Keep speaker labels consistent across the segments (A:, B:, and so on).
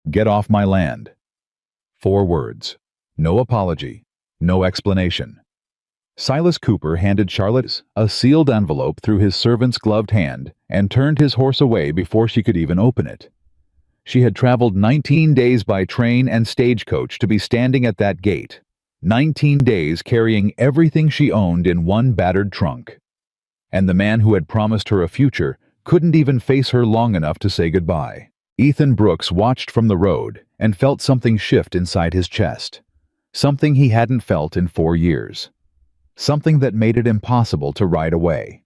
A: Get off my land. 4 words. No apology. No explanation. Silas Cooper handed Charlotte a sealed envelope through his servant's gloved hand and turned his horse away before she could even open it. She had traveled 19 days by train and stagecoach to be standing at that gate. 19 days carrying everything she owned in one battered trunk. And the man who had promised her a future couldn't even face her long enough to say goodbye. Ethan Brooks watched from the road and felt something shift inside his chest. Something he hadn't felt in 4 years. Something that made it impossible to ride away.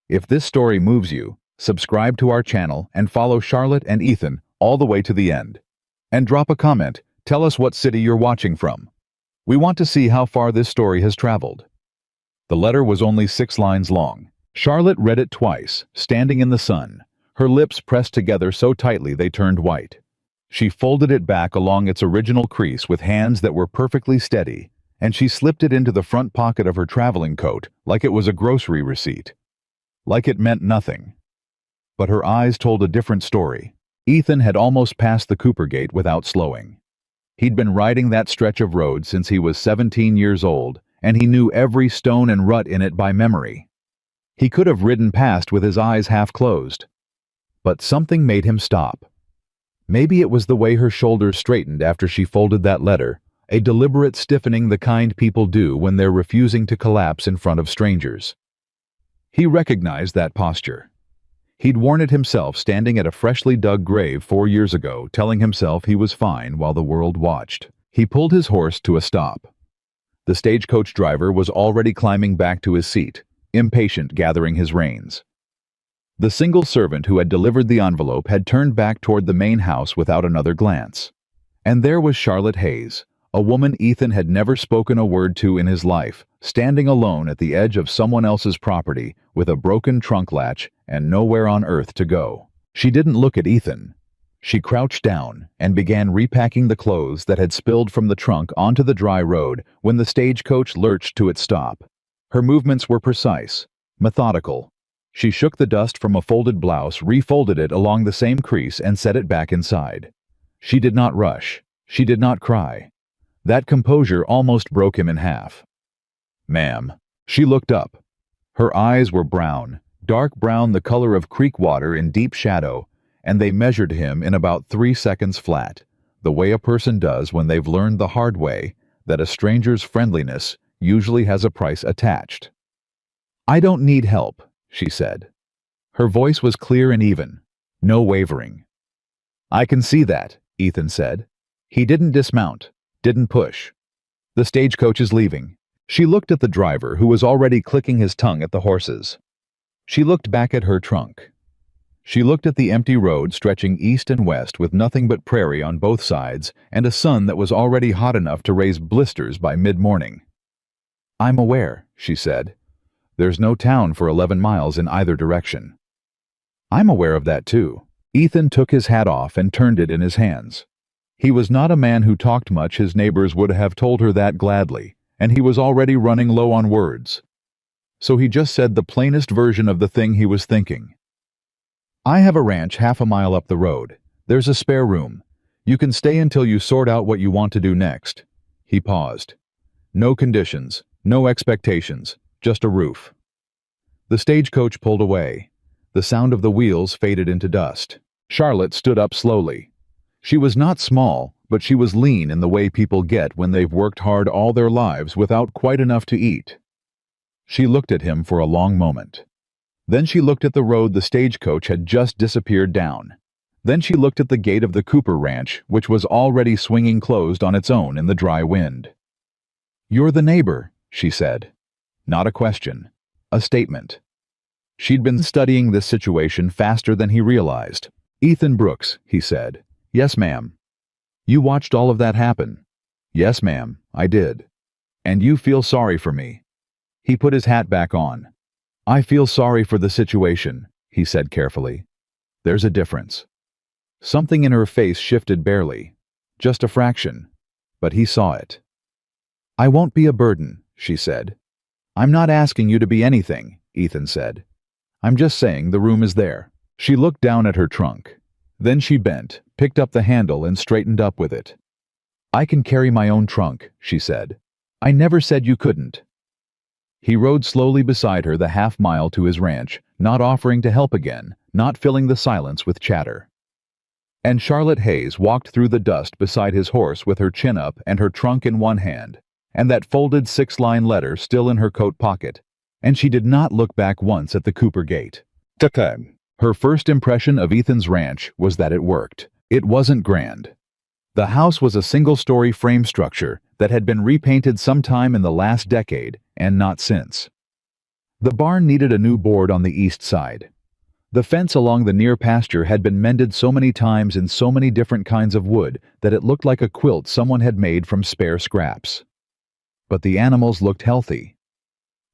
A: If this story moves you, subscribe to our channel and follow Charlotte and Ethan all the way to the end. And drop a comment, tell us what city you're watching from. We want to see how far this story has traveled. The letter was only 6 lines long. Charlotte read it twice, standing in the sun, her lips pressed together so tightly they turned white. She folded it back along its original crease with hands that were perfectly steady, and she slipped it into the front pocket of her traveling coat like it was a grocery receipt. Like it meant nothing. But her eyes told a different story. Ethan had almost passed the Cooper Gate without slowing. He'd been riding that stretch of road since he was 17 years old, and he knew every stone and rut in it by memory. He could have ridden past with his eyes half closed. But something made him stop. Maybe it was the way her shoulders straightened after she folded that letter, a deliberate stiffening the kind people do when they're refusing to collapse in front of strangers. He recognized that posture. He'd worn it himself standing at a freshly dug grave 4 years ago, telling himself he was fine while the world watched. He pulled his horse to a stop. The stagecoach driver was already climbing back to his seat, impatient gathering his reins. The single servant who had delivered the envelope had turned back toward the main house without another glance. And there was Charlotte Hayes, a woman Ethan had never spoken a word to in his life, standing alone at the edge of someone else's property with a broken trunk latch and nowhere on earth to go. She didn't look at Ethan. She crouched down and began repacking the clothes that had spilled from the trunk onto the dry road when the stagecoach lurched to its stop. Her movements were precise, methodical. She shook the dust from a folded blouse, refolded it along the same crease, and set it back inside. She did not rush. She did not cry. That composure almost broke him in half. "Ma'am." She looked up. Her eyes were brown, dark brown, the color of creek water in deep shadow, and they measured him in about 3 seconds flat, the way a person does when they've learned the hard way that a stranger's friendliness usually has a price attached. "I don't need help," she said. Her voice was clear and even, no wavering. "I can see that," Ethan said. He didn't dismount, didn't push. "The stagecoach is leaving." She looked at the driver, who was already clicking his tongue at the horses. She looked back at her trunk. She looked at the empty road stretching east and west with nothing but prairie on both sides and a sun that was already hot enough to raise blisters by mid-morning. "I'm aware," she said. "There's no town for 11 miles in either direction." "I'm aware of that too." Ethan took his hat off and turned it in his hands. He was not a man who talked much. His neighbors would have told her that gladly, and he was already running low on words. So he just said the plainest version of the thing he was thinking. "I have a ranch half a mile up the road. There's a spare room. You can stay until you sort out what you want to do next." He paused. "No conditions, no expectations, just a roof." The stagecoach pulled away. The sound of the wheels faded into dust. Charlotte stood up slowly. She was not small, but she was lean in the way people get when they've worked hard all their lives without quite enough to eat. She looked at him for a long moment. Then she looked at the road the stagecoach had just disappeared down. Then she looked at the gate of the Cooper Ranch, which was already swinging closed on its own in the dry wind. "You're the neighbor," she said. Not a question, a statement. She'd been studying this situation faster than he realized. "Ethan Brooks," he said. "Yes, ma'am." "You watched all of that happen?" "Yes, ma'am, I did." "And you feel sorry for me?" He put his hat back on. "I feel sorry for the situation," he said carefully. "There's a difference." Something in her face shifted barely, just a fraction, but he saw it. "I won't be a burden," she said. "I'm not asking you to be anything," Ethan said. "I'm just saying the room is there." She looked down at her trunk. Then she bent, picked up the handle and straightened up with it. "I can carry my own trunk," she said. "I never said you couldn't." He rode slowly beside her the half-mile to his ranch, not offering to help again, not filling the silence with chatter. And Charlotte Hayes walked through the dust beside his horse with her chin up and her trunk in one hand, and that folded 6-line letter still in her coat pocket, and she did not look back once at the Cooper gate. Her first impression of Ethan's ranch was that it worked. It wasn't grand. The house was a single-story frame structure that had been repainted sometime in the last decade, and not since. The barn needed a new board on the east side. The fence along the near pasture had been mended so many times in so many different kinds of wood that it looked like a quilt someone had made from spare scraps. But the animals looked healthy.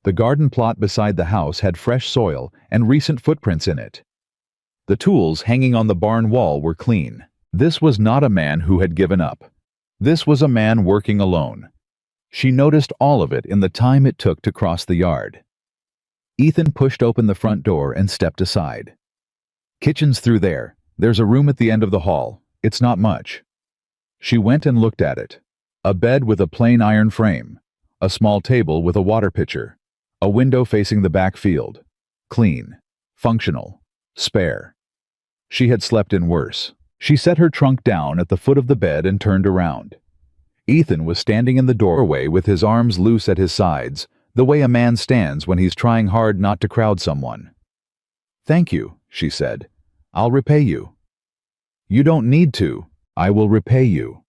A: The garden plot beside the house had fresh soil and recent footprints in it. The tools hanging on the barn wall were clean. This was not a man who had given up. This was a man working alone. She noticed all of it in the time it took to cross the yard. Ethan pushed open the front door and stepped aside. "Kitchen's through there. There's a room at the end of the hall. It's not much." She went and looked at it. A bed with a plain iron frame. A small table with a water pitcher. A window facing the back field. Clean. Functional. Spare. She had slept in worse. She set her trunk down at the foot of the bed and turned around. Ethan was standing in the doorway with his arms loose at his sides, the way a man stands when he's trying hard not to crowd someone. "Thank you," she said. "I'll repay you." "You don't need to. I will repay you."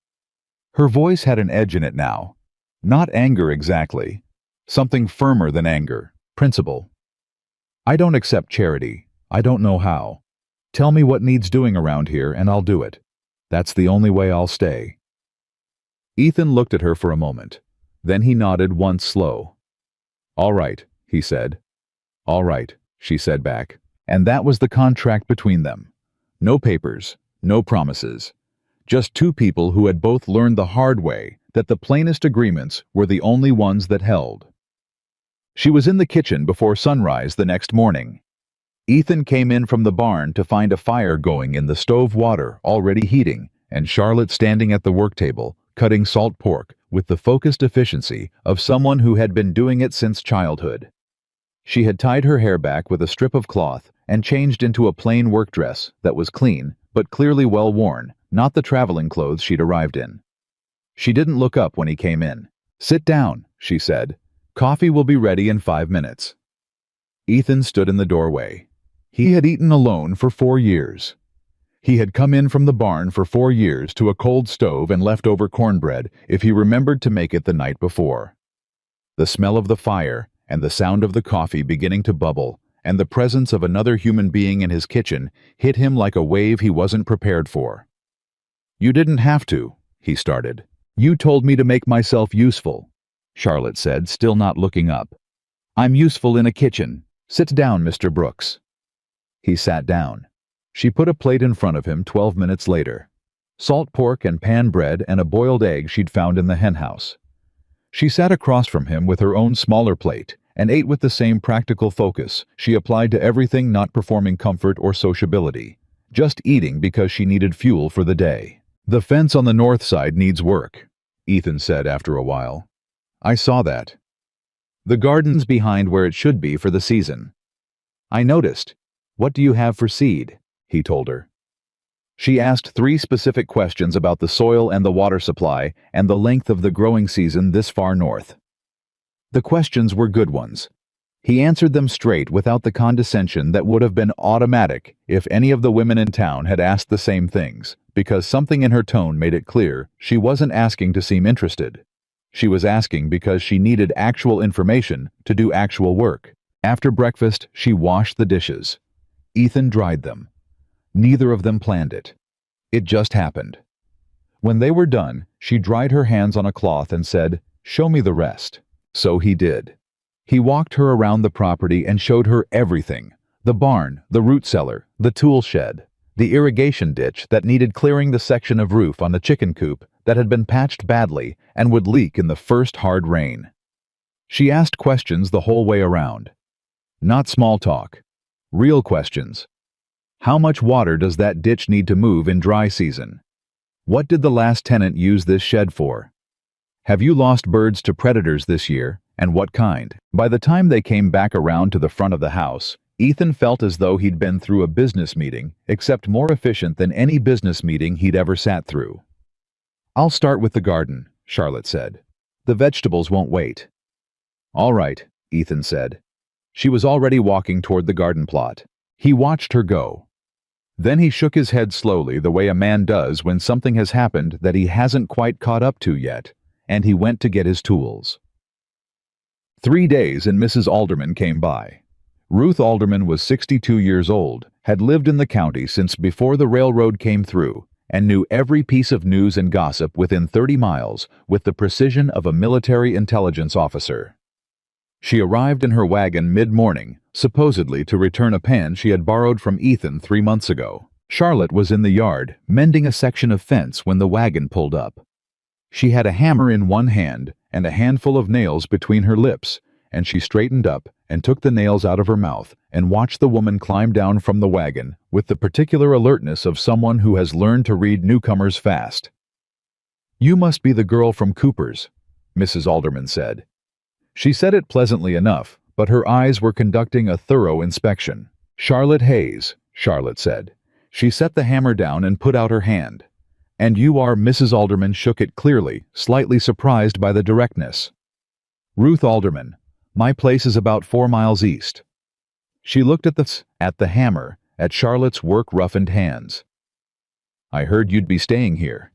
A: Her voice had an edge in it now. Not anger exactly. Something firmer than anger. Principle. "I don't accept charity. I don't know how. Tell me what needs doing around here and I'll do it. That's the only way I'll stay." Ethan looked at her for a moment. Then he nodded once slow. "All right," he said. "All right," she said back. And that was the contract between them. No papers, no promises. Just two people who had both learned the hard way that the plainest agreements were the only ones that held. She was in the kitchen before sunrise the next morning. Ethan came in from the barn to find a fire going in the stove, water already heating, and Charlotte standing at the work table, cutting salt pork with the focused efficiency of someone who had been doing it since childhood. She had tied her hair back with a strip of cloth and changed into a plain work dress that was clean, but clearly well worn, not the traveling clothes she'd arrived in. She didn't look up when he came in. "Sit down," she said. "Coffee will be ready in 5 minutes." Ethan stood in the doorway. He had eaten alone for 4 years. He had come in from the barn for 4 years to a cold stove and leftover cornbread if he remembered to make it the night before. The smell of the fire and the sound of the coffee beginning to bubble and the presence of another human being in his kitchen hit him like a wave he wasn't prepared for. "You didn't have to," he started. "You told me to make myself useful," Charlotte said, still not looking up. "I'm useful in a kitchen. Sit down, Mr. Brooks." He sat down. She put a plate in front of him 12 minutes later. Salt pork and pan bread and a boiled egg she'd found in the henhouse. She sat across from him with her own smaller plate and ate with the same practical focus she applied to everything not performing comfort or sociability, just eating because she needed fuel for the day. "The fence on the north side needs work," Ethan said after a while. "I saw that. The garden's behind where it should be for the season." "I noticed. What do you have for seed?" he told her. She asked 3 specific questions about the soil and the water supply and the length of the growing season this far north. The questions were good ones. He answered them straight without the condescension that would have been automatic if any of the women in town had asked the same things, because something in her tone made it clear she wasn't asking to seem interested. She was asking because she needed actual information to do actual work. After breakfast, she washed the dishes. Ethan dried them. Neither of them planned it. It just happened. When they were done, she dried her hands on a cloth and said, "Show me the rest." So he did. He walked her around the property and showed her everything: the barn, the root cellar, the tool shed, the irrigation ditch that needed clearing, the section of roof on the chicken coop that had been patched badly and would leak in the first hard rain. She asked questions the whole way around. Not small talk. Real questions. How much water does that ditch need to move in dry season? What did the last tenant use this shed for? Have you lost birds to predators this year, and what kind? By the time they came back around to the front of the house, Ethan felt as though he'd been through a business meeting, except more efficient than any business meeting he'd ever sat through. "I'll start with the garden," Charlotte said. "The vegetables won't wait." "All right," Ethan said. She was already walking toward the garden plot. He watched her go. Then he shook his head slowly, the way a man does when something has happened that he hasn't quite caught up to yet, and he went to get his tools. 3 days and Mrs. Alderman came by. Ruth Alderman was 62 years old, had lived in the county since before the railroad came through, and knew every piece of news and gossip within 30 miles with the precision of a military intelligence officer. She arrived in her wagon mid-morning, supposedly to return a pan she had borrowed from Ethan 3 months ago. Charlotte was in the yard, mending a section of fence when the wagon pulled up. She had a hammer in one hand and a handful of nails between her lips, and she straightened up and took the nails out of her mouth and watched the woman climb down from the wagon with the particular alertness of someone who has learned to read newcomers fast. "You must be the girl from Cooper's," Mrs. Alderman said. She said it pleasantly enough, but her eyes were conducting a thorough inspection. "Charlotte Hayes," Charlotte said. She set the hammer down and put out her hand. "And you are—" Mrs. Alderman shook it clearly, slightly surprised by the directness. "Ruth Alderman. My place is about 4 miles east." She looked at the hammer, at Charlotte's work-roughened hands. "I heard you'd be staying here."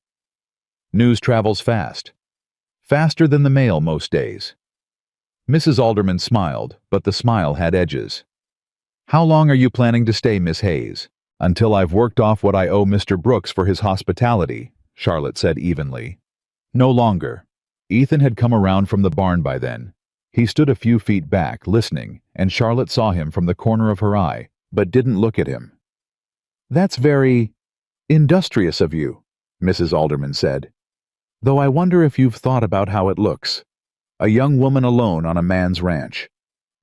A: "News travels fast. Faster than the mail most days." Mrs. Alderman smiled, but the smile had edges. "How long are you planning to stay, Miss Hayes?" "Until I've worked off what I owe Mr. Brooks for his hospitality," Charlotte said evenly. "No longer." Ethan had come around from the barn by then. He stood a few feet back, listening, and Charlotte saw him from the corner of her eye, but didn't look at him. "That's very industrious of you," Mrs. Alderman said. "Though I wonder if you've thought about how it looks. A young woman alone on a man's ranch.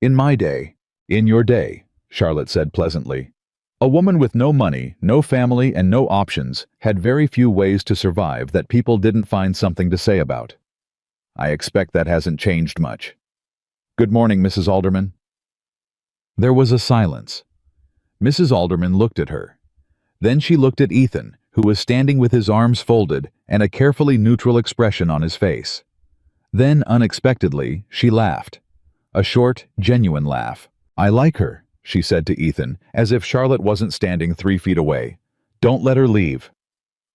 A: In my day—" "In your day," Charlotte said pleasantly. "A woman with no money, no family, and no options had very few ways to survive that people didn't find something to say about. I expect that hasn't changed much. Good morning, Mrs. Alderman." There was a silence. Mrs. Alderman looked at her. Then she looked at Ethan, who was standing with his arms folded and a carefully neutral expression on his face. Then, unexpectedly, she laughed. A short, genuine laugh. "I like her," she said to Ethan, as if Charlotte wasn't standing 3 feet away. "Don't let her leave."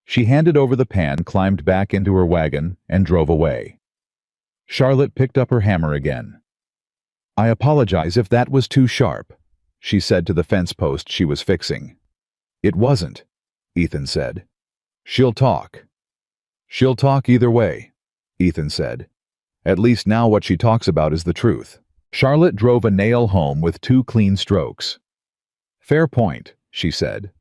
A: She handed over the pan, climbed back into her wagon, and drove away. Charlotte picked up her hammer again. "I apologize if that was too sharp," she said to the fence post she was fixing. "It wasn't," Ethan said. "She'll talk." "She'll talk either way," Ethan said. "At least now what she talks about is the truth." Charlotte drove a nail home with 2 clean strokes. "Fair point," she said.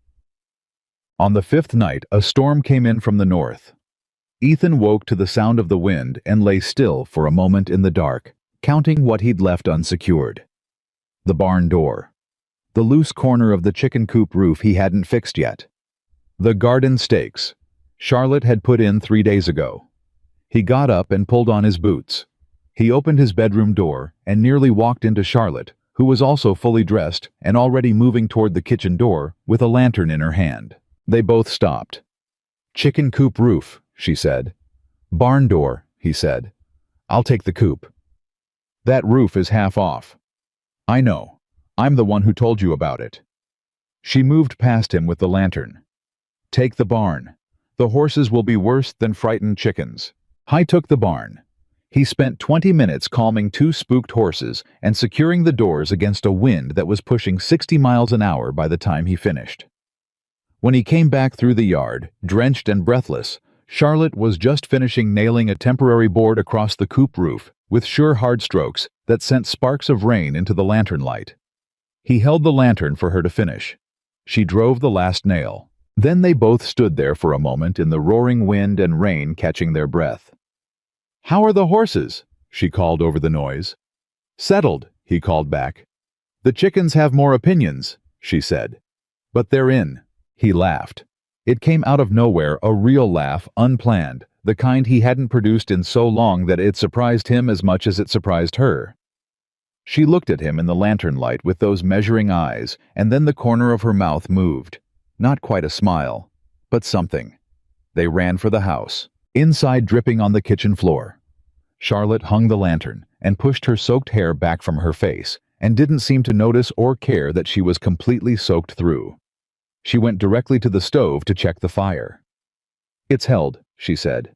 A: On the 5th night, a storm came in from the north. Ethan woke to the sound of the wind and lay still for a moment in the dark, counting what he'd left unsecured. The barn door. The loose corner of the chicken coop roof he hadn't fixed yet. The garden stakes Charlotte had put in 3 days ago. He got up and pulled on his boots. He opened his bedroom door and nearly walked into Charlotte, who was also fully dressed and already moving toward the kitchen door with a lantern in her hand. They both stopped. "Chicken coop roof," she said. "Barn door," he said. "I'll take the coop." "That roof is half off." "I know. I'm the one who told you about it." She moved past him with the lantern. "Take the barn. The horses will be worse than frightened chickens." I took the barn. He spent 20 minutes calming 2 spooked horses and securing the doors against a wind that was pushing 60 miles an hour by the time he finished. When he came back through the yard, drenched and breathless, Charlotte was just finishing nailing a temporary board across the coop roof with sure hard strokes that sent sparks of rain into the lantern light. He held the lantern for her to finish. She drove the last nail. Then they both stood there for a moment in the roaring wind and rain, catching their breath. "How are the horses?" she called over the noise. "Settled," he called back. "The chickens have more opinions," she said. But they're in. He laughed. It came out of nowhere, a real laugh, unplanned, the kind he hadn't produced in so long that it surprised him as much as it surprised her. She looked at him in the lantern light with those measuring eyes, and then the corner of her mouth moved. Not quite a smile, but something. They ran for the house, inside dripping on the kitchen floor. Charlotte hung the lantern and pushed her soaked hair back from her face, and didn't seem to notice or care that she was completely soaked through. She went directly to the stove to check the fire. "It's held," she said.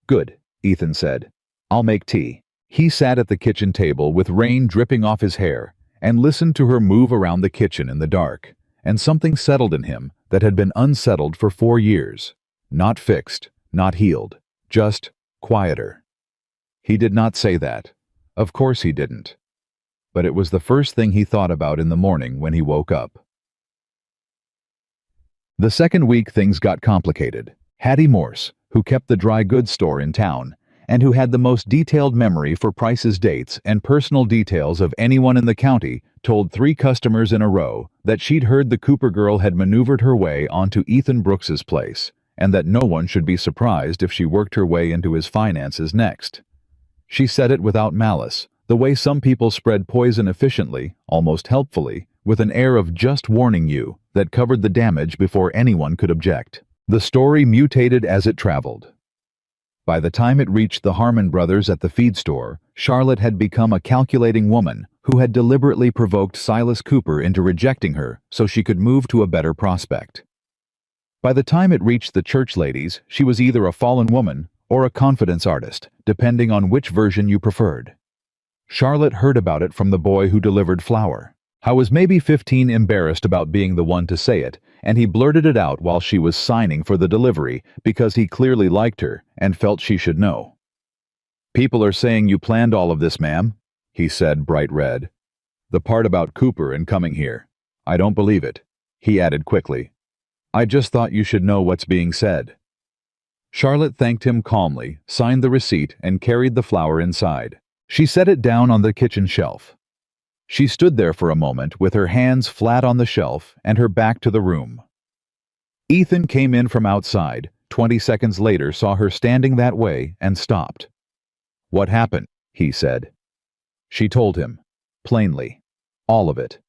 A: "Good," Ethan said. "I'll make tea." He sat at the kitchen table with rain dripping off his hair and listened to her move around the kitchen in the dark, and something settled in him that had been unsettled for 4 years. Not fixed, not healed, just quieter. He did not say that. Of course he didn't. But it was the first thing he thought about in the morning when he woke up. The second week things got complicated. Hattie Morse, who kept the dry goods store in town, and who had the most detailed memory for prices, dates, and personal details of anyone in the county, told 3 customers in a row that she'd heard the Cooper girl had maneuvered her way onto Ethan Brooks's place, and that no one should be surprised if she worked her way into his finances next. She said it without malice, the way some people spread poison efficiently, almost helpfully, with an air of just warning you that covered the damage before anyone could object. The story mutated as it traveled. By the time it reached the Harmon brothers at the feed store, Charlotte had become a calculating woman who had deliberately provoked Silas Cooper into rejecting her so she could move to a better prospect. By the time it reached the church ladies, she was either a fallen woman or a confidence artist, depending on which version you preferred. Charlotte heard about it from the boy who delivered flour. I was maybe 15, embarrassed about being the one to say it, and he blurted it out while she was signing for the delivery because he clearly liked her and felt she should know. "People are saying you planned all of this, ma'am," he said, bright red. "The part about Cooper and coming here. I don't believe it," he added quickly. "I just thought you should know what's being said." Charlotte thanked him calmly, signed the receipt, and carried the flour inside. She set it down on the kitchen shelf. She stood there for a moment with her hands flat on the shelf and her back to the room. Ethan came in from outside, 20 seconds later saw her standing that way and stopped. "What happened?" he said. She told him, plainly, all of it.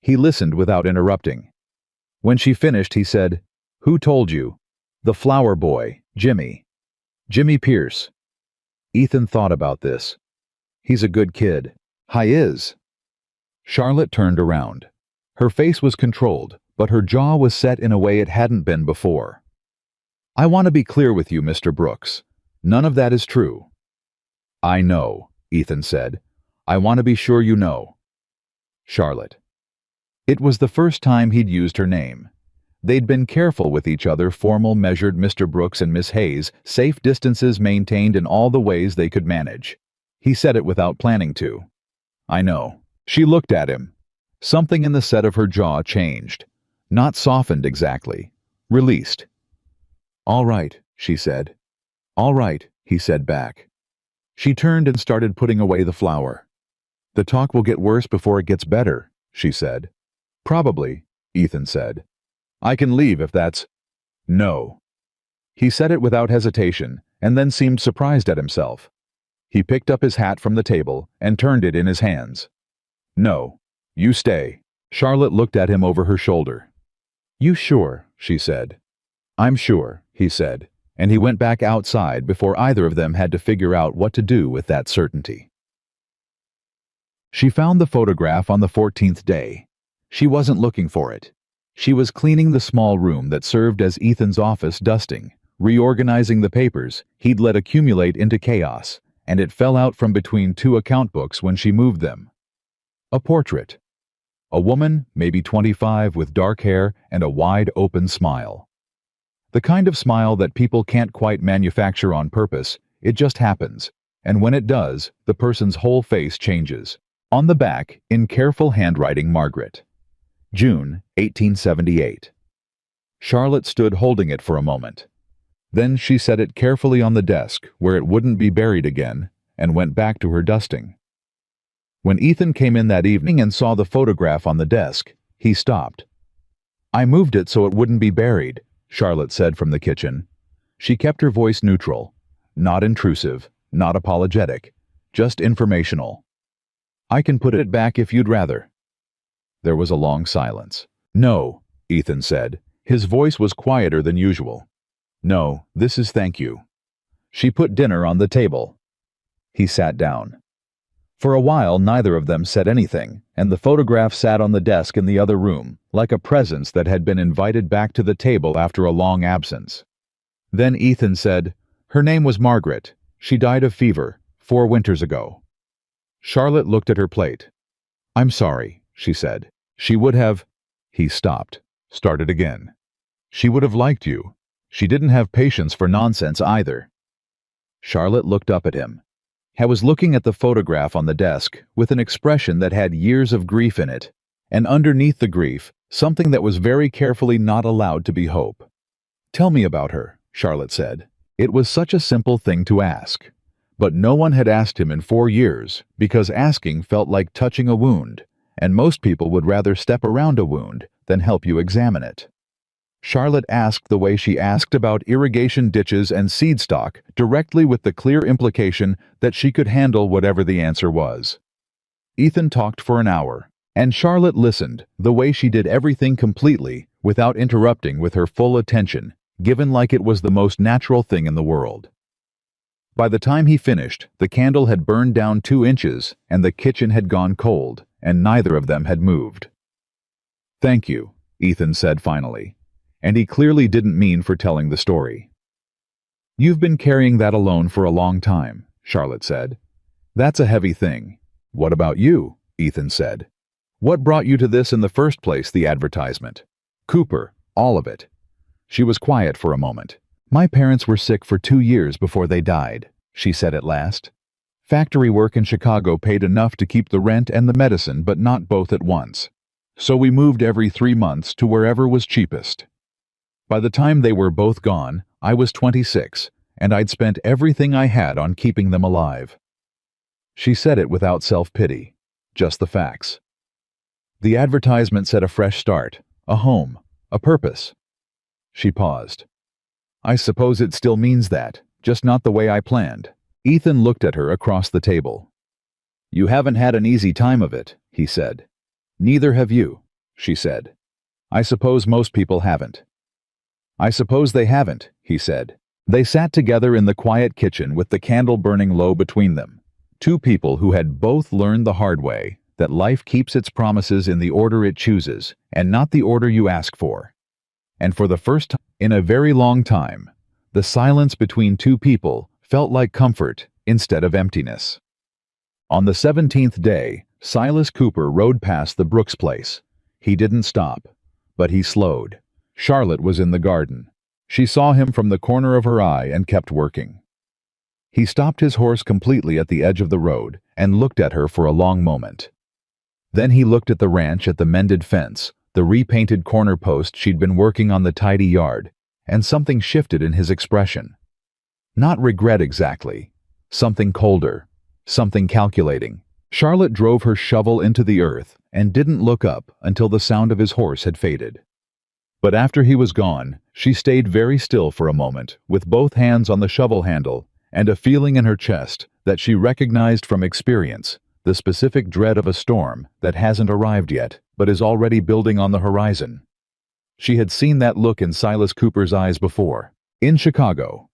A: He listened without interrupting. When she finished, he said, "Who told you?" "The flower boy, Jimmy. Jimmy Pierce." Ethan thought about this. "He's a good kid." "Hi is." Charlotte turned around. Her face was controlled, but her jaw was set in a way it hadn't been before. "I want to be clear with you, Mr. Brooks. None of that is true." "I know," Ethan said. "I want to be sure you know." Charlotte. It was the first time he'd used her name. They'd been careful with each other, formal, measured, Mr. Brooks and Miss Hayes, safe distances maintained in all the ways they could manage. He said it without planning to. "I know." She looked at him. Something in the set of her jaw changed. Not softened exactly. Released. "All right," she said. "All right," he said back. She turned and started putting away the flour. "The talk will get worse before it gets better," she said. "Probably," Ethan said. "I can leave if that's—" "No." He said it without hesitation, and then seemed surprised at himself. He picked up his hat from the table and turned it in his hands. "No. You stay." Charlotte looked at him over her shoulder. "You sure?" she said. "I'm sure," he said, and he went back outside before either of them had to figure out what to do with that certainty. She found the photograph on the 14th day. She wasn't looking for it. She was cleaning the small room that served as Ethan's office, dusting, reorganizing the papers he'd let accumulate into chaos, and it fell out from between 2 account books when she moved them. A portrait. A woman, maybe 25, with dark hair and a wide open smile. The kind of smile that people can't quite manufacture on purpose, it just happens, and when it does, the person's whole face changes. On the back, in careful handwriting, Margaret. June, 1878. Charlotte stood holding it for a moment. Then she set it carefully on the desk where it wouldn't be buried again, and went back to her dusting. When Ethan came in that evening and saw the photograph on the desk, he stopped. I moved it so it wouldn't be buried, Charlotte said from the kitchen. She kept her voice neutral, not intrusive, not apologetic, just informational. I can put it back if you'd rather. There was a long silence. No, Ethan said. His voice was quieter than usual. No, this is thank you. She put dinner on the table. He sat down. For a while, neither of them said anything, and the photograph sat on the desk in the other room, like a presence that had been invited back to the table after a long absence. Then Ethan said, "Her name was Margaret. She died of fever, 4 winters ago." Charlotte looked at her plate. "I'm sorry," she said. "She would have—" He stopped, started again. "She would have liked you. She didn't have patience for nonsense either." Charlotte looked up at him. He was looking at the photograph on the desk with an expression that had years of grief in it, and underneath the grief, something that was very carefully not allowed to be hope. "Tell me about her," Charlotte said. It was such a simple thing to ask. But no one had asked him in 4 years, because asking felt like touching a wound, and most people would rather step around a wound than help you examine it. Charlotte asked the way she asked about irrigation ditches and seed stock, directly with the clear implication that she could handle whatever the answer was. Ethan talked for an hour, and Charlotte listened, the way she did everything completely, without interrupting, with her full attention, given like it was the most natural thing in the world. By the time he finished, the candle had burned down 2 inches, and the kitchen had gone cold, and neither of them had moved. "Thank you," Ethan said finally. And he clearly didn't mean for telling the story. "You've been carrying that alone for a long time," Charlotte said. "That's a heavy thing." "What about you?" Ethan said. "What brought you to this in the first place, the advertisement?" "Cooper, all of it." She was quiet for a moment. "My parents were sick for 2 years before they died," she said at last. "Factory work in Chicago paid enough to keep the rent and the medicine, but not both at once. So we moved every 3 months to wherever was cheapest. By the time they were both gone, I was 26, and I'd spent everything I had on keeping them alive." She said it without self-pity, just the facts. "The advertisement said a fresh start, a home, a purpose." She paused. "I suppose it still means that, just not the way I planned." Ethan looked at her across the table. "You haven't had an easy time of it," he said. "Neither have you," she said. "I suppose most people haven't." "I suppose they haven't," he said. They sat together in the quiet kitchen with the candle burning low between them. 2 people who had both learned the hard way that life keeps its promises in the order it chooses, and not the order you ask for. And for the first time in a very long time, the silence between 2 people felt like comfort instead of emptiness. On the 17th day, Silas Cooper rode past the Brooks place. He didn't stop, but he slowed. Charlotte was in the garden. She saw him from the corner of her eye and kept working. He stopped his horse completely at the edge of the road and looked at her for a long moment. Then he looked at the ranch, at the mended fence, the repainted corner post she'd been working on, the tidy yard, and something shifted in his expression. Not regret exactly. Something colder. Something calculating. Charlotte drove her shovel into the earth and didn't look up until the sound of his horse had faded. But after he was gone, she stayed very still for a moment, with both hands on the shovel handle, and a feeling in her chest that she recognized from experience, the specific dread of a storm that hasn't arrived yet, but is already building on the horizon. She had seen that look in Silas Cooper's eyes before, in Chicago.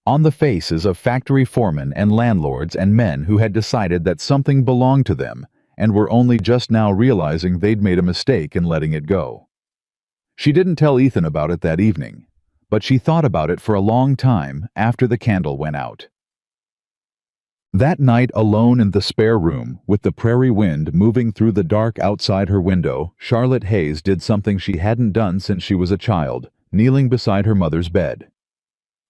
A: On the faces of factory foremen and landlords and men who had decided that something belonged to them and were only just now realizing they'd made a mistake in letting it go. She didn't tell Ethan about it that evening, but she thought about it for a long time after the candle went out. That night, alone in the spare room, with the prairie wind moving through the dark outside her window, Charlotte Hayes did something she hadn't done since she was a child, kneeling beside her mother's bed.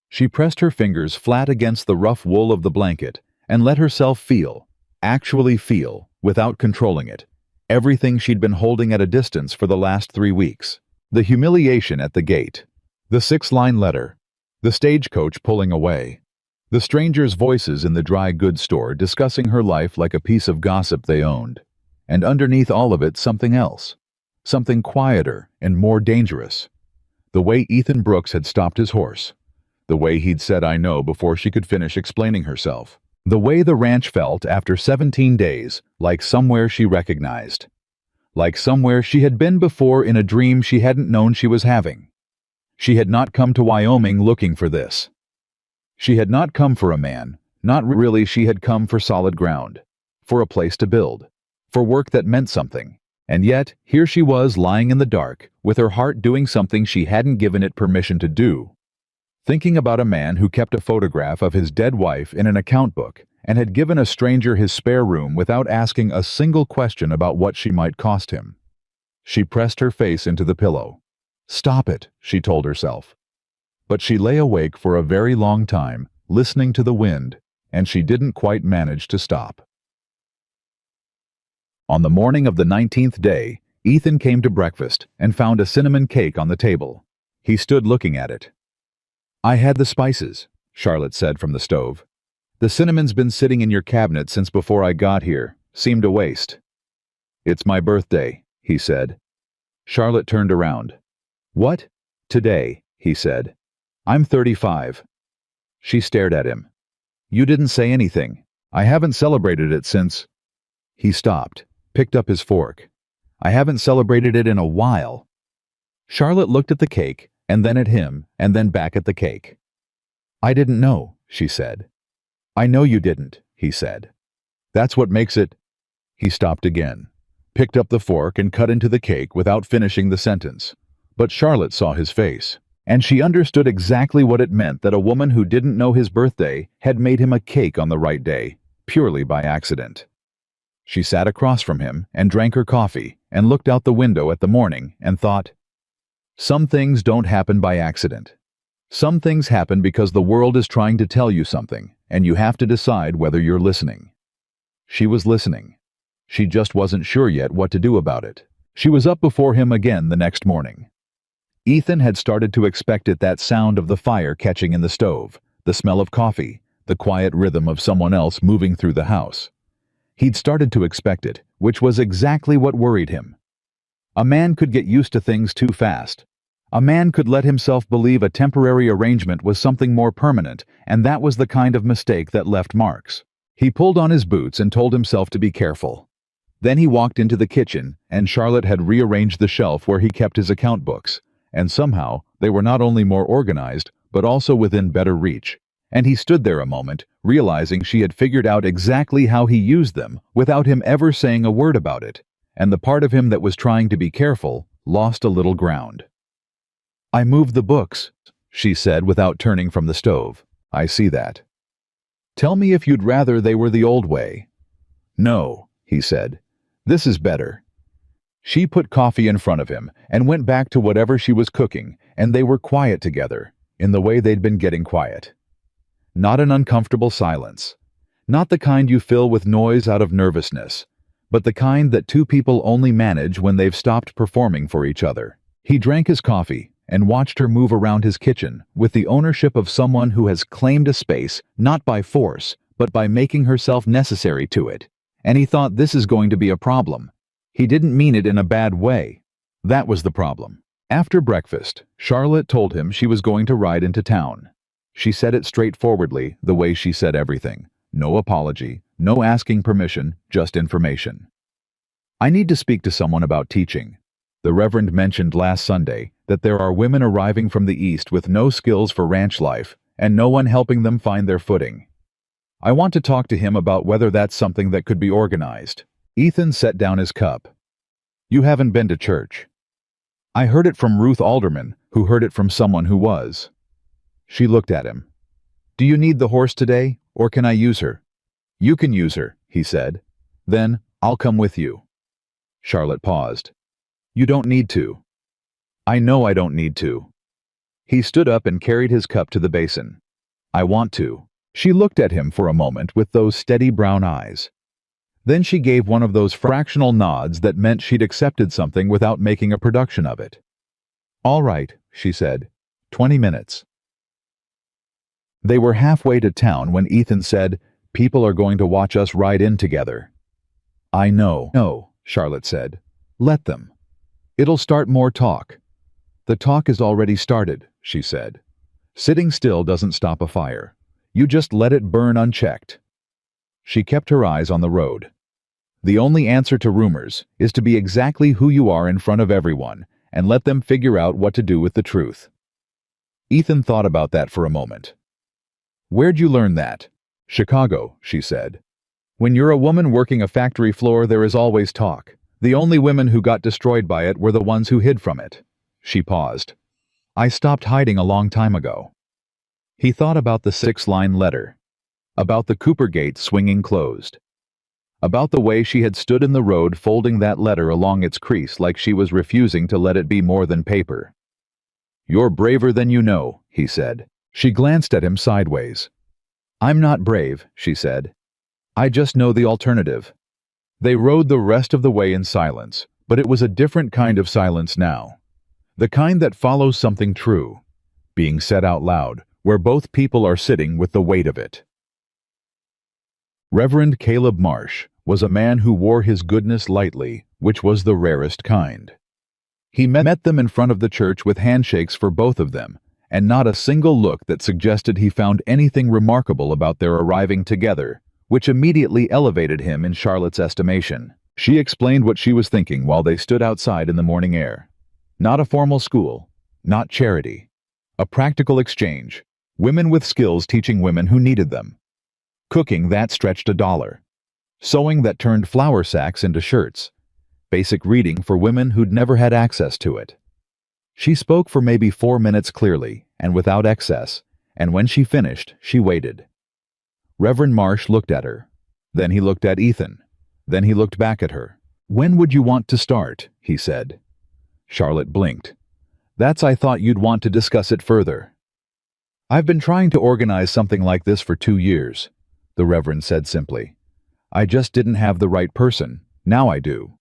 A: She pressed her fingers flat against the rough wool of the blanket and let herself feel, actually feel, without controlling it, everything she'd been holding at a distance for the last 3 weeks. The humiliation at the gate, the 6-line letter, the stagecoach pulling away, the strangers' voices in the dry goods store discussing her life like a piece of gossip they owned, and underneath all of it something else, Something quieter and more dangerous. The way Ethan Brooks had stopped his horse. The way he'd said "I know" before she could finish explaining herself. The way the ranch felt after 17 days, like somewhere she recognized. Like somewhere she had been before in a dream she hadn't known she was having. She had not come to Wyoming looking for this. She had not come for a man, not really. She had come for solid ground, for a place to build, for work that meant something. And yet, here she was lying in the dark, with her heart doing something she hadn't given it permission to do. Thinking about a man who kept a photograph of his dead wife in an account book and had given a stranger his spare room without asking a single question about what she might cost him. She pressed her face into the pillow. "Stop it," she told herself. But she lay awake for a very long time, listening to the wind, and she didn't quite manage to stop. On the morning of the 19th day, Ethan came to breakfast and found a cinnamon cake on the table. He stood looking at it. "I had the spices," Charlotte said from the stove. "The cinnamon's been sitting in your cabinet since before I got here. Seemed a waste." "It's my birthday," he said. Charlotte turned around. "What? Today," he said. "I'm 35. She stared at him. "You didn't say anything. I haven't celebrated it since—" He stopped, picked up his fork. "I haven't celebrated it in a while." Charlotte looked at the cake, and then at him, and then back at the cake. "I didn't know," she said. "I know you didn't," he said. "That's what makes it—" He stopped again, picked up the fork and cut into the cake without finishing the sentence. But Charlotte saw his face, and she understood exactly what it meant that a woman who didn't know his birthday had made him a cake on the right day, purely by accident. She sat across from him and drank her coffee and looked out the window at the morning and thought, "Some things don't happen by accident. Some things happen because the world is trying to tell you something, and you have to decide whether you're listening." She was listening. She just wasn't sure yet what to do about it. She was up before him again the next morning. Ethan had started to expect it, that sound of the fire catching in the stove, the smell of coffee, the quiet rhythm of someone else moving through the house. He'd started to expect it, which was exactly what worried him. A man could get used to things too fast. A man could let himself believe a temporary arrangement was something more permanent, and that was the kind of mistake that left marks. He pulled on his boots and told himself to be careful. Then he walked into the kitchen, and Charlotte had rearranged the shelf where he kept his account books, and somehow they were not only more organized, but also within better reach. And he stood there a moment, realizing she had figured out exactly how he used them without him ever saying a word about it, and the part of him that was trying to be careful lost a little ground. "I moved the books," she said without turning from the stove. "I see that. Tell me if you'd rather they were the old way." "No," he said. "This is better." She put coffee in front of him and went back to whatever she was cooking, and they were quiet together, in the way they'd been getting quiet. Not an uncomfortable silence. Not the kind you fill with noise out of nervousness, but the kind that two people only manage when they've stopped performing for each other. He drank his coffee and watched her move around his kitchen with the ownership of someone who has claimed a space not by force, but by making herself necessary to it. And he thought, this is going to be a problem. He didn't mean it in a bad way. That was the problem. After breakfast, Charlotte told him she was going to ride into town. She said it straightforwardly, the way she said everything. No apology, no asking permission, just information. "I need to speak to someone about teaching. The Reverend mentioned last Sunday that there are women arriving from the East with no skills for ranch life and no one helping them find their footing. I want to talk to him about whether that's something that could be organized." Ethan set down his cup. "You haven't been to church." "I heard it from Ruth Alderman, who heard it from someone who was." She looked at him. "Do you need the horse today, or can I use her?" "You can use her," he said. "Then I'll come with you." Charlotte paused. "You don't need to." "I know I don't need to." He stood up and carried his cup to the basin. "I want to." She looked at him for a moment with those steady brown eyes. Then she gave one of those fractional nods that meant she'd accepted something without making a production of it. "All right," she said. 20 minutes. They were halfway to town when Ethan said, "People are going to watch us ride in together." "I know." "No," Charlotte said. "Let them. It'll start more talk. The talk is already started, she said. Sitting still doesn't stop a fire. You just let it burn unchecked. She kept her eyes on the road. The only answer to rumors is to be exactly who you are in front of everyone and let them figure out what to do with the truth. Ethan thought about that for a moment. Where'd you learn that? Chicago, she said. When you're a woman working a factory floor, there is always talk. The only women who got destroyed by it were the ones who hid from it. She paused. I stopped hiding a long time ago. He thought about the 6-line letter, about the Cooper gate swinging closed, about the way she had stood in the road folding that letter along its crease like she was refusing to let it be more than paper. You're braver than you know, he said. She glanced at him sideways. I'm not brave, she said. I just know the alternative. They rode the rest of the way in silence, but it was a different kind of silence now. The kind that follows something true, being said out loud, where both people are sitting with the weight of it. Reverend Caleb Marsh was a man who wore his goodness lightly, which was the rarest kind. He met them in front of the church with handshakes for both of them, and not a single look that suggested he found anything remarkable about their arriving together, which immediately elevated him in Charlotte's estimation. She explained what she was thinking while they stood outside in the morning air. Not a formal school, not charity. A practical exchange, women with skills teaching women who needed them. Cooking that stretched $1. Sewing that turned flour sacks into shirts. Basic reading for women who'd never had access to it. She spoke for maybe 4 minutes clearly and without excess, and when she finished, she waited. Reverend Marsh looked at her. Then he looked at Ethan. Then he looked back at her. When would you want to start? He said. Charlotte blinked. That's I thought you'd want to discuss it further. I've been trying to organize something like this for 2 years, the Reverend said simply. I just didn't have the right person. Now I do.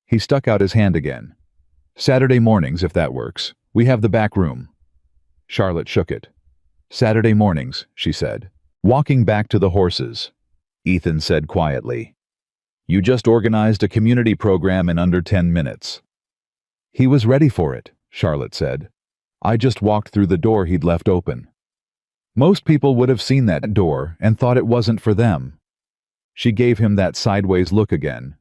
A: He stuck out his hand again. Saturday mornings, if that works. We have the back room. Charlotte shook it. Saturday mornings, she said. Walking back to the horses. Ethan said quietly. You just organized a community program in under 10 minutes. He was ready for it, Charlotte said. I just walked through the door he'd left open. Most people would have seen that door and thought it wasn't for them. She gave him that sideways look again.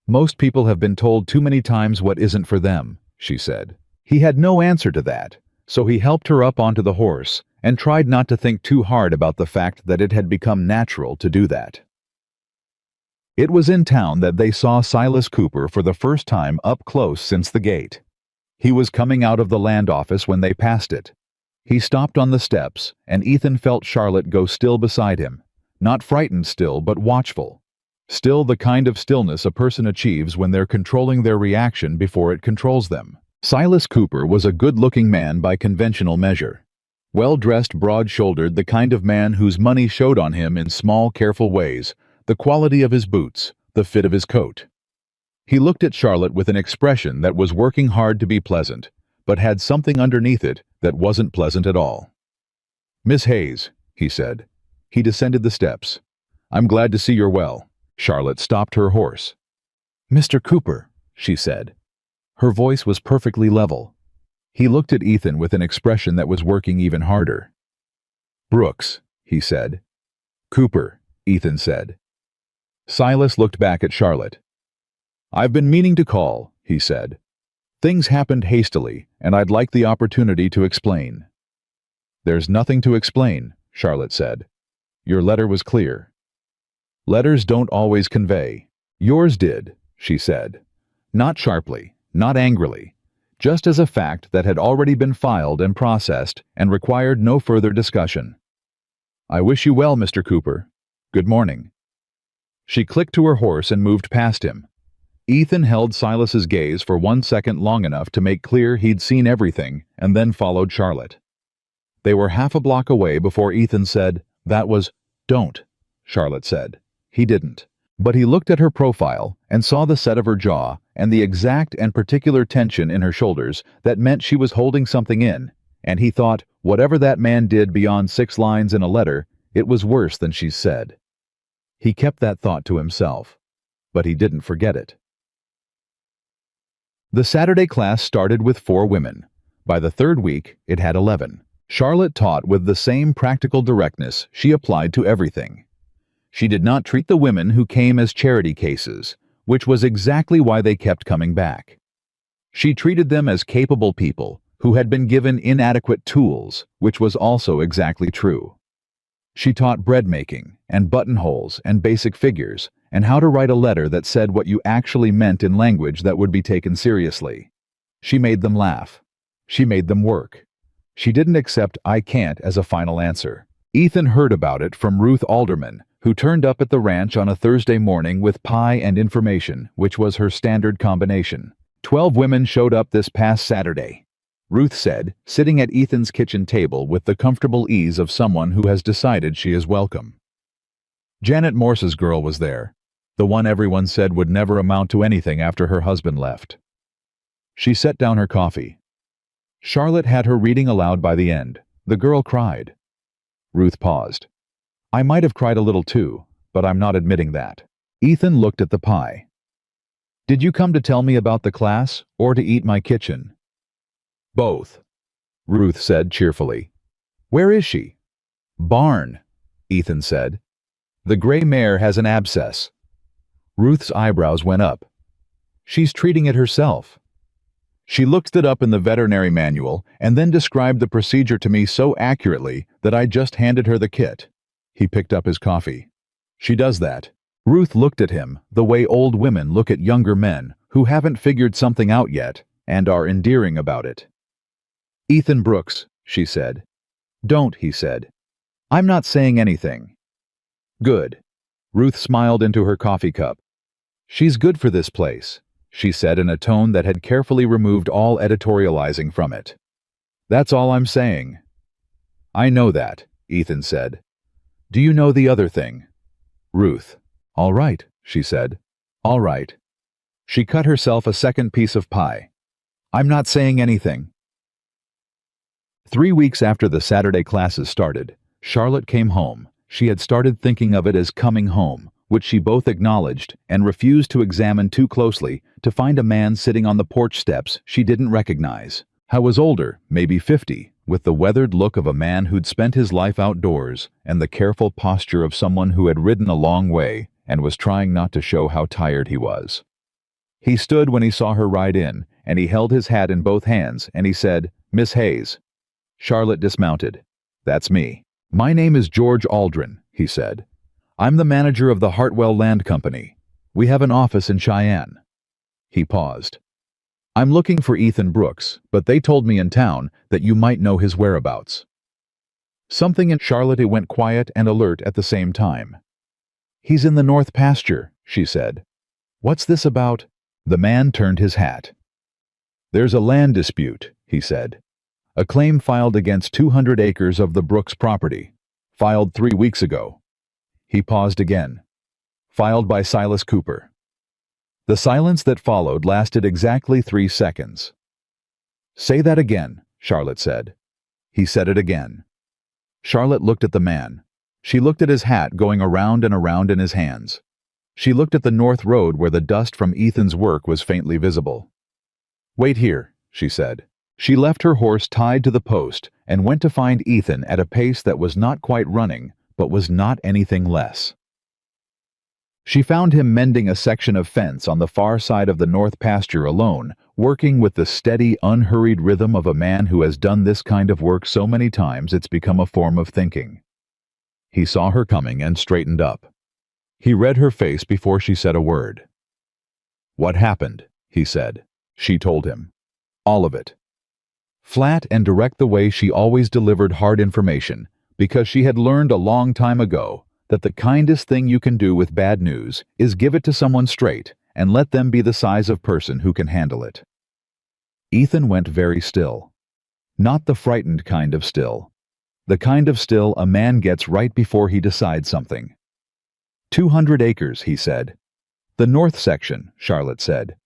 A: Most people have been told too many times what isn't for them, she said. He had no answer to that, so he helped her up onto the horse and tried not to think too hard about the fact that it had become natural to do that. It was in town that they saw Silas Cooper for the first time up close since the gate. He was coming out of the land office when they passed it. He stopped on the steps, and Ethan felt Charlotte go still beside him, not frightened still, but watchful. Still the kind of stillness a person achieves when they're controlling their reaction before it controls them. Silas Cooper was a good-looking man by conventional measure. Well-dressed, broad-shouldered, the kind of man whose money showed on him in small, careful ways, the quality of his boots, the fit of his coat. He looked at Charlotte with an expression that was working hard to be pleasant, but had something underneath it that wasn't pleasant at all. Miss Hayes, he said. He descended the steps. I'm glad to see you're well. Charlotte stopped her horse. Mr. Cooper, she said. Her voice was perfectly level. He looked at Ethan with an expression that was working even harder. Brooks, he said. Cooper, Ethan said. Silas looked back at Charlotte. I've been meaning to call, he said. Things happened hastily, and I'd like the opportunity to explain. There's nothing to explain, Charlotte said. Your letter was clear. Letters don't always convey. Yours did, she said. Not sharply, not angrily, just as a fact that had already been filed and processed and required no further discussion. I wish you well, Mr. Cooper. Good morning. She clicked to her horse and moved past him. Ethan held Silas's gaze for 1 second long enough to make clear he'd seen everything and then followed Charlotte. They were half a block away before Ethan said, That was, don't, Charlotte said. He didn't. But he looked at her profile and saw the set of her jaw and the exact and particular tension in her shoulders that meant she was holding something in, and he thought, whatever that man did beyond 6 lines in a letter, it was worse than she said. He kept that thought to himself, but he didn't forget it. The Saturday class started with 4 women. By the 3rd week, it had 11. Charlotte taught with the same practical directness she applied to everything. She did not treat the women who came as charity cases, which was exactly why they kept coming back. She treated them as capable people who had been given inadequate tools, which was also exactly true. She taught bread making, and buttonholes, and basic figures, and how to write a letter that said what you actually meant in language that would be taken seriously. She made them laugh. She made them work. She didn't accept "I can't" as a final answer. Ethan heard about it from Ruth Alderman, who turned up at the ranch on a Thursday morning with pie and information, which was her standard combination. 12 women showed up this past Saturday, Ruth said, sitting at Ethan's kitchen table with the comfortable ease of someone who has decided she is welcome. Janet Morse's girl was there, the one everyone said would never amount to anything after her husband left. She set down her coffee. Charlotte had her reading aloud by the end. The girl cried. Ruth paused. I might have cried a little too, but I'm not admitting that. Ethan looked at the pie. Did you come to tell me about the class, or to eat my kitchen? Both, Ruth said cheerfully. Where is she? Barn, Ethan said. The gray mare has an abscess. Ruth's eyebrows went up. She's treating it herself. She looked it up in the veterinary manual and then described the procedure to me so accurately that I just handed her the kit. He picked up his coffee. She does that. Ruth looked at him the way old women look at younger men who haven't figured something out yet and are endearing about it. Ethan Brooks, she said. Don't, he said. I'm not saying anything. Good. Ruth smiled into her coffee cup. She's good for this place, she said in a tone that had carefully removed all editorializing from it. That's all I'm saying. I know that, Ethan said. Do you know the other thing? Ruth. All right, she said. All right. She cut herself a second piece of pie. I'm not saying anything. 3 weeks after the Saturday classes started, Charlotte came home. She had started thinking of it as coming home, which she both acknowledged and refused to examine too closely to find a man sitting on the porch steps she didn't recognize. How was older, maybe 50, with the weathered look of a man who'd spent his life outdoors and the careful posture of someone who had ridden a long way and was trying not to show how tired he was. He stood when he saw her ride in, and he held his hat in both hands, and he said, Miss Hayes. Charlotte dismounted. That's me. My name is George Aldrin, he said. I'm the manager of the Hartwell Land Company. We have an office in Cheyenne. He paused. I'm looking for Ethan Brooks, but they told me in town that you might know his whereabouts. Something in Charlotte went quiet and alert at the same time. He's in the north pasture, she said. What's this about? The man turned his hat. There's a land dispute, he said. A claim filed against 200 acres of the Brooks property. Filed 3 weeks ago. He paused again. Filed by Silas Cooper. The silence that followed lasted exactly 3 seconds. Say that again, Charlotte said. He said it again. Charlotte looked at the man. She looked at his hat going around and around in his hands. She looked at the north road where the dust from Ethan's work was faintly visible. Wait here, she said. She left her horse tied to the post and went to find Ethan at a pace that was not quite running, but was not anything less. She found him mending a section of fence on the far side of the north pasture alone, working with the steady, unhurried rhythm of a man who has done this kind of work so many times it's become a form of thinking. He saw her coming and straightened up. He read her face before she said a word. What happened? He said. She told him. All of it. Flat and direct the way she always delivered hard information, because she had learned a long time ago that the kindest thing you can do with bad news is give it to someone straight and let them be the size of person who can handle it. Ethan went very still. Not the frightened kind of still. The kind of still a man gets right before he decides something. 200 acres, he said. The north section, Charlotte said.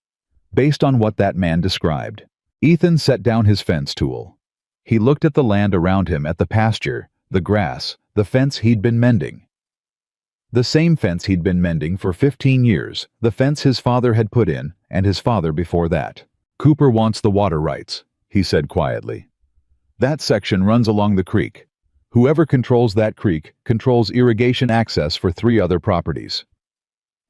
A: Based on what that man described. Ethan set down his fence tool. He looked at the land around him, at the pasture, the grass, the fence he'd been mending. The same fence he'd been mending for 15 years, the fence his father had put in, and his father before that. Cooper wants the water rights, he said quietly. That section runs along the creek. Whoever controls that creek controls irrigation access for 3 other properties.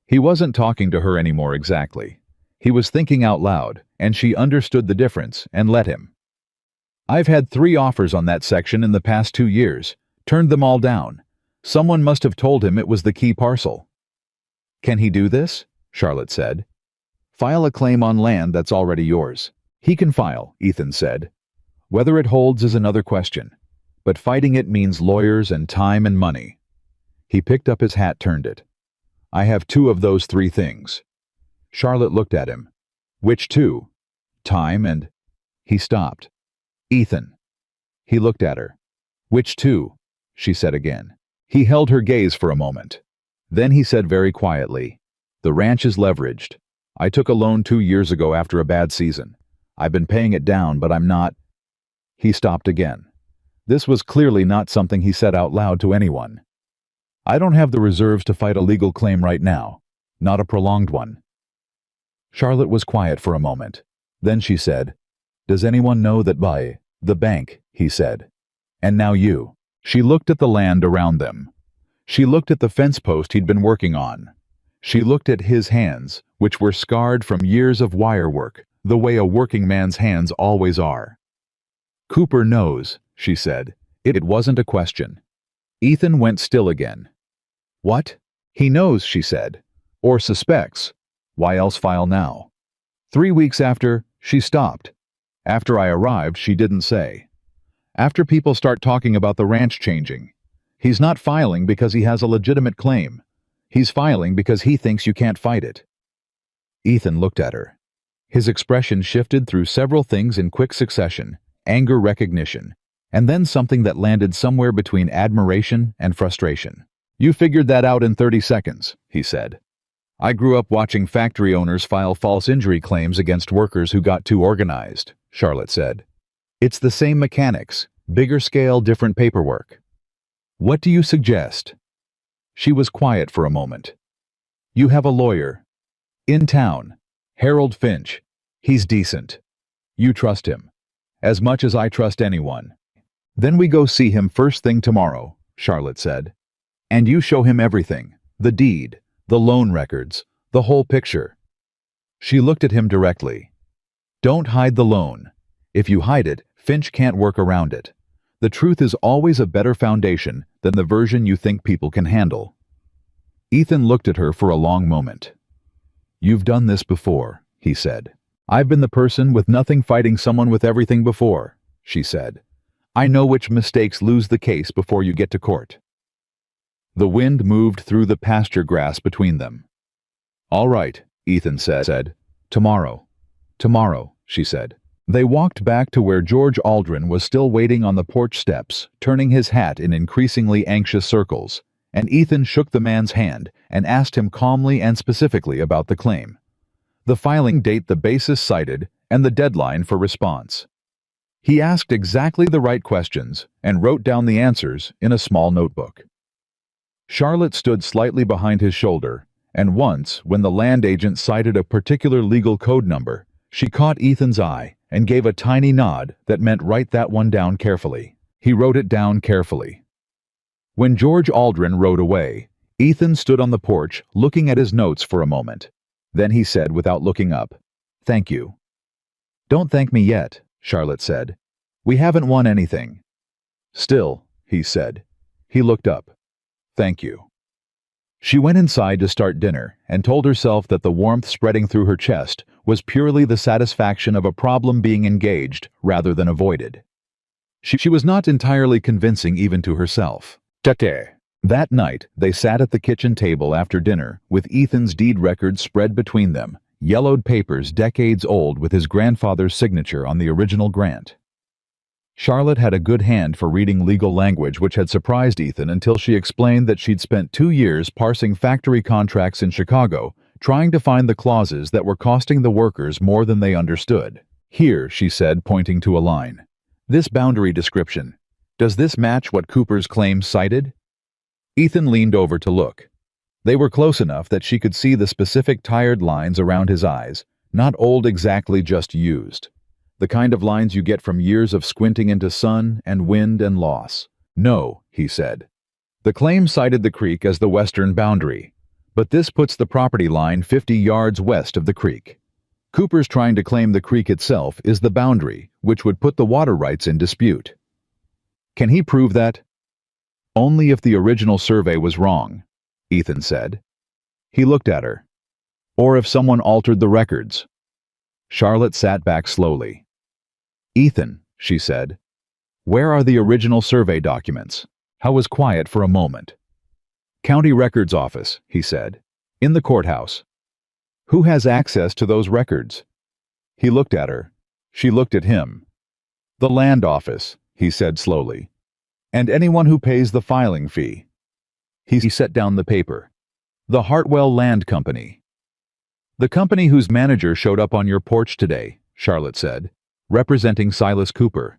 A: He wasn't talking to her anymore exactly. He was thinking out loud, and she understood the difference and let him. I've had 3 offers on that section in the past 2 years, turned them all down. Someone must have told him it was the key parcel. Can he do this? Charlotte said. File a claim on land that's already yours. He can file, Ethan said. Whether it holds is another question, but fighting it means lawyers and time and money. He picked up his hat, turned it. I have 2 of those 3 things. Charlotte looked at him. Which 2? Time and... He stopped. Ethan. He looked at her. Which 2? She said again. He held her gaze for a moment. Then he said very quietly, the ranch is leveraged. I took a loan 2 years ago after a bad season. I've been paying it down, but I'm not... He stopped again. This was clearly not something he said out loud to anyone. I don't have the reserves to fight a legal claim right now. Not a prolonged one. Charlotte was quiet for a moment. Then she said, Does anyone know that by the bank, he said. And now you. She looked at the land around them. She looked at the fence post he'd been working on. She looked at his hands, which were scarred from years of wire work, the way a working man's hands always are. Cooper knows, she said. It wasn't a question. Ethan went still again. What? He knows, she said. Or suspects. Why else file now? 3 weeks after, she stopped. After I arrived, she didn't say. After people start talking about the ranch changing. He's not filing because he has a legitimate claim. He's filing because he thinks you can't fight it. Ethan looked at her. His expression shifted through several things in quick succession, anger, recognition, and then something that landed somewhere between admiration and frustration. You figured that out in 30 seconds, he said. I grew up watching factory owners file false injury claims against workers who got too organized, Charlotte said. It's the same mechanics, bigger scale, different paperwork. What do you suggest? She was quiet for a moment. You have a lawyer. In town. Harold Finch. He's decent. You trust him. As much as I trust anyone. Then we go see him first thing tomorrow, Charlotte said. And you show him everything. The deed, the loan records, the whole picture. She looked at him directly. Don't hide the loan. If you hide it, Finch can't work around it. The truth is always a better foundation than the version you think people can handle. Ethan looked at her for a long moment. You've done this before, he said. I've been the person with nothing fighting someone with everything before, she said. I know which mistakes lose the case before you get to court. The wind moved through the pasture grass between them. All right, Ethan said. Tomorrow. Tomorrow, she said. They walked back to where George Aldrin was still waiting on the porch steps, turning his hat in increasingly anxious circles, and Ethan shook the man's hand and asked him calmly and specifically about the claim. The filing date, the basis cited, and the deadline for response. He asked exactly the right questions and wrote down the answers in a small notebook. Charlotte stood slightly behind his shoulder, and once, when the land agent cited a particular legal code number, she caught Ethan's eye and gave a tiny nod that meant write that one down carefully. He wrote it down carefully. When George Aldrin rode away, Ethan stood on the porch looking at his notes for a moment. Then he said without looking up, Thank you. Don't thank me yet, Charlotte said. We haven't won anything. Still, he said. He looked up. Thank you. She went inside to start dinner and told herself that the warmth spreading through her chest was purely the satisfaction of a problem being engaged rather than avoided. She was not entirely convincing even to herself. That night, they sat at the kitchen table after dinner with Ethan's deed records spread between them, yellowed papers decades old with his grandfather's signature on the original grant. Charlotte had a good hand for reading legal language, which had surprised Ethan until she explained that she'd spent 2 years parsing factory contracts in Chicago, trying to find the clauses that were costing the workers more than they understood. Here, she said, pointing to a line. This boundary description. Does this match what Cooper's claim cited? Ethan leaned over to look. They were close enough that she could see the specific tired lines around his eyes, Not old exactly, just used. The kind of lines you get from years of squinting into sun and wind and loss. No, he said. The claim cited the creek as the western boundary, but this puts the property line 50 yards west of the creek. Cooper's trying to claim the creek itself is the boundary, which would put the water rights in dispute. Can he prove that? Only if the original survey was wrong, Ethan said. He looked at her. Or if someone altered the records. Charlotte sat back slowly. Ethan, she said, where are the original survey documents? Howe was quiet for a moment. County Records Office, he said. In the courthouse. Who has access to those records? He looked at her. She looked at him. The Land Office, he said slowly. And anyone who pays the filing fee. He set down the paper. The Hartwell Land Company. The company whose manager showed up on your porch today, Charlotte said, representing Silas Cooper.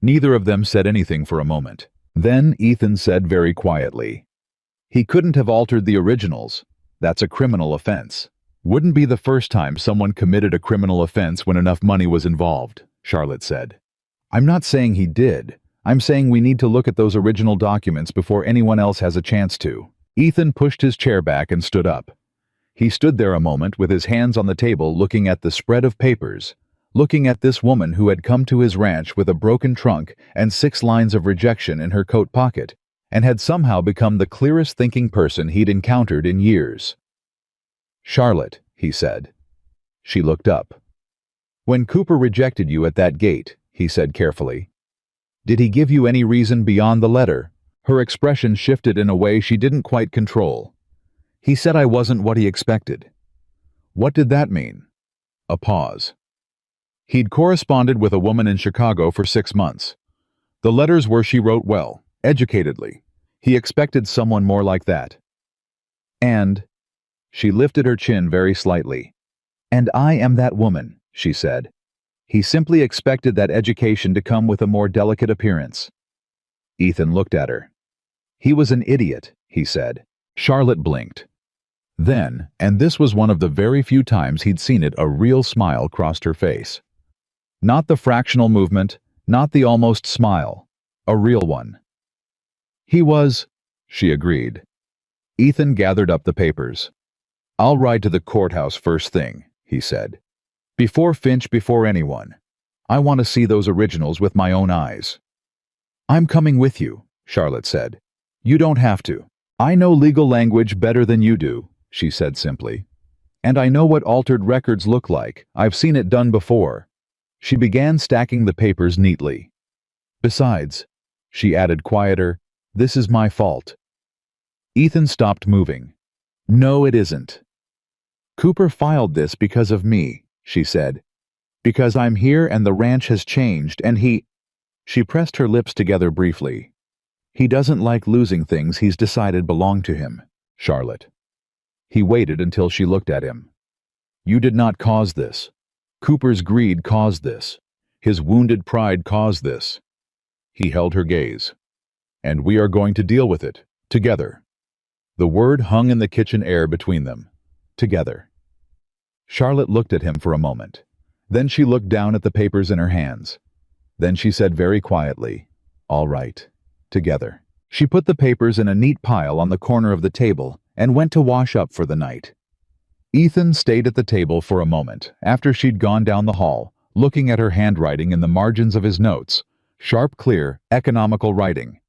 A: Neither of them said anything for a moment. Then Ethan said very quietly, he couldn't have altered the originals. That's a criminal offense. Wouldn't be the first time someone committed a criminal offense when enough money was involved, Charlotte said. I'm not saying he did. I'm saying we need to look at those original documents before anyone else has a chance to. Ethan pushed his chair back and stood up. He stood there a moment with his hands on the table looking at the spread of papers, looking at this woman who had come to his ranch with a broken trunk and 6 lines of rejection in her coat pocket, and had somehow become the clearest thinking person he'd encountered in years. Charlotte, he said. She looked up. When Cooper rejected you at that gate, he said carefully, did he give you any reason beyond the letter? Her expression shifted in a way she didn't quite control. He said I wasn't what he expected. What did that mean? A pause. He'd corresponded with a woman in Chicago for 6 months. The letters were she wrote well, educatedly. He expected someone more like that. And, she lifted her chin very slightly. And I am that woman, she said. He simply expected that education to come with a more delicate appearance. Ethan looked at her. He was an idiot, he said. Charlotte blinked. Then, and this was one of the very few times he'd seen it, a real smile crossed her face. Not the fractional movement, not the almost smile, a real one. He was, she agreed. Ethan gathered up the papers. I'll ride to the courthouse first thing, he said. Before Finch, before anyone. I want to see those originals with my own eyes. I'm coming with you, Charlotte said. You don't have to. I know legal language better than you do, she said simply. And I know what altered records look like. I've seen it done before. She began stacking the papers neatly. Besides, she added quieter, this is my fault. Ethan stopped moving. No, it isn't. Cooper filed this because of me, she said. Because I'm here and the ranch has changed and he... She pressed her lips together briefly. He doesn't like losing things he's decided belong to him, Charlotte. He waited until she looked at him. You did not cause this. Cooper's greed caused this. His wounded pride caused this. He held her gaze. And we are going to deal with it, together. The word hung in the kitchen air between them. Together. Charlotte looked at him for a moment. Then she looked down at the papers in her hands. Then she said very quietly, all right, together. She put the papers in a neat pile on the corner of the table and went to wash up for the night. Ethan stayed at the table for a moment after she'd gone down the hall, looking at her handwriting in the margins of his notes, sharp, clear, economical writing.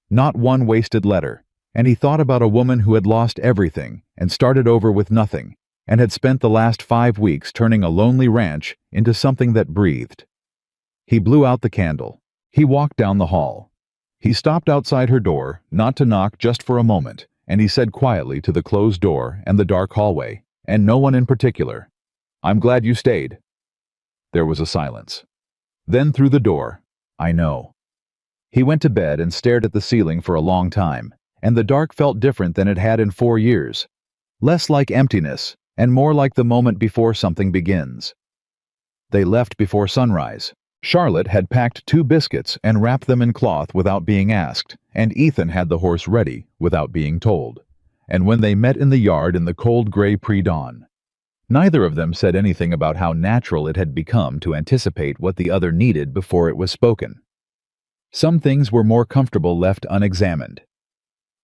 A: Not one wasted letter, and he thought about a woman who had lost everything and started over with nothing, and had spent the last 5 weeks turning a lonely ranch into something that breathed. He blew out the candle. He walked down the hall. He stopped outside her door, not to knock, just for a moment, and he said quietly to the closed door and the dark hallway, and no one in particular, I'm glad you stayed. There was a silence. Then through the door, I know. He went to bed and stared at the ceiling for a long time, and the dark felt different than it had in 4 years. Less like emptiness, and more like the moment before something begins. They left before sunrise. Charlotte had packed 2 biscuits and wrapped them in cloth without being asked, and Ethan had the horse ready without being told. And when they met in the yard in the cold gray pre-dawn, Neither of them said anything about how natural it had become to anticipate what the other needed before it was spoken. Some things were more comfortable left unexamined.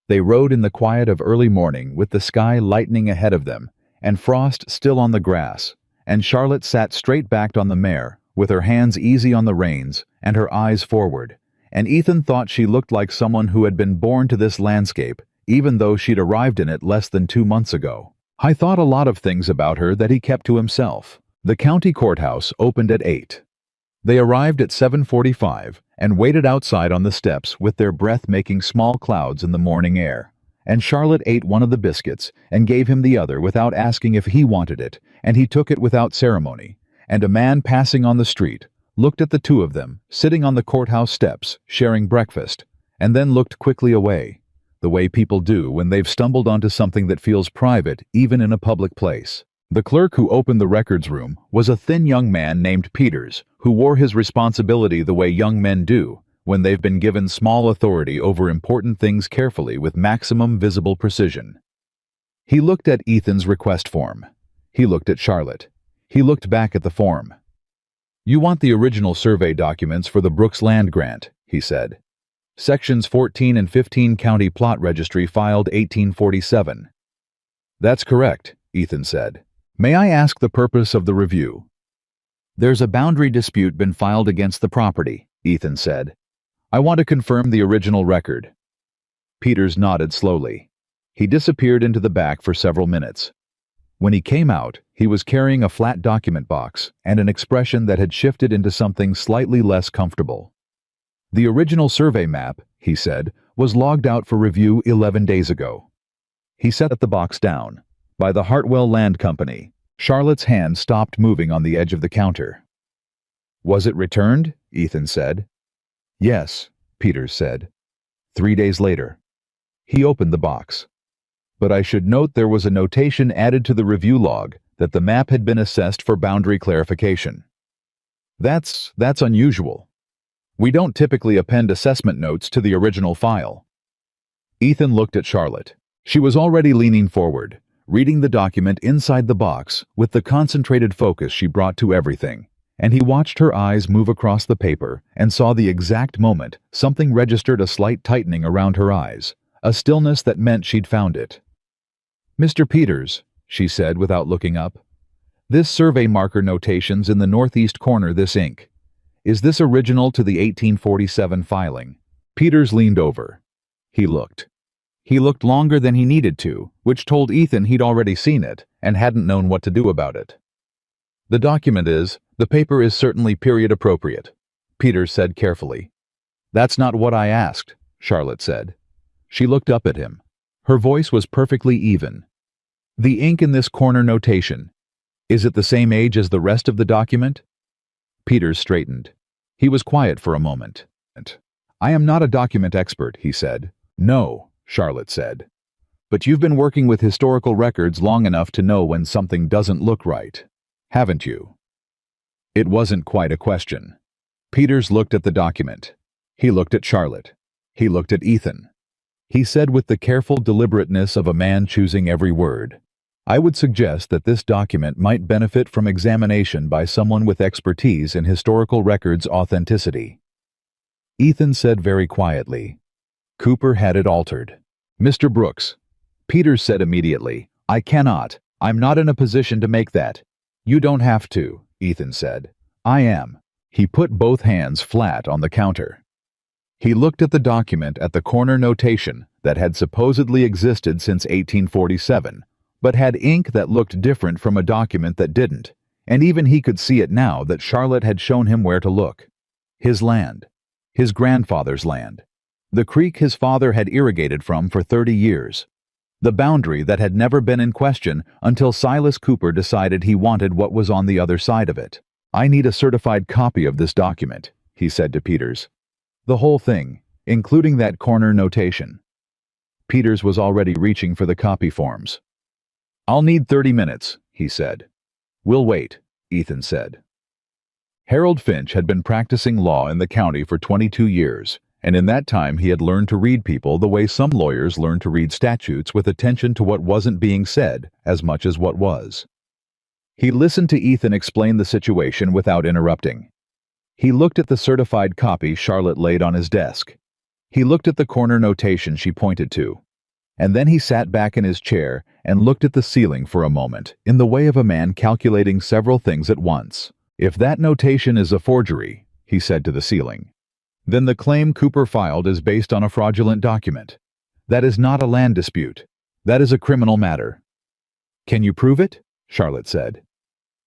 A: They rode in the quiet of early morning with the sky lightening ahead of them and frost still on the grass, and Charlotte sat straight-backed on the mare, with her hands easy on the reins and her eyes forward, and Ethan thought she looked like someone who had been born to this landscape, even though she'd arrived in it less than 2 months ago. I thought a lot of things about her that he kept to himself. The county courthouse opened at 8. They arrived at 7:45 and waited outside on the steps with their breath making small clouds in the morning air. And Charlotte ate one of the biscuits and gave him the other without asking if he wanted it, and he took it without ceremony. And a man passing on the street looked at the two of them, sitting on the courthouse steps, sharing breakfast, and then looked quickly away, the way people do when they've stumbled onto something that feels private even in a public place. The clerk who opened the records room was a thin young man named Peters, who wore his responsibility the way young men do when they've been given small authority over important things carefully with maximum visible precision. He looked at Ethan's request form. He looked at Charlotte. He looked back at the form. "You want the original survey documents for the Brooks land grant," he said. "Sections 14 and 15 County Plot Registry filed 1847. "That's correct," Ethan said. "May I ask the purpose of the review?" "There's a boundary dispute been filed against the property," Ethan said. "I want to confirm the original record." Peters nodded slowly. He disappeared into the back for several minutes. When he came out, he was carrying a flat document box and an expression that had shifted into something slightly less comfortable. "The original survey map," he said, "was logged out for review 11 days ago." He set the box down. "By the Hartwell Land Company." Charlotte's hand stopped moving on the edge of the counter. "Was it returned?" Ethan said. "Yes," Peters said. 3 days later. He opened the box. "But I should note there was a notation added to the review log that the map had been assessed for boundary clarification." That's unusual. We don't typically append assessment notes to the original file." Ethan looked at Charlotte. She was already leaning forward, reading the document inside the box with the concentrated focus she brought to everything, and he watched her eyes move across the paper and saw the exact moment something registered a slight tightening around her eyes, a stillness that meant she'd found it. "Mr. Peters," she said without looking up, "this survey marker notation's in the northeast corner this ink. Is this original to the 1847 filing?" Peters leaned over. He looked. He looked longer than he needed to, which told Ethan he'd already seen it and hadn't known what to do about it. "The paper is certainly period appropriate," Peters said carefully. "That's not what I asked," Charlotte said. She looked up at him. Her voice was perfectly even. "The ink in this corner notation, is it the same age as the rest of the document?" Peters straightened. He was quiet for a moment. "I am not a document expert," he said. "No," Charlotte said. "But you've been working with historical records long enough to know when something doesn't look right, haven't you?" It wasn't quite a question. Peters looked at the document. He looked at Charlotte. He looked at Ethan. He said with the careful deliberateness of a man choosing every word, "I would suggest that this document might benefit from examination by someone with expertise in historical records authenticity." Ethan said very quietly, "Cooper had it altered." "Mr. Brooks," Peters said immediately, I'm not in a position to make that." "You don't have to," Ethan said. "I am." He put both hands flat on the counter. He looked at the document at the corner notation that had supposedly existed since 1847, but had ink that looked different from a document that didn't, and even he could see it now that Charlotte had shown him where to look. His land. His grandfather's land. The creek his father had irrigated from for 30 years. The boundary that had never been in question until Silas Cooper decided he wanted what was on the other side of it. "I need a certified copy of this document," he said to Peters. "The whole thing, including that corner notation." Peters was already reaching for the copy forms. "I'll need 30 minutes, he said. "We'll wait," Ethan said. Harold Finch had been practicing law in the county for 22 years, and in that time he had learned to read people the way some lawyers learn to read statutes, with attention to what wasn't being said as much as what was. He listened to Ethan explain the situation without interrupting. He looked at the certified copy Charlotte laid on his desk. He looked at the corner notation she pointed to. And then he sat back in his chair and looked at the ceiling for a moment, in the way of a man calculating several things at once. "If that notation is a forgery," he said to the ceiling, "then the claim Cooper filed is based on a fraudulent document. That is not a land dispute. That is a criminal matter." "Can you prove it?" Charlotte said.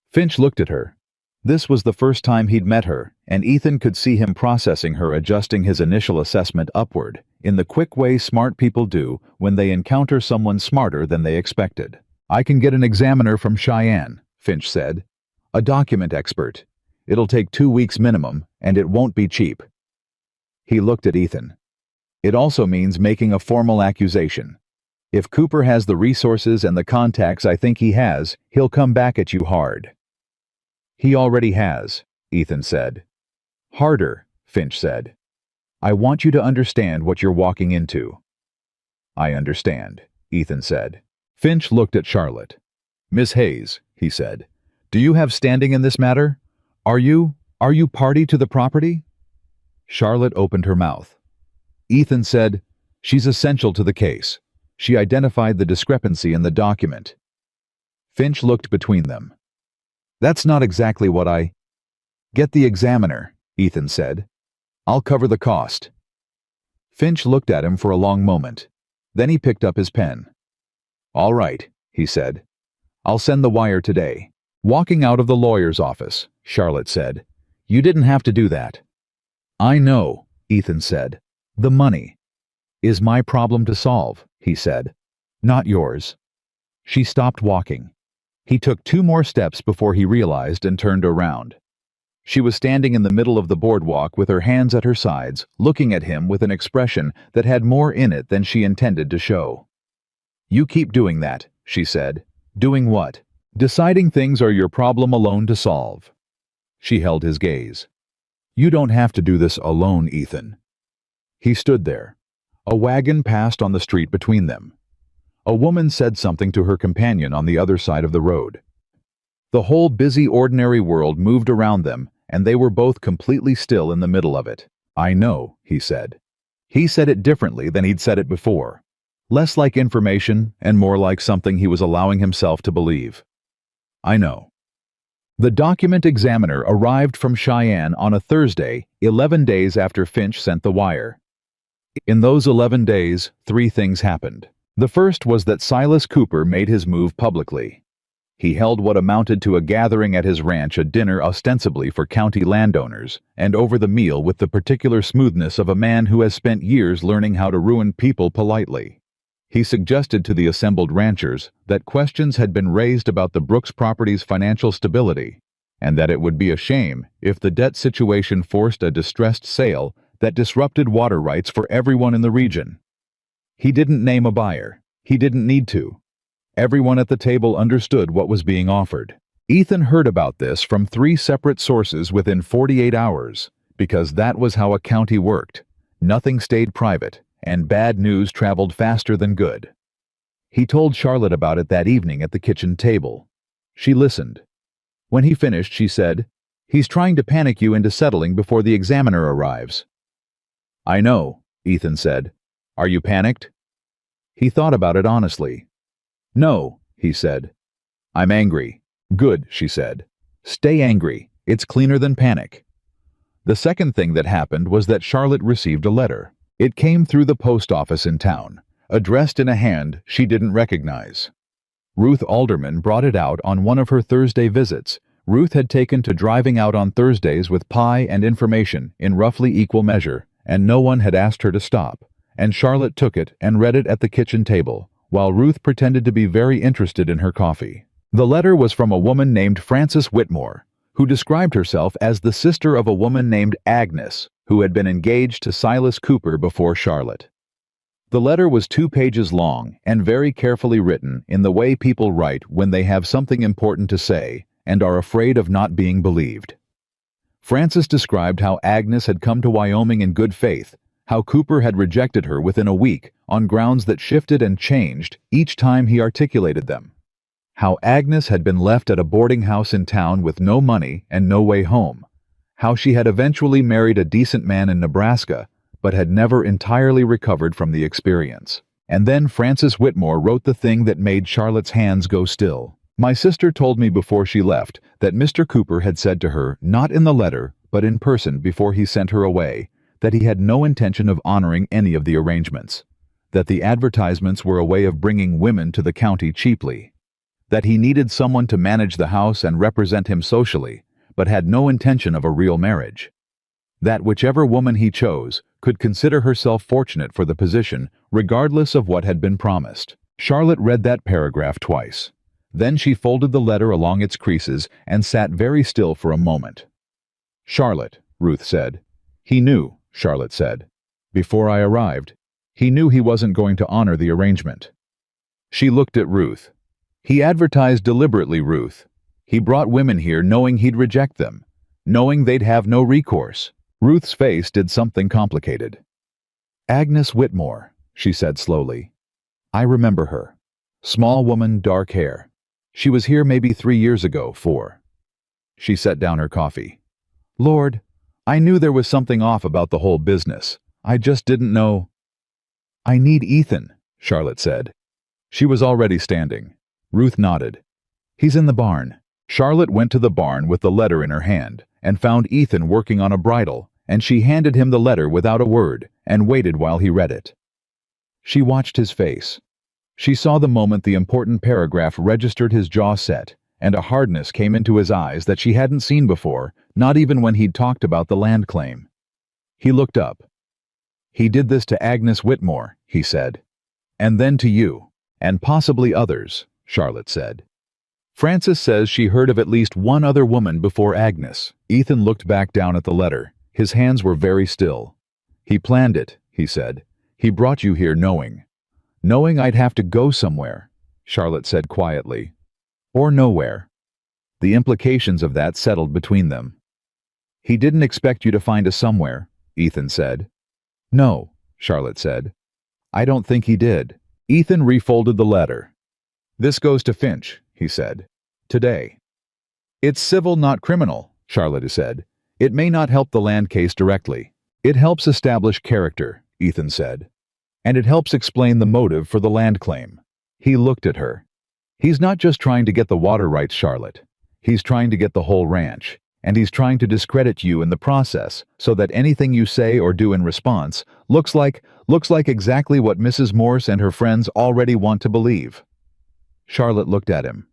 A: Finch looked at her. This was the first time he'd met her, and Ethan could see him processing her, adjusting his initial assessment upward, in the quick way smart people do when they encounter someone smarter than they expected. "I can get an examiner from Cheyenne," Finch said. "A document expert. It'll take 2 weeks minimum, and it won't be cheap." He looked at Ethan. "It also means making a formal accusation. If Cooper has the resources and the contacts I think he has, he'll come back at you hard." "He already has," Ethan said. "Harder," Finch said. "I want you to understand what you're walking into." "I understand," Ethan said. Finch looked at Charlotte. "Miss Hayes," he said, "do you have standing in this matter? Are you party to the property?" Charlotte opened her mouth. Ethan said, "She's essential to the case. She identified the discrepancy in the document." Finch looked between them. "That's not exactly what I—" "Get the examiner," Ethan said. "I'll cover the cost." Finch looked at him for a long moment. Then he picked up his pen. "All right," he said. "I'll send the wire today." Walking out of the lawyer's office, Charlotte said, "You didn't have to do that." "I know," Ethan said. "The money is my problem to solve," he said. "Not yours." She stopped walking. He took 2 more steps before he realized and turned around. She was standing in the middle of the boardwalk with her hands at her sides, looking at him with an expression that had more in it than she intended to show. "You keep doing that," she said. "Doing what?" "Deciding things are your problem alone to solve." She held his gaze. "You don't have to do this alone, Ethan." He stood there. A wagon passed on the street between them. A woman said something to her companion on the other side of the road. The whole busy, ordinary world moved around them, and they were both completely still in the middle of it. "I know," he said. He said it differently than he'd said it before. Less like information and more like something he was allowing himself to believe. "I know." The document examiner arrived from Cheyenne on a Thursday, 11 days after Finch sent the wire. In those 11 days, 3 things happened. The first was that Silas Cooper made his move publicly. He held what amounted to a gathering at his ranch, a dinner ostensibly for county landowners, and over the meal with the particular smoothness of a man who has spent years learning how to ruin people politely. He suggested to the assembled ranchers that questions had been raised about the Brooks property's financial stability, and that it would be a shame if the debt situation forced a distressed sale that disrupted water rights for everyone in the region. He didn't name a buyer. He didn't need to. Everyone at the table understood what was being offered. Ethan heard about this from 3 separate sources within 48 hours, because that was how a county worked. Nothing stayed private, and bad news traveled faster than good. He told Charlotte about it that evening at the kitchen table. She listened. When he finished, she said, "He's trying to panic you into settling before the examiner arrives." "I know," Ethan said. "Are you panicked?" He thought about it honestly. "No," he said. "I'm angry." "Good," she said. "Stay angry. It's cleaner than panic." The second thing that happened was that Charlotte received a letter. It came through the post office in town, addressed in a hand she didn't recognize. Ruth Alderman brought it out on one of her Thursday visits. Ruth had taken to driving out on Thursdays with pie and information in roughly equal measure, and no one had asked her to stop. And Charlotte took it and read it at the kitchen table, while Ruth pretended to be very interested in her coffee. The letter was from a woman named Frances Whitmore, who described herself as the sister of a woman named Agnes, who had been engaged to Silas Cooper before Charlotte. The letter was 2 pages long and very carefully written in the way people write when they have something important to say and are afraid of not being believed. Frances described how Agnes had come to Wyoming in good faith, how Cooper had rejected her within a week on grounds that shifted and changed each time he articulated them, How Agnes had been left at a boarding house in town with no money and no way home. How she had eventually married a decent man in Nebraska, but had never entirely recovered from the experience. And then Frances Whitmore wrote the thing that made Charlotte's hands go still. My sister told me before she left that Mr. Cooper had said to her, not in the letter, but in person before he sent her away, that he had no intention of honoring any of the arrangements. That the advertisements were a way of bringing women to the county cheaply. That he needed someone to manage the house and represent him socially, but had no intention of a real marriage. That whichever woman he chose could consider herself fortunate for the position, regardless of what had been promised. Charlotte read that paragraph twice. Then she folded the letter along its creases and sat very still for a moment. "Charlotte," Ruth said. "He knew," Charlotte said. "Before I arrived, he knew he wasn't going to honor the arrangement." She looked at Ruth. "He advertised deliberately, Ruth. He brought women here knowing he'd reject them, knowing they'd have no recourse." Ruth's face did something complicated. "Agnes Whitmore," she said slowly. "I remember her. Small woman, dark hair. She was here maybe 3 years ago, 4. She set down her coffee. "Lord, I knew there was something off about the whole business. I just didn't know." "I need Ethan," Charlotte said. She was already standing. Ruth nodded. "He's in the barn." Charlotte went to the barn with the letter in her hand and found Ethan working on a bridle, and she handed him the letter without a word and waited while he read it. She watched his face. She saw the moment the important paragraph registered his jaw set, and a hardness came into his eyes that she hadn't seen before, not even when he'd talked about the land claim. He looked up. "He did this to Agnes Whitmore," he said. "And then to you, and possibly others," Charlotte said. "Frances says she heard of at least one other woman before Agnes." Ethan looked back down at the letter. His hands were very still. "He planned it," he said. "He brought you here knowing I'd have to go somewhere," Charlotte said quietly. "Or nowhere." The implications of that settled between them. "He didn't expect you to find a somewhere," Ethan said. "No," Charlotte said. "I don't think he did." Ethan refolded the letter. "This goes to Finch," he said. "Today." "It's civil, not criminal," Charlotte said. "It may not help the land case directly. It helps establish character," Ethan said. "And it helps explain the motive for the land claim." He looked at her. "He's not just trying to get the water rights, Charlotte. He's trying to get the whole ranch. And he's trying to discredit you in the process so that anything you say or do in response looks like exactly what Mrs. Morse and her friends already want to believe." Charlotte looked at him.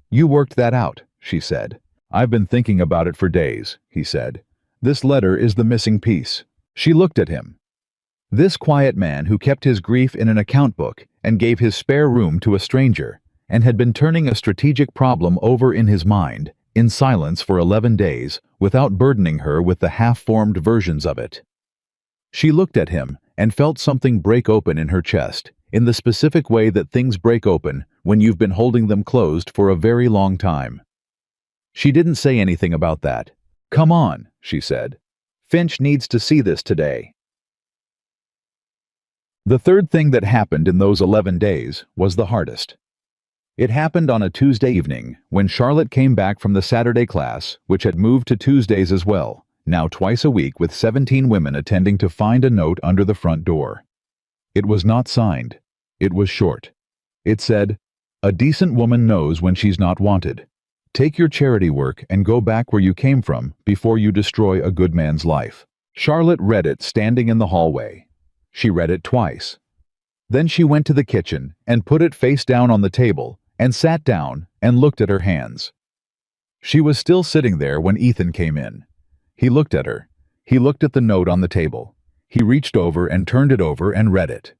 A: "You worked that out," she said. "I've been thinking about it for days," he said. "This letter is the missing piece." She looked at him. This quiet man who kept his grief in an account book and gave his spare room to a stranger, and had been turning a strategic problem over in his mind, in silence for 11 days, without burdening her with the half-formed versions of it. She looked at him and felt something break open in her chest, in the specific way that things break open when you've been holding them closed for a very long time. She didn't say anything about that. "Come on," she said. "Finch needs to see this today." The third thing that happened in those 11 days was the hardest. It happened on a Tuesday evening when Charlotte came back from the Saturday class, which had moved to Tuesdays as well, now twice a week with 17 women attending to find a note under the front door. It was not signed. It was short. It said, "A decent woman knows when she's not wanted. Take your charity work and go back where you came from before you destroy a good man's life." Charlotte read it standing in the hallway. She read it twice. Then she went to the kitchen and put it face down on the table and sat down and looked at her hands. She was still sitting there when Ethan came in. He looked at her. He looked at the note on the table. He reached over and turned it over and read it.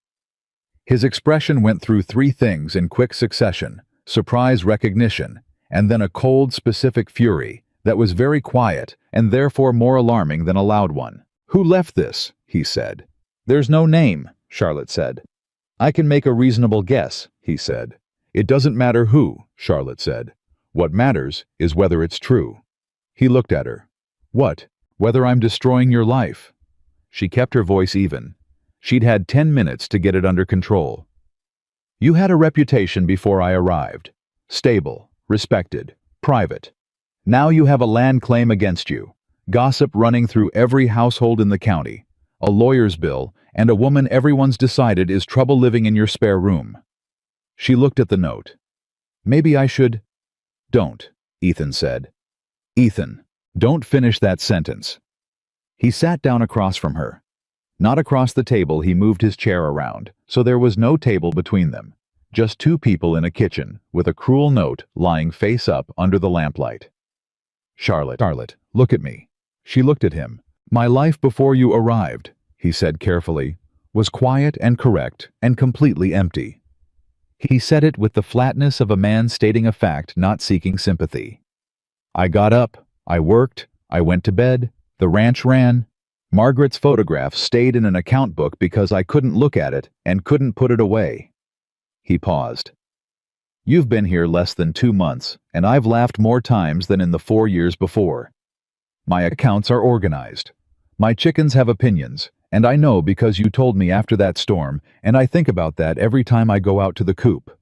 A: His expression went through 3 things in quick succession: surprise, recognition, and then a cold, specific fury that was very quiet and therefore more alarming than a loud one. "Who left this?" he said. "There's no name," Charlotte said. "I can make a reasonable guess," he said. "It doesn't matter who," Charlotte said. "What matters is whether it's true." He looked at her. "What? Whether I'm destroying your life?" She kept her voice even. She'd had 10 minutes to get it under control. "You had a reputation before I arrived. Stable, respected, private. Now you have a land claim against you, gossip running through every household in the county, a lawyer's bill, and a woman everyone's decided is trouble living in your spare room. She looked at the note. Maybe I should... Don't, Ethan said. Ethan, don't finish that sentence. He sat down across from her. Not across the table, he moved his chair around, so there was no table between them. Just two people in a kitchen, with a cruel note lying face up under the lamplight. Charlotte, look at me. She looked at him. My life before you arrived, he said carefully, was quiet and correct and completely empty. He said it with the flatness of a man stating a fact, not seeking sympathy. I got up, I worked, I went to bed, the ranch ran. Margaret's photograph stayed in an account book because I couldn't look at it and couldn't put it away. He paused. You've been here less than 2 months, and I've laughed more times than in the 4 years before. My accounts are organized. My chickens have opinions, and I know because you told me after that storm, and I think about that every time I go out to the coop.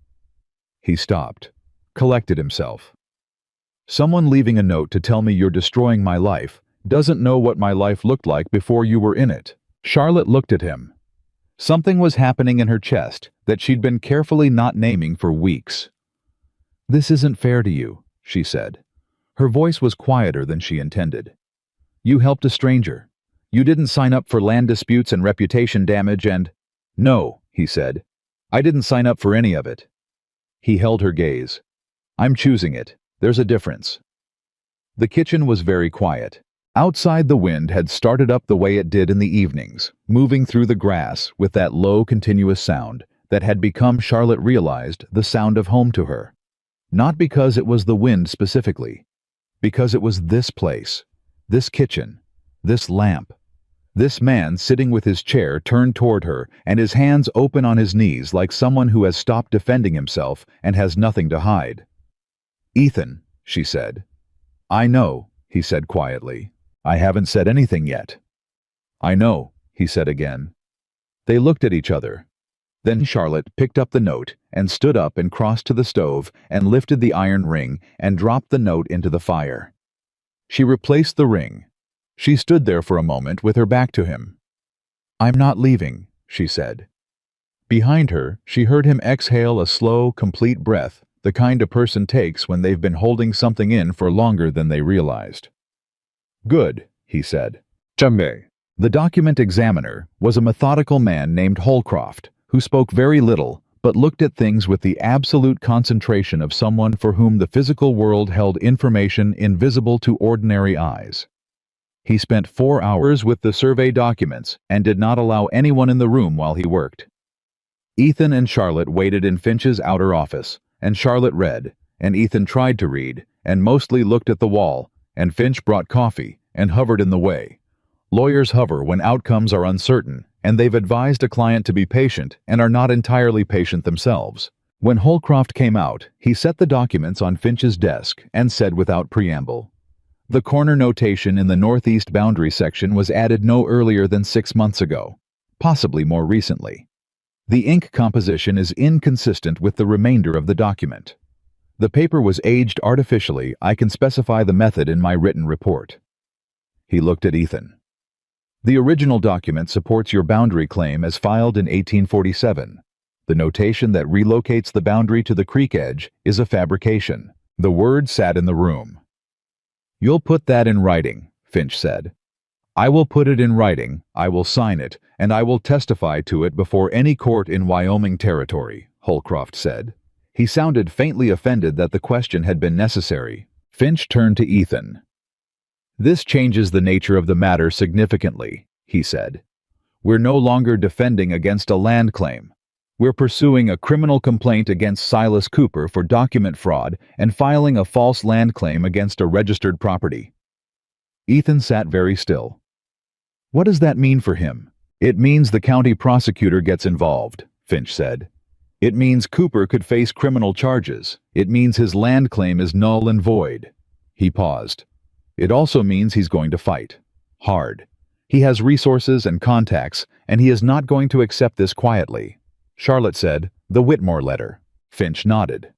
A: He stopped, collected himself. Someone leaving a note to tell me you're destroying my life doesn't know what my life looked like before you were in it. Charlotte looked at him. Something was happening in her chest that she'd been carefully not naming for weeks. This isn't fair to you, she said. Her voice was quieter than she intended. You helped a stranger. You didn't sign up for land disputes and reputation damage and... No, he said. I didn't sign up for any of it. He held her gaze. I'm choosing it. There's a difference. The kitchen was very quiet. Outside, the wind had started up the way it did in the evenings, moving through the grass with that low, continuous sound that had become, Charlotte realized, the sound of home to her. Not because it was the wind specifically, because it was this place, this kitchen, this lamp, this man sitting with his chair turned toward her and his hands open on his knees like someone who has stopped defending himself and has nothing to hide. Ethan, she said. I know, he said quietly. I haven't said anything yet. I know, he said again. They looked at each other. Then Charlotte picked up the note and stood up and crossed to the stove and lifted the iron ring and dropped the note into the fire. She replaced the ring. She stood there for a moment with her back to him. I'm not leaving, she said. Behind her, she heard him exhale a slow, complete breath, the kind a person takes when they've been holding something in for longer than they realized. Good, he said. Jambe. The document examiner was a methodical man named Holcroft, who spoke very little, but looked at things with the absolute concentration of someone for whom the physical world held information invisible to ordinary eyes. He spent 4 hours with the survey documents and did not allow anyone in the room while he worked. Ethan and Charlotte waited in Finch's outer office, and Charlotte read, and Ethan tried to read, and mostly looked at the wall, and Finch brought coffee and hovered in the way. Lawyers hover when outcomes are uncertain, and they've advised a client to be patient and are not entirely patient themselves. When Holcroft came out, he set the documents on Finch's desk and said without preamble, the corner notation in the northeast boundary section was added no earlier than 6 months ago, possibly more recently. The ink composition is inconsistent with the remainder of the document. The paper was aged artificially. I can specify the method in my written report. He looked at Ethan. The original document supports your boundary claim as filed in 1847. The notation that relocates the boundary to the creek edge is a fabrication. The word sat in the room. You'll put that in writing, Finch said. I will put it in writing, I will sign it, and I will testify to it before any court in Wyoming territory, Holcroft said. He sounded faintly offended that the question had been necessary. Finch turned to Ethan. This changes the nature of the matter significantly, he said. We're no longer defending against a land claim. We're pursuing a criminal complaint against Silas Cooper for document fraud and filing a false land claim against a registered property. Ethan sat very still. What does that mean for him? It means the county prosecutor gets involved, Finch said. It means Cooper could face criminal charges. It means his land claim is null and void. He paused. It also means he's going to fight. Hard. He has resources and contacts, and he is not going to accept this quietly. Charlotte said, the Whitmore letter. Finch nodded.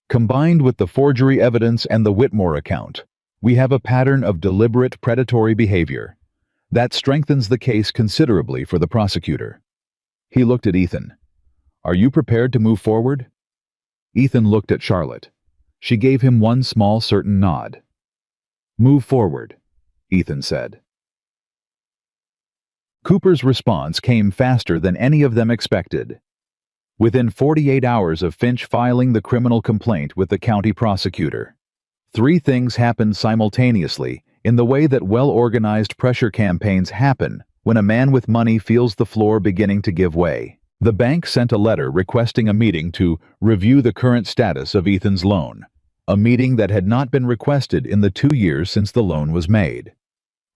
A: Combined with the forgery evidence and the Whitmore account, we have a pattern of deliberate predatory behavior. That strengthens the case considerably for the prosecutor. He looked at Ethan. Are you prepared to move forward? Ethan looked at Charlotte. She gave him one small certain nod. Move forward, Ethan said. Cooper's response came faster than any of them expected. Within 48 hours of Finch filing the criminal complaint with the county prosecutor, 3 things happened simultaneously in the way that well-organized pressure campaigns happen when a man with money feels the floor beginning to give way. The bank sent a letter requesting a meeting to review the current status of Ethan's loan, a meeting that had not been requested in the 2 years since the loan was made.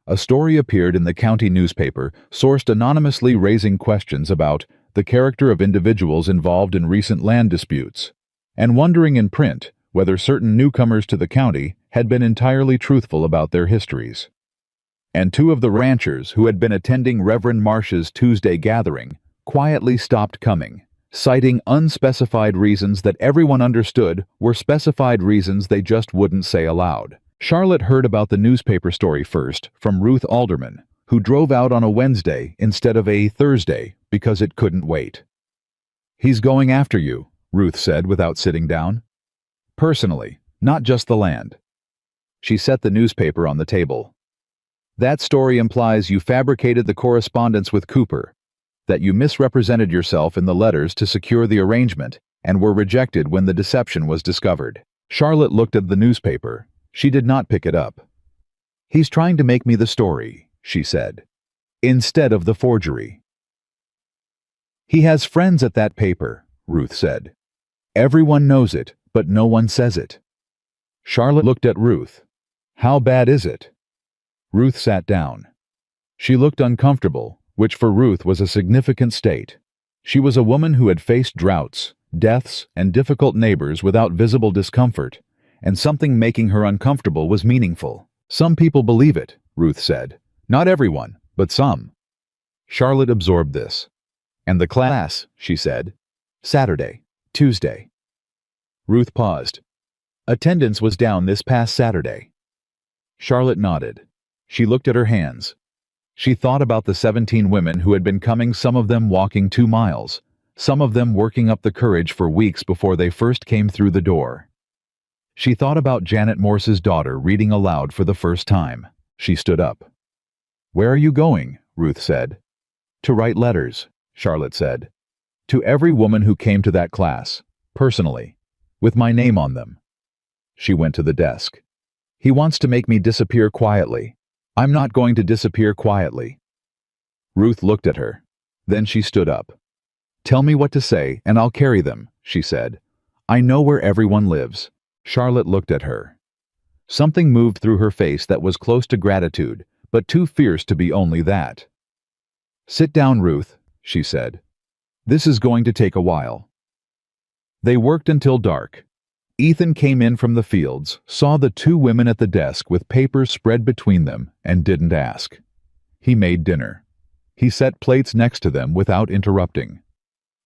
A: A story appeared in the county newspaper, sourced anonymously, raising questions about the character of individuals involved in recent land disputes, and wondering in print whether certain newcomers to the county had been entirely truthful about their histories. And 2 of the ranchers who had been attending Reverend Marsh's Tuesday gathering quietly stopped coming, citing unspecified reasons that everyone understood were specified reasons they just wouldn't say aloud. Charlotte heard about the newspaper story first from Ruth Alderman, who drove out on a Wednesday instead of a Thursday because it couldn't wait. He's going after you, Ruth said without sitting down. Personally, not just the land. She set the newspaper on the table. That story implies you fabricated the correspondence with Cooper, that you misrepresented yourself in the letters to secure the arrangement and were rejected when the deception was discovered. Charlotte looked at the newspaper. She did not pick it up. He's trying to make me the story, she said, instead of the forgery. He has friends at that paper, Ruth said. Everyone knows it, but no one says it. Charlotte looked at Ruth. How bad is it? Ruth sat down. She looked uncomfortable, which for Ruth was a significant state. She was a woman who had faced droughts, deaths, and difficult neighbors without visible discomfort, and something making her uncomfortable was meaningful. Some people believe it, Ruth said. Not everyone, but some. Charlotte absorbed this. And the class, she said. Saturday, Tuesday. Ruth paused. Attendance was down this past Saturday. Charlotte nodded. She looked at her hands. She thought about the 17 women who had been coming, some of them walking 2 miles, some of them working up the courage for weeks before they first came through the door. She thought about Janet Morse's daughter reading aloud for the first time. She stood up. Where are you going? Ruth said. To write letters, Charlotte said. To every woman who came to that class, personally, with my name on them. She went to the desk. He wants to make me disappear quietly. I'm not going to disappear quietly. Ruth looked at her. Then she stood up. Tell me what to say and I'll carry them, she said. I know where everyone lives. Charlotte looked at her. Something moved through her face that was close to gratitude, but too fierce to be only that. Sit down, Ruth, she said. This is going to take a while. They worked until dark. Ethan came in from the fields, saw the 2 women at the desk with papers spread between them, and didn't ask. He made dinner. He set plates next to them without interrupting.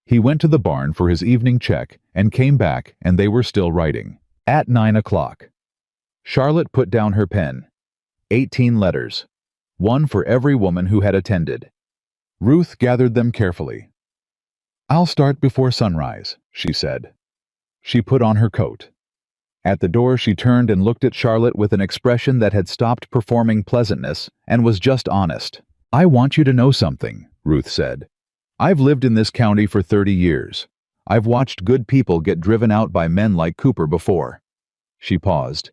A: He went to the barn for his evening check and came back, and they were still writing. At 9 o'clock. Charlotte put down her pen. 18 letters. 1 for every woman who had attended. Ruth gathered them carefully. I'll start before sunrise, she said. She put on her coat. At the door she turned and looked at Charlotte with an expression that had stopped performing pleasantness and was just honest. I want you to know something, Ruth said. I've lived in this county for 30 years. I've watched good people get driven out by men like Cooper before. She paused.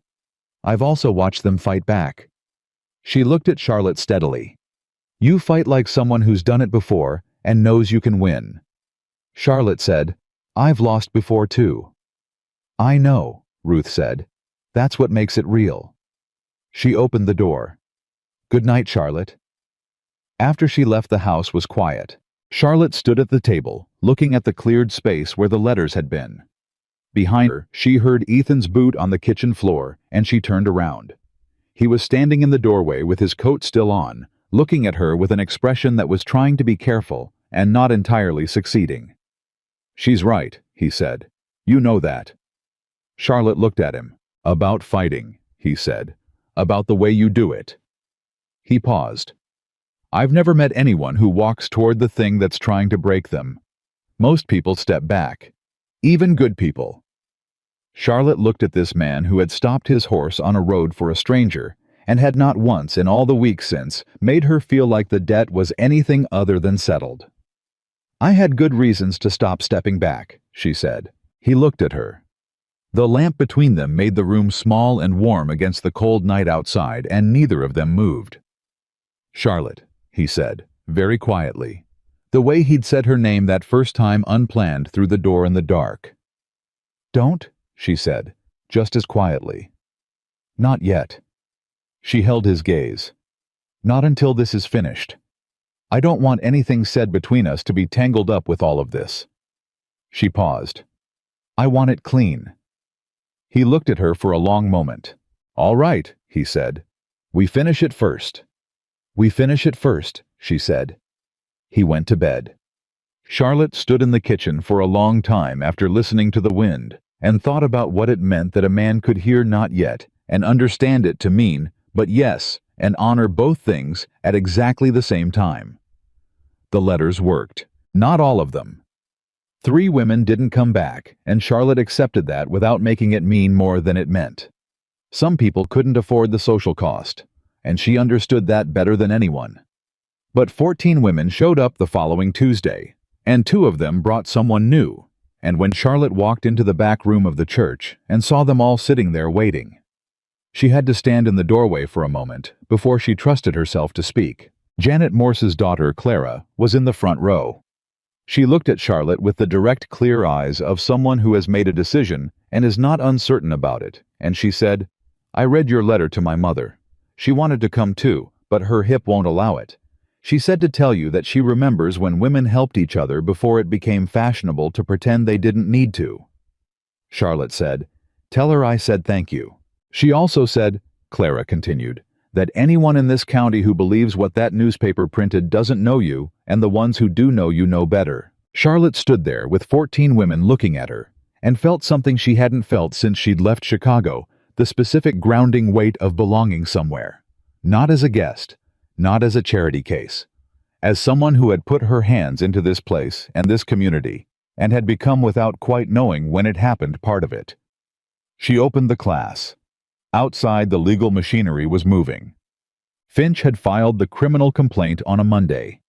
A: I've also watched them fight back. She looked at Charlotte steadily. You fight like someone who's done it before and knows you can win. Charlotte said, I've lost before too. I know, Ruth said. That's what makes it real. She opened the door. Good night, Charlotte. After she left, the house was quiet. Charlotte stood at the table, looking at the cleared space where the letters had been. Behind her, she heard Ethan's boot on the kitchen floor, and she turned around. He was standing in the doorway with his coat still on, looking at her with an expression that was trying to be careful and not entirely succeeding. She's right, he said. You know that. Charlotte looked at him. "About fighting," he said. "About the way you do it." He paused. "I've never met anyone who walks toward the thing that's trying to break them. Most people step back. Even good people." Charlotte looked at this man who had stopped his horse on a road for a stranger, and had not once in all the weeks since made her feel like the debt was anything other than settled. "I had good reasons to stop stepping back," she said. He looked at her. The lamp between them made the room small and warm against the cold night outside, and neither of them moved. "Charlotte," he said, very quietly, the way he'd said her name that first time unplanned through the door in the dark. "Don't," she said, just as quietly. "Not yet." She held his gaze. "Not until this is finished. I don't want anything said between us to be tangled up with all of this." She paused. "I want it clean." He looked at her for a long moment. "All right," he said. "We finish it first." "We finish it first," she said. He went to bed. Charlotte stood in the kitchen for a long time after listening to the wind, and thought about what it meant that a man could hear "not yet" and understand it to mean "but yes" and honor both things at exactly the same time. The letters worked. Not all of them. 3 women didn't come back, and Charlotte accepted that without making it mean more than it meant. Some people couldn't afford the social cost, and she understood that better than anyone. But 14 women showed up the following Tuesday, and 2 of them brought someone new, and when Charlotte walked into the back room of the church and saw them all sitting there waiting, she had to stand in the doorway for a moment before she trusted herself to speak. Janet Morse's daughter, Clara, was in the front row. She looked at Charlotte with the direct, clear eyes of someone who has made a decision and is not uncertain about it, and she said, "I read your letter to my mother. She wanted to come too, but her hip won't allow it. She said to tell you that she remembers when women helped each other before it became fashionable to pretend they didn't need to." Charlotte said, "Tell her I said thank you." She also said, Clara continued, "that anyone in this county who believes what that newspaper printed doesn't know you, and the ones who do know you know better." Charlotte stood there with 14 women looking at her, and felt something she hadn't felt since she'd left Chicago, the specific grounding weight of belonging somewhere. Not as a guest, not as a charity case. As someone who had put her hands into this place and this community, and had become, without quite knowing when it happened, part of it. She opened the class. Outside, the legal machinery was moving. Finch had filed the criminal complaint on a Monday.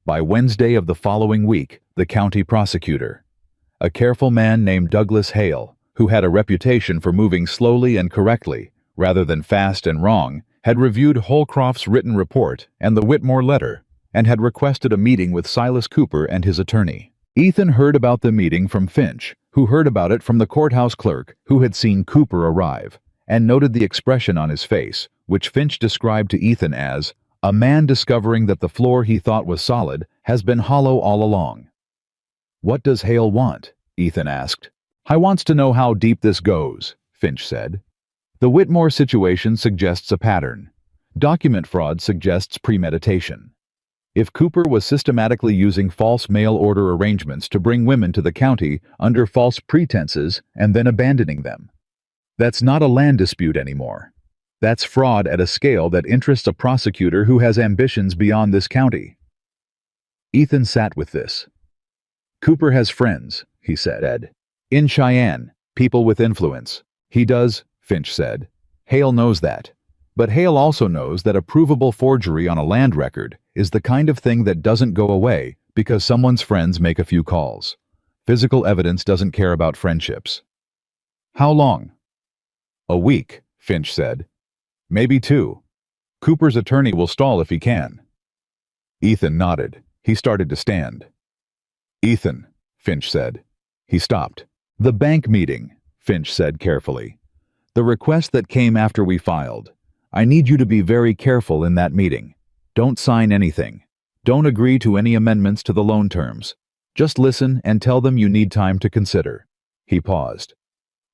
A: By Wednesday of the following week, the county prosecutor, a careful man named Douglas Hale, who had a reputation for moving slowly and correctly, rather than fast and wrong, had reviewed Holcroft's written report and the Whitmore letter, and had requested a meeting with Silas Cooper and his attorney. Ethan heard about the meeting from Finch, who heard about it from the courthouse clerk, who had seen Cooper arrive, and noted the expression on his face, which Finch described to Ethan as a man discovering that the floor he thought was solid has been hollow all along. "What does Hale want?" Ethan asked. "I wants to know how deep this goes," Finch said. "The Whitmore situation suggests a pattern. Document fraud suggests premeditation. If Cooper was systematically using false mail order arrangements to bring women to the county under false pretenses and then abandoning them, that's not a land dispute anymore. That's fraud at a scale that interests a prosecutor who has ambitions beyond this county." Ethan sat with this. "Cooper has friends," he said. "In Cheyenne, people with influence." "He does," Finch said. "Hale knows that. But Hale also knows that a provable forgery on a land record is the kind of thing that doesn't go away because someone's friends make a few calls. Physical evidence doesn't care about friendships." "How long?" "A week," Finch said. "Maybe 2. Cooper's attorney will stall if he can." Ethan nodded. He started to stand. "Ethan," Finch said. He stopped. "The bank meeting," Finch said carefully. "The request that came after we filed. I need you to be very careful in that meeting. Don't sign anything. Don't agree to any amendments to the loan terms. Just listen and tell them you need time to consider." He paused.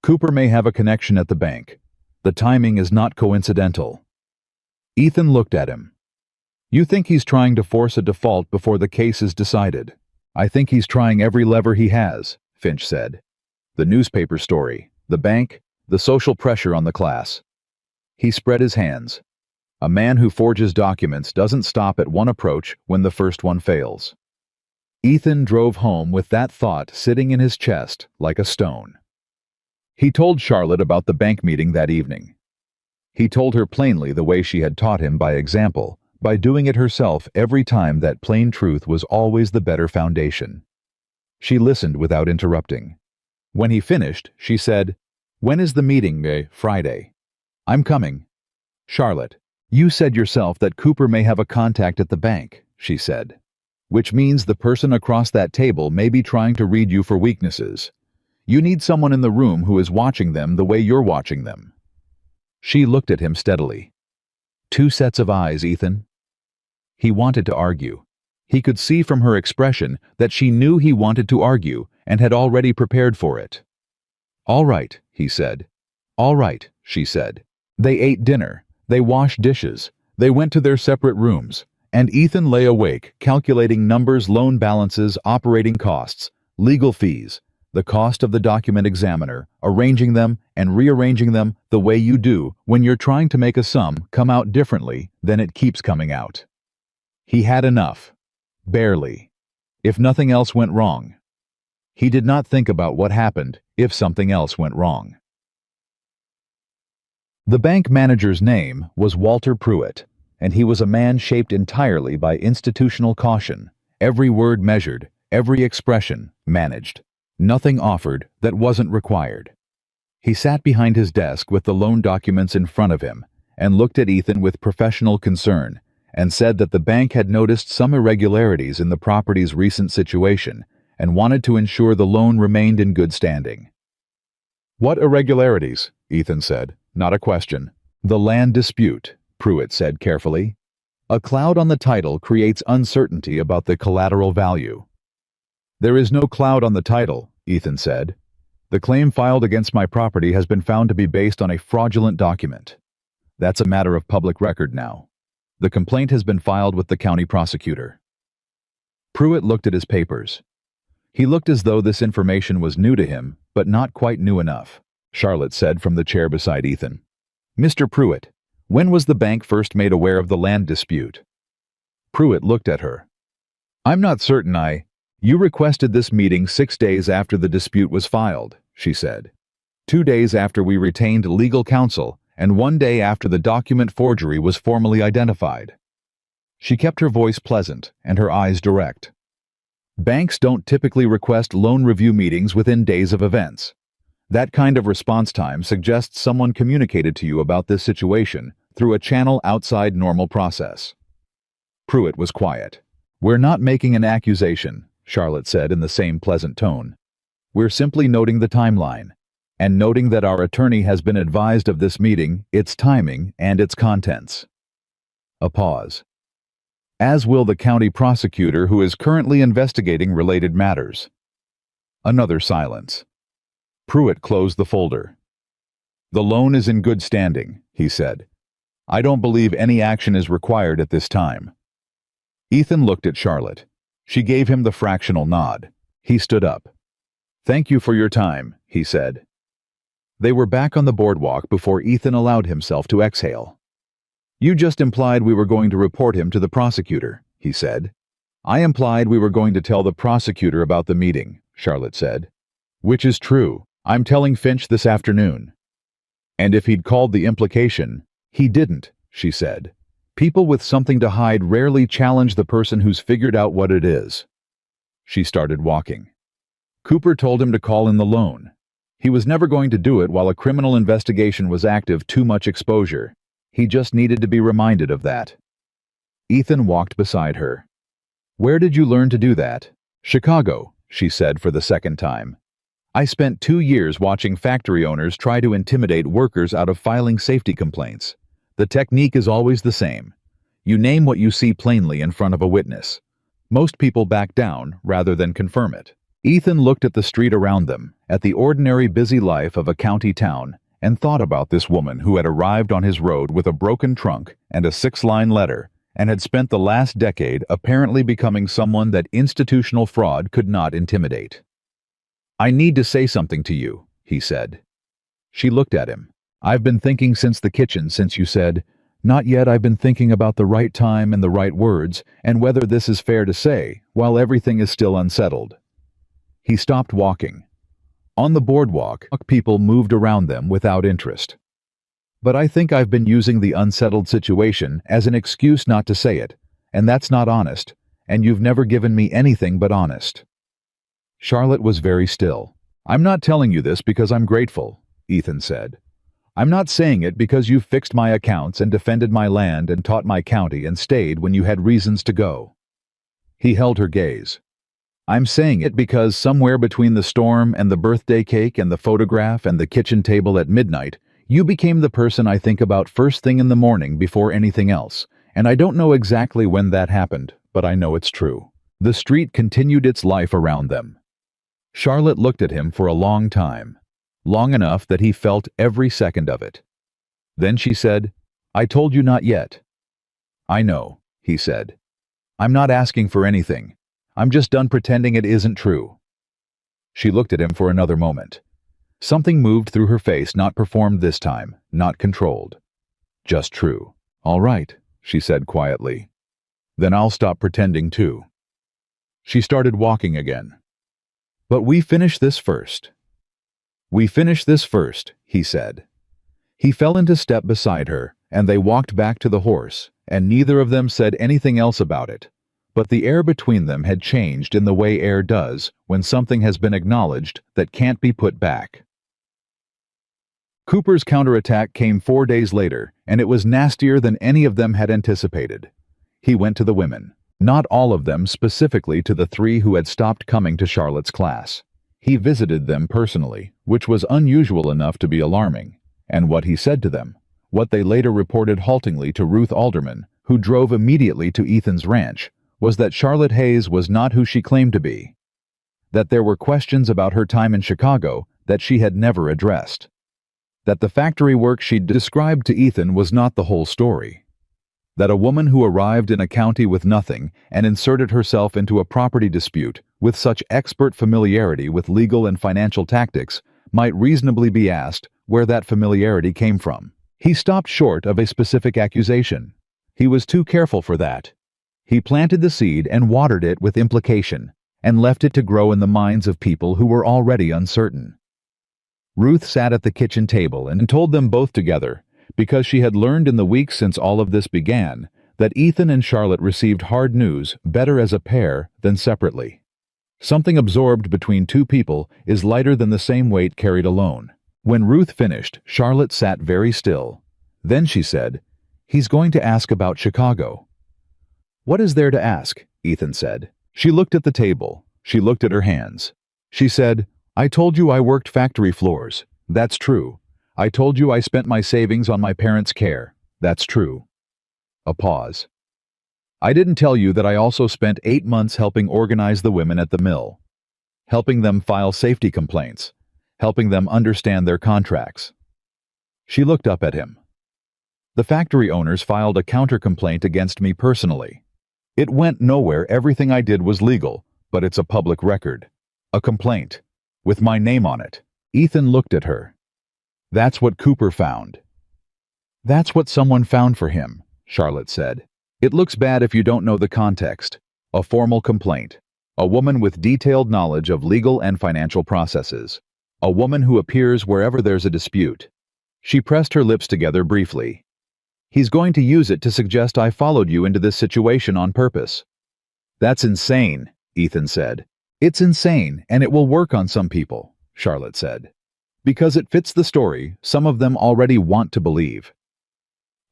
A: "Cooper may have a connection at the bank. The timing is not coincidental." Ethan looked at him. "You think he's trying to force a default before the case is decided?" "I think he's trying every lever he has," Finch said. "The newspaper story, The bank, the social pressure on the class. He spread his hands. A man who forges documents doesn't stop at one approach when the first one fails. Ethan drove home with that thought sitting in his chest like a stone. He told Charlotte about the bank meeting that evening. He told her plainly the way she had taught him by example, by doing it herself every time that plain truth was always the better foundation. She listened without interrupting. When he finished, she said, "When is the meeting, Friday?" "I'm coming." "Charlotte, you said yourself that Cooper may have a contact at the bank," she said. "Which means the person across that table may be trying to read you for weaknesses. You need someone in the room who is watching them the way you're watching them." She looked at him steadily. "Two sets of eyes, Ethan." He wanted to argue. He could see from her expression that she knew he wanted to argue and had already prepared for it. "All right," he said. "All right," she said. They ate dinner. They washed dishes. They went to their separate rooms, and Ethan lay awake calculating numbers, loan balances, operating costs, legal fees, the cost of the document examiner, arranging them and rearranging them the way you do when you're trying to make a sum come out differently than it keeps coming out. He had enough. Barely. If nothing else went wrong. He did not think about what happened if something else went wrong. The bank manager's name was Walter Pruitt, and he was a man shaped entirely by institutional caution, every word measured, every expression managed, nothing offered that wasn't required. He sat behind his desk with the loan documents in front of him and looked at Ethan with professional concern and said that the bank had noticed some irregularities in the property's recent situation and wanted to ensure the loan remained in good standing. "What irregularities?" Ethan said. "Not a question." "The land dispute," Pruitt said carefully. "A cloud on the title creates uncertainty about the collateral value." "There is no cloud on the title," Ethan said. "The claim filed against my property has been found to be based on a fraudulent document. That's a matter of public record now. The complaint has been filed with the county prosecutor." Pruitt looked at his papers. He looked as though this information was new to him, but not quite new enough. Charlotte said from the chair beside Ethan. "Mr. Pruitt, when was the bank first made aware of the land dispute?" Pruitt looked at her. "I'm not certain You requested this meeting 6 days after the dispute was filed," she said. 2 days after we retained legal counsel, and 1 day after the document forgery was formally identified." She kept her voice pleasant and her eyes direct. "Banks don't typically request loan review meetings within days of events. That kind of response time suggests someone communicated to you about this situation through a channel outside normal process." Pruitt was quiet. "We're not making an accusation," Charlotte said in the same pleasant tone. "We're simply noting the timeline, and noting that our attorney has been advised of this meeting, its timing, and its contents." A pause. "As will the county prosecutor who is currently investigating related matters." Another silence. Pruitt closed the folder. "The loan is in good standing," he said. "I don't believe any action is required at this time." Ethan looked at Charlotte. She gave him the fractional nod. He stood up. "Thank you for your time," he said. They were back on the boardwalk before Ethan allowed himself to exhale. "You just implied we were going to report him to the prosecutor," he said. "I implied we were going to tell the prosecutor about the meeting," Charlotte said. "Which is true. I'm telling Finch this afternoon." "And if he'd called the implication—" "He didn't," she said. "People with something to hide rarely challenge the person who's figured out what it is." She started walking. "Cooper told him to call in the loan. He was never going to do it while a criminal investigation was active. Too much exposure. He just needed to be reminded of that." Ethan walked beside her. "Where did you learn to do that?" "Chicago," she said for the second time. "I spent 2 years watching factory owners try to intimidate workers out of filing safety complaints. The technique is always the same. You name what you see plainly in front of a witness. Most people back down rather than confirm it." Ethan looked at the street around them, at the ordinary busy life of a county town, and thought about this woman who had arrived on his road with a broken trunk and a 6-line letter, and had spent the last decade apparently becoming someone that institutional fraud could not intimidate. "I need to say something to you," he said. She looked at him. "I've been thinking since the kitchen, since you said, 'Not yet.' I've been thinking about the right time and the right words, and whether this is fair to say, while everything is still unsettled." He stopped walking. On the boardwalk, people moved around them without interest. "But I think I've been using the unsettled situation as an excuse not to say it, and that's not honest, and you've never given me anything but honest." Charlotte was very still. "I'm not telling you this because I'm grateful," Ethan said. "I'm not saying it because you've fixed my accounts and defended my land and taught my county and stayed when you had reasons to go." He held her gaze. "I'm saying it because somewhere between the storm and the birthday cake and the photograph and the kitchen table at midnight, you became the person I think about first thing in the morning before anything else, and I don't know exactly when that happened, but I know it's true." The street continued its life around them. Charlotte looked at him for a long time, long enough that he felt every second of it. Then she said, "I told you not yet." "I know," he said. "I'm not asking for anything. I'm just done pretending it isn't true." She looked at him for another moment. Something moved through her face, not performed this time, not controlled. "Just true." "All right," she said quietly. "Then I'll stop pretending too." She started walking again. "But we finish this first." "We finish this first," he said. He fell into step beside her, and they walked back to the horse, and neither of them said anything else about it. But the air between them had changed in the way air does when something has been acknowledged that can't be put back. Cooper's counterattack came 4 days later, and it was nastier than any of them had anticipated. He went to the women. Not all of them, specifically to the 3 who had stopped coming to Charlotte's class. He visited them personally, which was unusual enough to be alarming. And what he said to them, what they later reported haltingly to Ruth Alderman, who drove immediately to Ethan's ranch, was that Charlotte Hayes was not who she claimed to be. That there were questions about her time in Chicago that she had never addressed. That the factory work she'd described to Ethan was not the whole story. That a woman who arrived in a county with nothing and inserted herself into a property dispute with such expert familiarity with legal and financial tactics might reasonably be asked where that familiarity came from. He stopped short of a specific accusation. He was too careful for that. He planted the seed and watered it with implication, and left it to grow in the minds of people who were already uncertain. Ruth sat at the kitchen table and told them both together, because she had learned in the weeks since all of this began, that Ethan and Charlotte received hard news better as a pair than separately. Something absorbed between 2 people is lighter than the same weight carried alone. When Ruth finished, Charlotte sat very still. Then she said, "He's going to ask about Chicago." "What is there to ask?" Ethan said. She looked at the table. She looked at her hands. She said, "I told you I worked factory floors. That's true. I told you I spent my savings on my parents' care. That's true." A pause. "I didn't tell you that I also spent 8 months helping organize the women at the mill. Helping them file safety complaints. Helping them understand their contracts." She looked up at him. "The factory owners filed a counter-complaint against me personally. It went nowhere. Everything I did was legal, but it's a public record. A complaint. With my name on it." Ethan looked at her. "That's what Cooper found." "That's what someone found for him," Charlotte said. "It looks bad if you don't know the context. A formal complaint. A woman with detailed knowledge of legal and financial processes. A woman who appears wherever there's a dispute." She pressed her lips together briefly. "He's going to use it to suggest I followed you into this situation on purpose." "That's insane," Ethan said. "It's insane, and it will work on some people," Charlotte said. "Because it fits the story some of them already want to believe."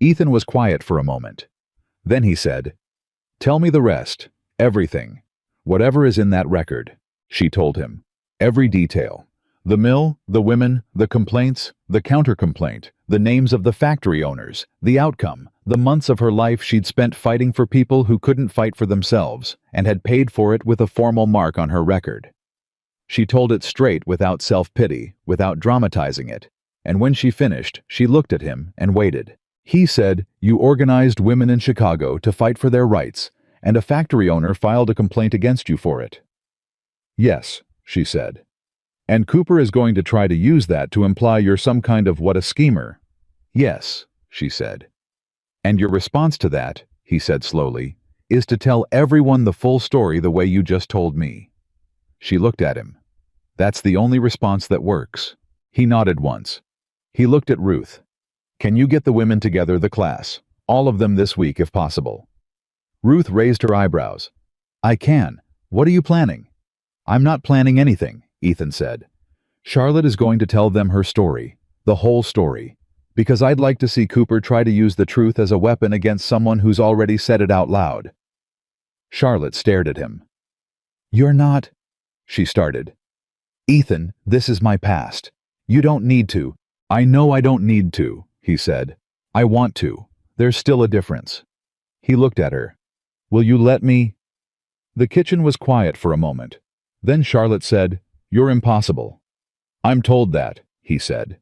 A: Ethan was quiet for a moment. Then he said, "Tell me the rest. Everything. Whatever is in that record." She told him. Every detail. The mill, the women, the complaints, the counter-complaint, the names of the factory owners, the outcome, the months of her life she'd spent fighting for people who couldn't fight for themselves, and had paid for it with a formal mark on her record. She told it straight without self-pity, without dramatizing it, and when she finished, she looked at him and waited. He said, "You organized women in Chicago to fight for their rights, and a factory owner filed a complaint against you for it." "Yes," she said. And Cooper is going to try to use that to imply you're some kind of what a schemer. Yes, she said. And your response to that, he said slowly, is to tell everyone the full story the way you just told me. She looked at him. That's the only response that works. He nodded once. He looked at Ruth. Can you get the women together, the class? All of them this week if possible. Ruth raised her eyebrows. I can. What are you planning? I'm not planning anything, Ethan said. Charlotte is going to tell them her story, the whole story, because I'd like to see Cooper try to use the truth as a weapon against someone who's already said it out loud. Charlotte stared at him. You're not, she started. Ethan, this is my past. You don't need to. I know I don't need to, he said. I want to. There's still a difference. He looked at her. Will you let me? The kitchen was quiet for a moment. Then Charlotte said, You're impossible. I'm told that, he said.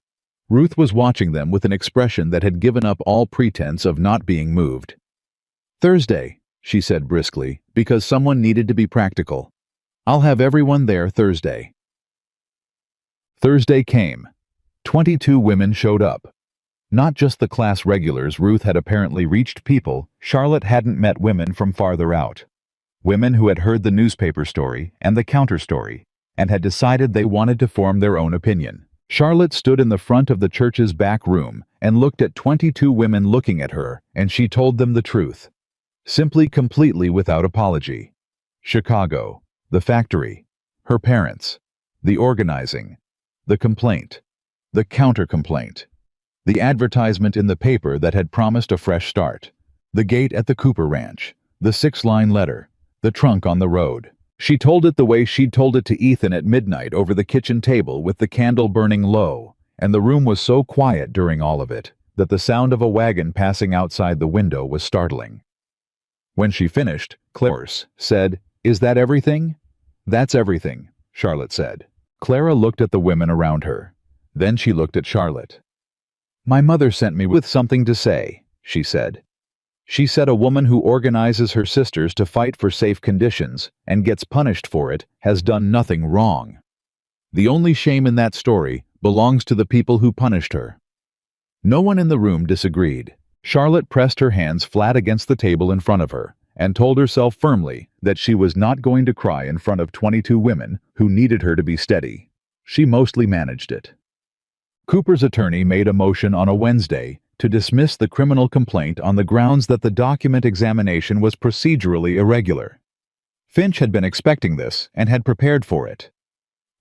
A: Ruth was watching them with an expression that had given up all pretense of not being moved. Thursday, she said briskly, because someone needed to be practical. I'll have everyone there Thursday. Thursday came. 22 women showed up. Not just the class regulars. Ruth had apparently reached people Charlotte hadn't met, women from farther out. Women who had heard the newspaper story and the counter story and had decided they wanted to form their own opinion. Charlotte stood in the front of the church's back room and looked at 22 women looking at her, and she told them the truth. Simply, completely, without apology. Chicago, the factory, her parents, the organizing, the complaint, the counter-complaint, the advertisement in the paper that had promised a fresh start, the gate at the Cooper Ranch, the 6-line letter, the trunk on the road. She told it the way she'd told it to Ethan at midnight over the kitchen table with the candle burning low, and the room was so quiet during all of it that the sound of a wagon passing outside the window was startling. When she finished, Clara said, Is that everything? That's everything, Charlotte said. Clara looked at the women around her. Then she looked at Charlotte. My mother sent me with something to say, she said. She said a woman who organizes her sisters to fight for safe conditions and gets punished for it has done nothing wrong. The only shame in that story belongs to the people who punished her. No one in the room disagreed. Charlotte pressed her hands flat against the table in front of her and told herself firmly that she was not going to cry in front of 22 women who needed her to be steady. She mostly managed it. Cooper's attorney made a motion on a Wednesday to dismiss the criminal complaint on the grounds that the document examination was procedurally irregular. Finch had been expecting this and had prepared for it.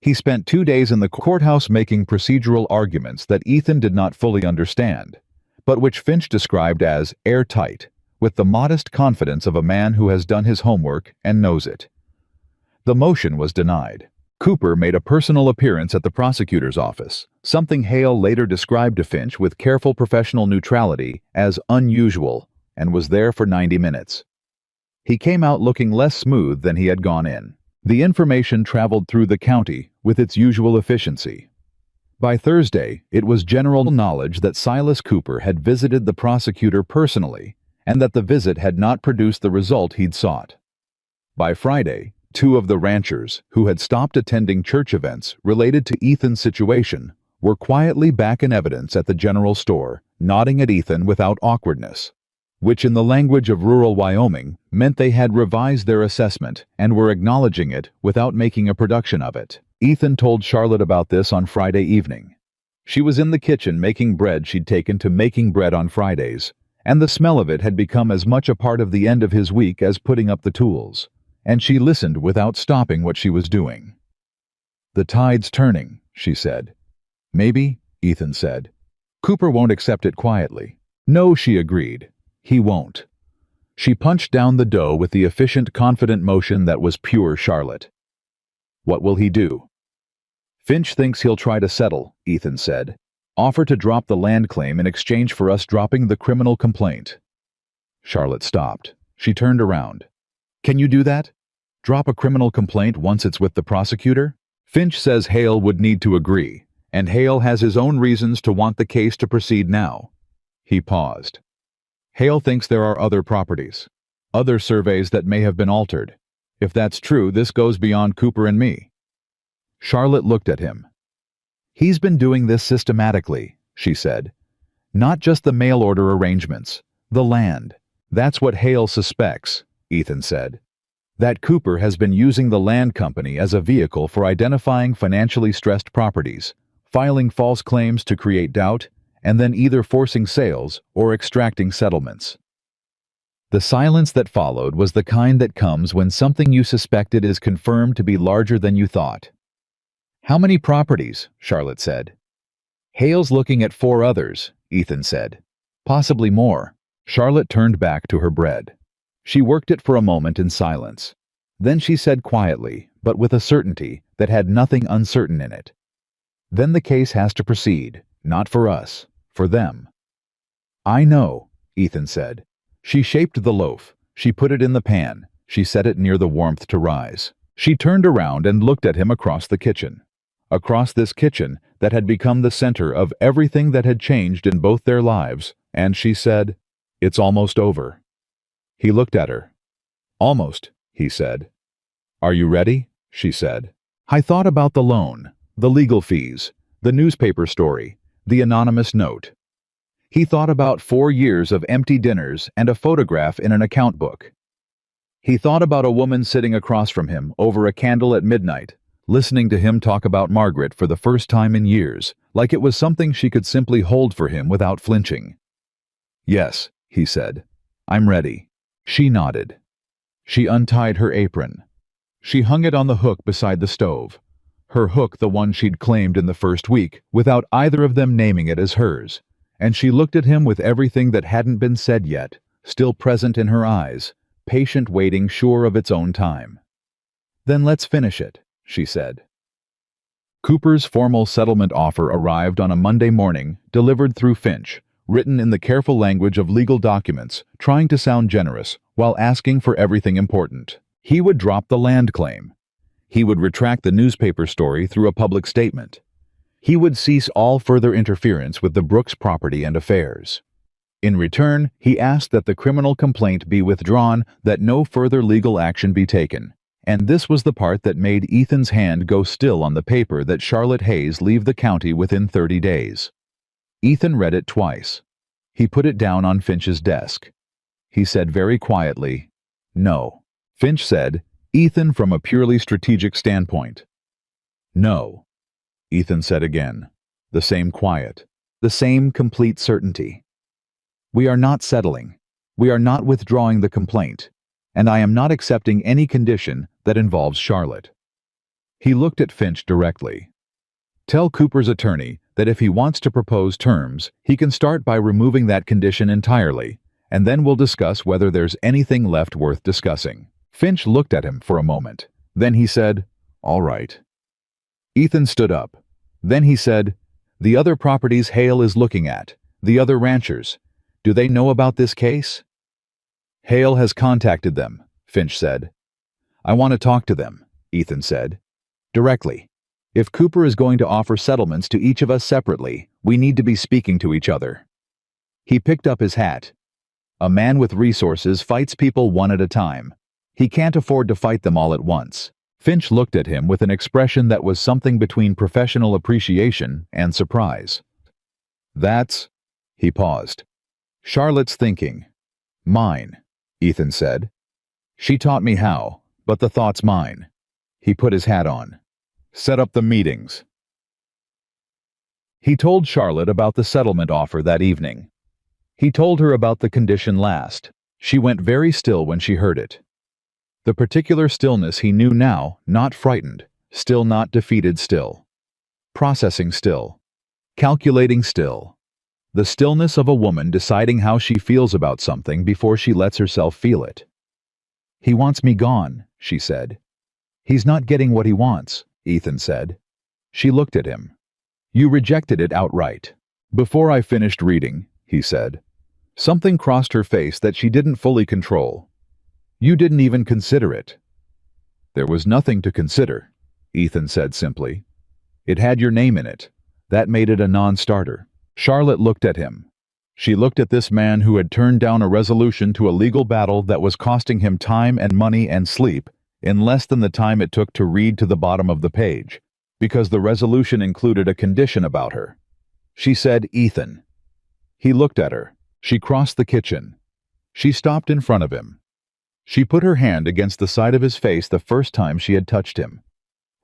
A: He spent 2 days in the courthouse making procedural arguments that Ethan did not fully understand, but which Finch described as airtight, with the modest confidence of a man who has done his homework and knows it. The motion was denied. Cooper made a personal appearance at the prosecutor's office, something Hale later described to Finch with careful professional neutrality as unusual, and was there for 90 minutes. He came out looking less smooth than he had gone in. The information traveled through the county with its usual efficiency. By Thursday, it was general knowledge that Silas Cooper had visited the prosecutor personally, and that the visit had not produced the result he'd sought. By Friday, 2 of the ranchers, who had stopped attending church events related to Ethan's situation, were quietly back in evidence at the general store, nodding at Ethan without awkwardness, which in the language of rural Wyoming meant they had revised their assessment and were acknowledging it without making a production of it. Ethan told Charlotte about this on Friday evening. She was in the kitchen making bread she'd taken to making bread on Fridays, and the smell of it had become as much a part of the end of his week as putting up the tools, and she listened without stopping what she was doing. The tide's turning, she said. Maybe, Ethan said. Cooper won't accept it quietly. No, she agreed. He won't. She punched down the dough with the efficient, confident motion that was pure Charlotte. What will he do? Finch thinks he'll try to settle, Ethan said. Offer to drop the land claim in exchange for us dropping the criminal complaint. Charlotte stopped. She turned around. Can you do that? Drop a criminal complaint once it's with the prosecutor? Finch says Hale would need to agree, and Hale has his own reasons to want the case to proceed now. He paused. Hale thinks there are other properties, other surveys that may have been altered. If that's true, this goes beyond Cooper and me. Charlotte looked at him. He's been doing this systematically, she said. Not just the mail order arrangements, the land. That's what Hale suspects, Ethan said. That Cooper has been using the land company as a vehicle for identifying financially stressed properties, filing false claims to create doubt, and then either forcing sales or extracting settlements. The silence that followed was the kind that comes when something you suspected is confirmed to be larger than you thought. How many properties? Charlotte said. Hale's looking at 4 others, Ethan said. Possibly more. Charlotte turned back to her bread. She worked it for a moment in silence. Then she said quietly, but with a certainty that had nothing uncertain in it. Then the case has to proceed, not for us, for them. I know, Ethan said. She shaped the loaf. She put it in the pan. She set it near the warmth to rise. She turned around and looked at him across the kitchen. Across this kitchen that had become the center of everything that had changed in both their lives, and she said, "It's almost over." He looked at her. "Almost," he said. "Are you ready?" she said. I thought about the loan, the legal fees, the newspaper story, the anonymous note. He thought about 4 years of empty dinners and a photograph in an account book. He thought about a woman sitting across from him over a candle at midnight, listening to him talk about Margaret for the first time in years, like it was something she could simply hold for him without flinching. "Yes," he said. "I'm ready." She nodded. She untied her apron. She hung it on the hook beside the stove. Her hook, the one she'd claimed in the first week, without either of them naming it as hers. And she looked at him with everything that hadn't been said yet, still present in her eyes, patient waiting, sure of its own time. "Then let's finish it," she said. Cooper's formal settlement offer arrived on a Monday morning, delivered through Finch, written in the careful language of legal documents, trying to sound generous, while asking for everything important. He would drop the land claim. He would retract the newspaper story through a public statement. He would cease all further interference with the Brooks property and affairs. In return, he asked that the criminal complaint be withdrawn, that no further legal action be taken. And this was the part that made Ethan's hand go still on the paper that Charlotte Hayes leave the county within 30 days. Ethan read it twice. He put it down on Finch's desk. He said very quietly, "No." Finch said, "Ethan, from a purely strategic standpoint." "No." Ethan said again, the same quiet, the same complete certainty. "We are not settling. We are not withdrawing the complaint. And I am not accepting any condition that involves Charlotte." He looked at Finch directly. "Tell Cooper's attorney that if he wants to propose terms, he can start by removing that condition entirely, and then we'll discuss whether there's anything left worth discussing." Finch looked at him for a moment. Then he said, "All right." Ethan stood up. Then he said, "The other properties Hale is looking at, the other ranchers, do they know about this case?" "Hale has contacted them," Finch said. "I want to talk to them," Ethan said. "Directly. If Cooper is going to offer settlements to each of us separately, we need to be speaking to each other." He picked up his hat. A man with resources fights people one at a time. He can't afford to fight them all at once. Finch looked at him with an expression that was something between professional appreciation and surprise. "That's..." He paused. "Charlotte's thinking. Mine," Ethan said. "She taught me how, but the thought's mine." He put his hat on. "Set up the meetings." He told Charlotte about the settlement offer that evening. He told her about the condition last. She went very still when she heard it. The particular stillness he knew now, not frightened, still not defeated still. Processing still. Calculating still. The stillness of a woman deciding how she feels about something before she lets herself feel it. "He wants me gone," she said. "He's not getting what he wants," Ethan said. She looked at him. "You rejected it outright." "Before I finished reading," he said. Something crossed her face that she didn't fully control. "You didn't even consider it." "There was nothing to consider," Ethan said simply. "It had your name in it. That made it a non-starter." Charlotte looked at him. She looked at this man who had turned down a resolution to a legal battle that was costing him time and money and sleep in less than the time it took to read to the bottom of the page, because the resolution included a condition about her. She said, "Ethan." He looked at her. She crossed the kitchen. She stopped in front of him. She put her hand against the side of his face the first time she had touched him.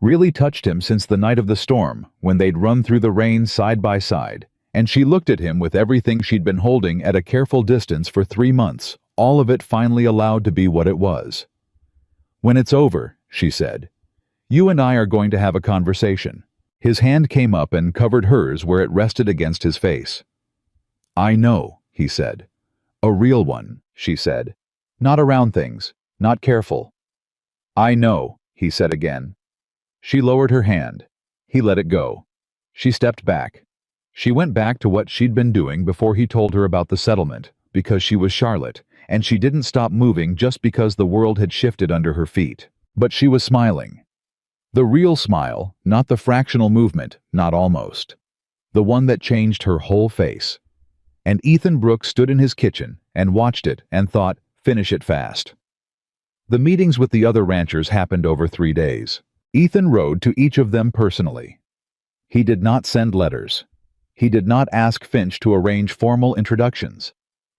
A: Really touched him since the night of the storm, when they'd run through the rain side by side, and she looked at him with everything she'd been holding at a careful distance for 3 months, all of it finally allowed to be what it was. "When it's over," she said, "you and I are going to have a conversation." His hand came up and covered hers where it rested against his face. "I know," he said. "A real one," she said. "Not around things, not careful." "I know," he said again. She lowered her hand. He let it go. She stepped back. She went back to what she'd been doing before he told her about the settlement, because she was Charlotte, and she didn't stop moving just because the world had shifted under her feet. But she was smiling. The real smile, not the fractional movement, not almost. The one that changed her whole face. And Ethan Brooks stood in his kitchen and watched it and thought, finish it fast. The meetings with the other ranchers happened over 3 days. Ethan rode to each of them personally. He did not send letters. He did not ask Finch to arrange formal introductions.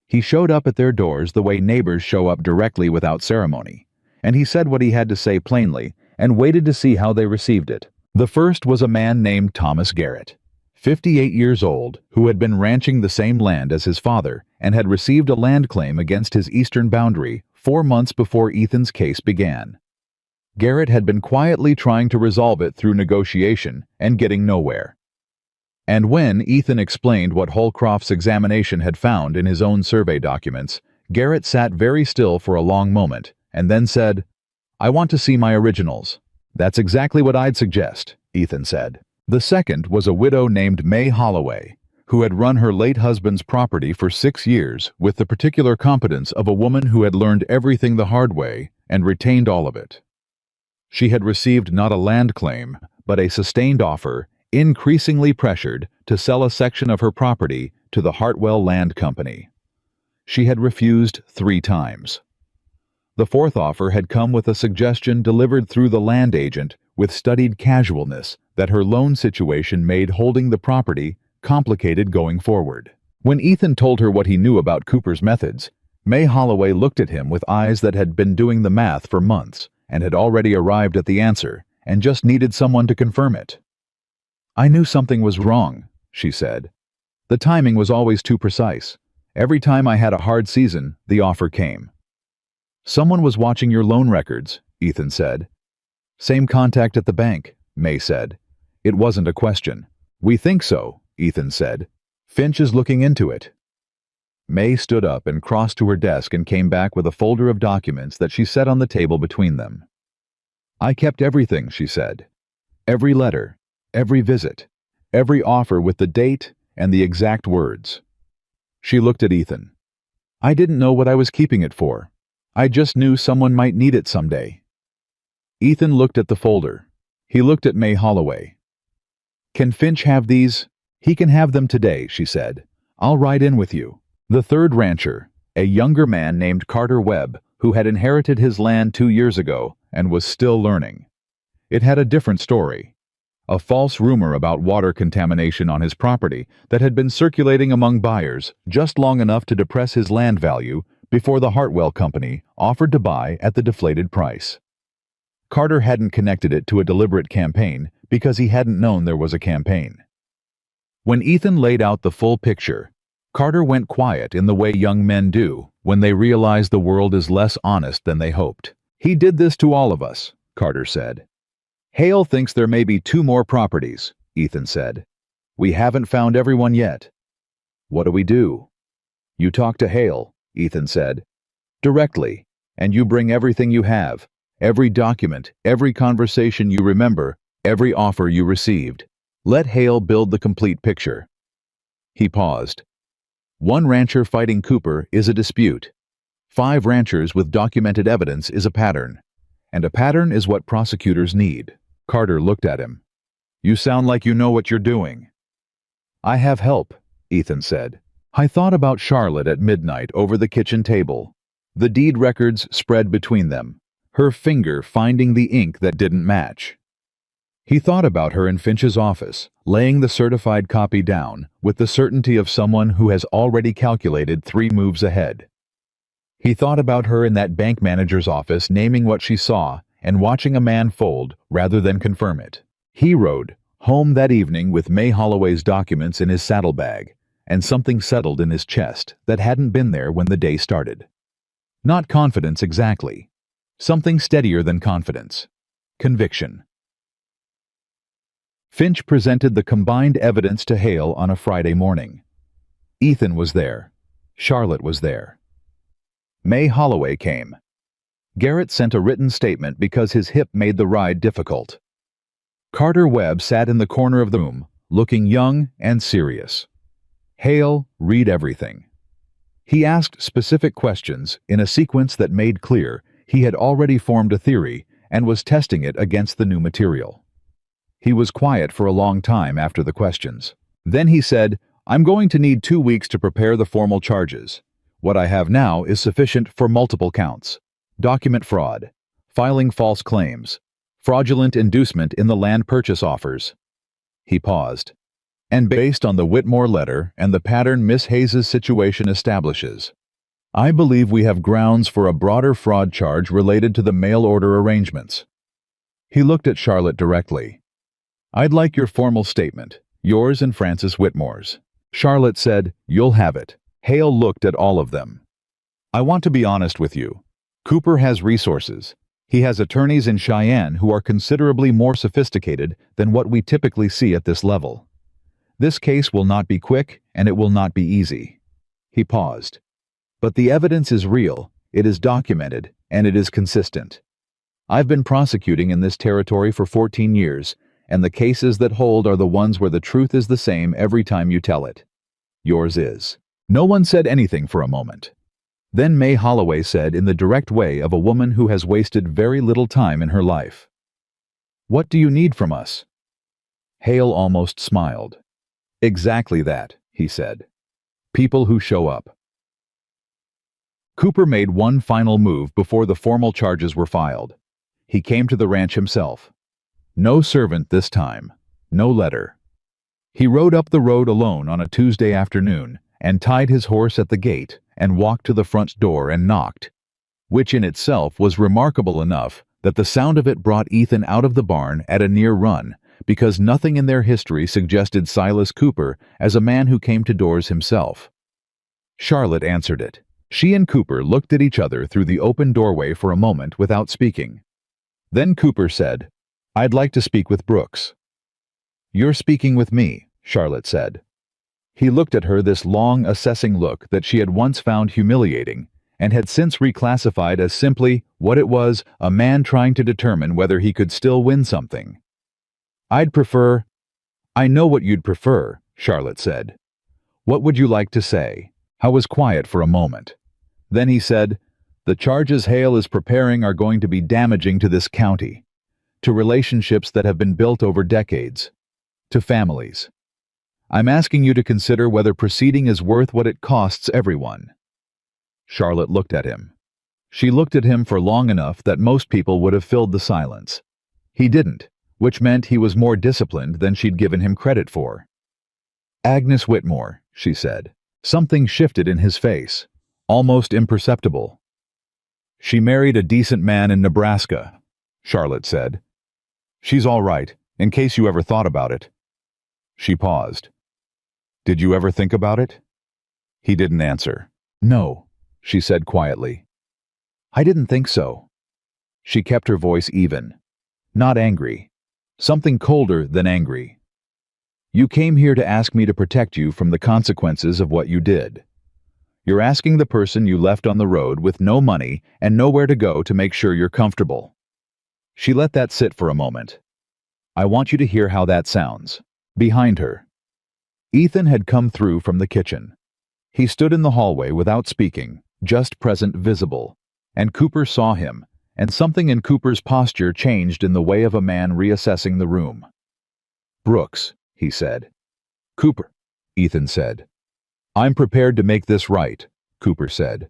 A: He showed up at their doors the way neighbors show up directly without ceremony, and he said what he had to say plainly and waited to see how they received it. The first was a man named Thomas Garrett, 58 years old, who had been ranching the same land as his father and had received a land claim against his eastern boundary 4 months before Ethan's case began. Garrett had been quietly trying to resolve it through negotiation and getting nowhere. And when Ethan explained what Holcroft's examination had found in his own survey documents, Garrett sat very still for a long moment and then said, "I want to see my originals." "That's exactly what I'd suggest," Ethan said. The second was a widow named May Holloway, who had run her late husband's property for 6 years with the particular competence of a woman who had learned everything the hard way and retained all of it. She had received not a land claim, but a sustained offer, increasingly pressured, to sell a section of her property to the Hartwell Land Company. She had refused 3 times. The fourth offer had come with a suggestion delivered through the land agent with studied casualness that her loan situation made holding the property complicated going forward. When Ethan told her what he knew about Cooper's methods, May Holloway looked at him with eyes that had been doing the math for months and had already arrived at the answer and just needed someone to confirm it. "I knew something was wrong," she said. "The timing was always too precise. Every time I had a hard season, the offer came." "Someone was watching your loan records," Ethan said. "Same contact at the bank," May said. It wasn't a question. "We think so," Ethan said. "Finch is looking into it." May stood up and crossed to her desk and came back with a folder of documents that she set on the table between them. "I kept everything," she said. "Every letter, every visit, every offer with the date and the exact words." She looked at Ethan. "I didn't know what I was keeping it for. I just knew someone might need it someday." Ethan looked at the folder. He looked at May Holloway. "Can Finch have these?" "He can have them today," she said. "I'll ride in with you." The third rancher, a younger man named Carter Webb, who had inherited his land 2 years ago and was still learning. It had a different story. A false rumor about water contamination on his property that had been circulating among buyers just long enough to depress his land value before the Hartwell Company offered to buy at the deflated price. Carter hadn't connected it to a deliberate campaign because he hadn't known there was a campaign. When Ethan laid out the full picture, Carter went quiet in the way young men do when they realize the world is less honest than they hoped. "He did this to all of us," Carter said. "Hale thinks there may be 2 more properties," Ethan said. "We haven't found everyone yet." "What do we do?" "You talk to Hale," Ethan said. "Directly, and you bring everything you have, every document, every conversation you remember, every offer you received. Let Hale build the complete picture." He paused. 1 rancher fighting Cooper is a dispute. 5 ranchers with documented evidence is a pattern. And a pattern is what prosecutors need. Carter looked at him. "You sound like you know what you're doing." "I have help," Ethan said. "I thought about Charlotte at midnight over the kitchen table. The deed records spread between them, her finger finding the ink that didn't match." He thought about her in Finch's office, laying the certified copy down with the certainty of someone who has already calculated 3 moves ahead. He thought about her in that bank manager's office, naming what she saw and watching a man fold rather than confirm it. He rode home that evening with May Holloway's documents in his saddlebag, and something settled in his chest that hadn't been there when the day started. Not confidence exactly. Something steadier than confidence. Conviction. Finch presented the combined evidence to Hale on a Friday morning. Ethan was there. Charlotte was there. May Holloway came. Garrett sent a written statement because his hip made the ride difficult. Carter Webb sat in the corner of the room, looking young and serious. Hale read everything. He asked specific questions in a sequence that made clear he had already formed a theory and was testing it against the new material. He was quiet for a long time after the questions. Then he said, "I'm going to need 2 weeks to prepare the formal charges. What I have now is sufficient for multiple counts: document fraud, filing false claims, fraudulent inducement in the land purchase offers." He paused. "And based on the Whitmore letter and the pattern Miss Hayes's situation establishes, I believe we have grounds for a broader fraud charge related to the mail order arrangements." He looked at Charlotte directly. "I'd like your formal statement, yours and Francis Whitmore's." Charlotte said, "You'll have it." Hale looked at all of them. "I want to be honest with you. Cooper has resources. He has attorneys in Cheyenne who are considerably more sophisticated than what we typically see at this level. This case will not be quick, and it will not be easy." He paused. "But the evidence is real, it is documented, and it is consistent. I've been prosecuting in this territory for 14 years, and the cases that hold are the ones where the truth is the same every time you tell it. Yours is." No one said anything for a moment. Then May Holloway said, in the direct way of a woman who has wasted very little time in her life, "What do you need from us?" Hale almost smiled. "Exactly that," he said. "People who show up." Cooper made one final move before the formal charges were filed. He came to the ranch himself. No servant this time. No letter. He rode up the road alone on a Tuesday afternoon and tied his horse at the gate and walked to the front door and knocked, which in itself was remarkable enough that the sound of it brought Ethan out of the barn at a near run, because nothing in their history suggested Silas Cooper as a man who came to doors himself. Charlotte answered it. She and Cooper looked at each other through the open doorway for a moment without speaking. Then Cooper said, "I'd like to speak with Brooks." "You're speaking with me," Charlotte said. He looked at her, this long, assessing look that she had once found humiliating and had since reclassified as simply what it was, a man trying to determine whether he could still win something. "I'd prefer—" "I know what you'd prefer," Charlotte said. "What would you like to say?" I was quiet for a moment. Then he said, "The charges Hale is preparing are going to be damaging to this county, to relationships that have been built over decades, to families. I'm asking you to consider whether proceeding is worth what it costs everyone." Charlotte looked at him. She looked at him for long enough that most people would have filled the silence. He didn't, which meant he was more disciplined than she'd given him credit for. "Agnes Whitmore," she said. Something shifted in his face, almost imperceptible. "She married a decent man in Nebraska," Charlotte said. "She's all right, in case you ever thought about it." She paused. "Did you ever think about it?" He didn't answer. "No," she said quietly. "I didn't think so." She kept her voice even. Not angry. Something colder than angry. "You came here to ask me to protect you from the consequences of what you did. You're asking the person you left on the road with no money and nowhere to go to make sure you're comfortable." She let that sit for a moment. "I want you to hear how that sounds." Behind her, Ethan had come through from the kitchen. He stood in the hallway without speaking, just present visible, and Cooper saw him, and something in Cooper's posture changed in the way of a man reassessing the room. "Brooks," he said. "Cooper," Ethan said. "I'm prepared to make this right," Cooper said.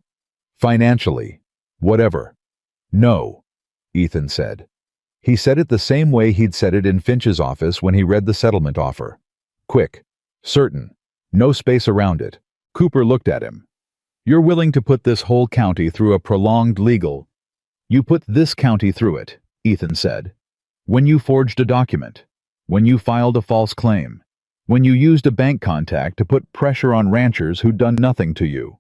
A: "Financially. Whatever." "No," Ethan said. He said it the same way he'd said it in Finch's office when he read the settlement offer. Quick. Certain. No space around it. Cooper looked at him. You're willing to put this whole county through a prolonged legal... You put this county through it, Ethan said. When you forged a document. When you filed a false claim. When you used a bank contact to put pressure on ranchers who'd done nothing to you.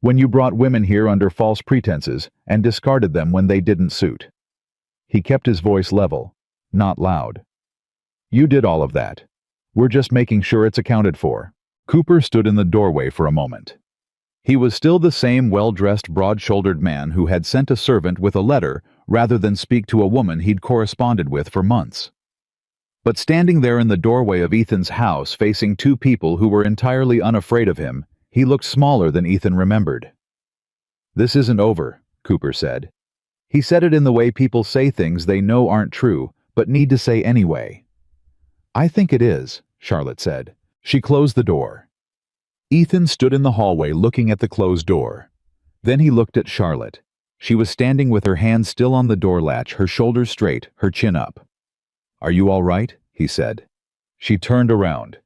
A: When you brought women here under false pretenses and discarded them when they didn't suit. He kept his voice level, not loud. You did all of that. We're just making sure it's accounted for. Cooper stood in the doorway for a moment. He was still the same well-dressed, broad-shouldered man who had sent a servant with a letter rather than speak to a woman he'd corresponded with for months. But standing there in the doorway of Ethan's house facing two people who were entirely unafraid of him, he looked smaller than Ethan remembered. This isn't over, Cooper said. He said it in the way people say things they know aren't true, but need to say anyway. I think it is, Charlotte said. She closed the door. Ethan stood in the hallway looking at the closed door. Then he looked at Charlotte. She was standing with her hand still on the door latch, her shoulders straight, her chin up. Are you all right? He said. She turned around.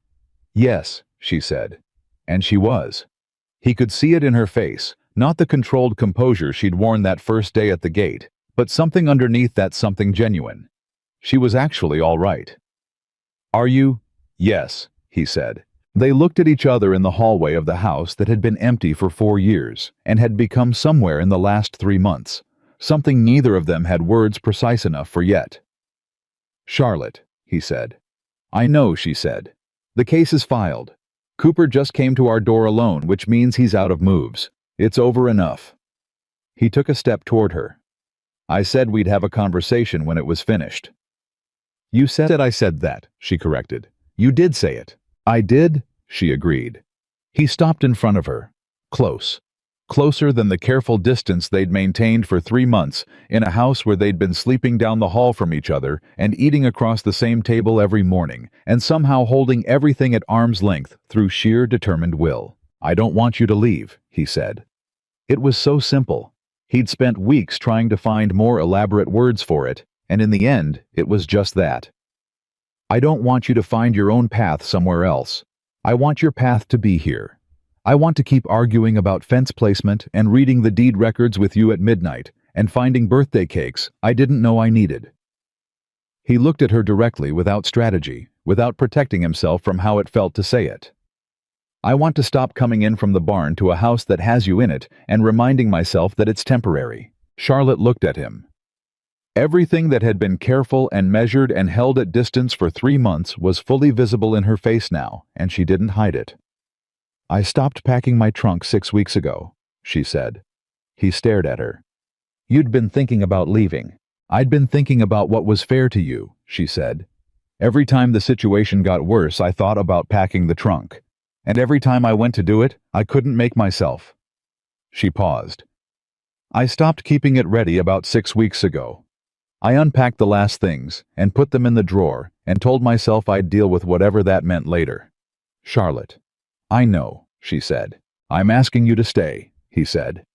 A: Yes, she said. And she was. He could see it in her face, not the controlled composure she'd worn that first day at the gate, but something underneath that something genuine. She was actually all right. Are you? Yes, he said. They looked at each other in the hallway of the house that had been empty for 4 years and had become somewhere in the last 3 months, something neither of them had words precise enough for yet. Charlotte, he said. I know, she said. The case is filed. Cooper just came to our door alone, which means he's out of moves. It's over enough. He took a step toward her. I said we'd have a conversation when it was finished. You said I said that, she corrected. You did say it. I did, she agreed. He stopped in front of her. Close. Closer than the careful distance they'd maintained for 3 months in a house where they'd been sleeping down the hall from each other and eating across the same table every morning and somehow holding everything at arm's length through sheer determined will. I don't want you to leave, he said. It was so simple. He'd spent weeks trying to find more elaborate words for it, and in the end, it was just that. I don't want you to find your own path somewhere else. I want your path to be here. I want to keep arguing about fence placement and reading the deed records with you at midnight and finding birthday cakes I didn't know I needed. He looked at her directly without strategy, without protecting himself from how it felt to say it. I want to stop coming in from the barn to a house that has you in it and reminding myself that it's temporary. Charlotte looked at him. Everything that had been careful and measured and held at distance for 3 months was fully visible in her face now, and she didn't hide it. I stopped packing my trunk 6 weeks ago, she said. He stared at her. You'd been thinking about leaving. I'd been thinking about what was fair to you, she said. Every time the situation got worse, I thought about packing the trunk. And every time I went to do it, I couldn't make myself. She paused. I stopped keeping it ready about 6 weeks ago. I unpacked the last things and put them in the drawer and told myself I'd deal with whatever that meant later. Charlotte. I know, she said. I'm asking you to stay, he said.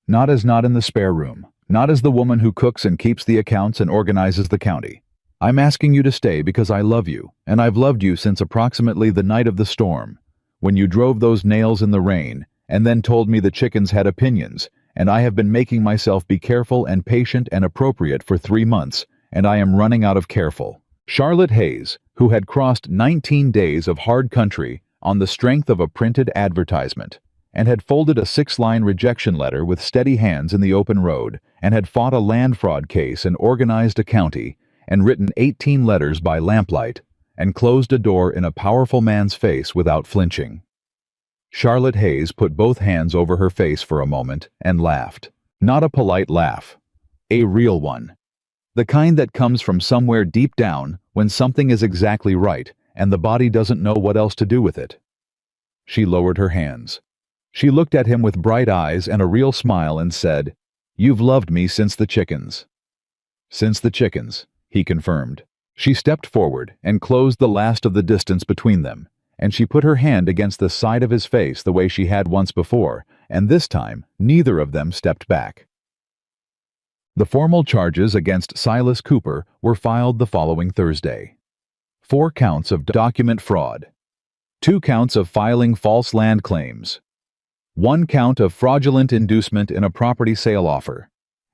A: Not in the spare room, not as the woman who cooks and keeps the accounts and organizes the county. I'm asking you to stay because I love you, and I've loved you since approximately the night of the storm, when you drove those nails in the rain and then told me the chickens had opinions, and I have been making myself be careful and patient and appropriate for 3 months, and I am running out of careful. Charlotte Hayes, who had crossed 19 days of hard country on the strength of a printed advertisement, and had folded a 6-line rejection letter with steady hands in the open road, and had fought a land fraud case and organized a county, and written 18 letters by lamplight, and closed a door in a powerful man's face without flinching. Charlotte Hayes put both hands over her face for a moment and laughed. Not a polite laugh. A real one. The kind that comes from somewhere deep down when something is exactly right and the body doesn't know what else to do with it. She lowered her hands. She looked at him with bright eyes and a real smile and said, You've loved me since the chickens. Since the chickens, he confirmed. She stepped forward and closed the last of the distance between them, and she put her hand against the side of his face the way she had once before, and this time neither of them stepped back. The formal charges against Silas Cooper were filed the following Thursday. 4 counts of document fraud, 2 counts of filing false land claims, 1 count of fraudulent inducement in a property sale offer,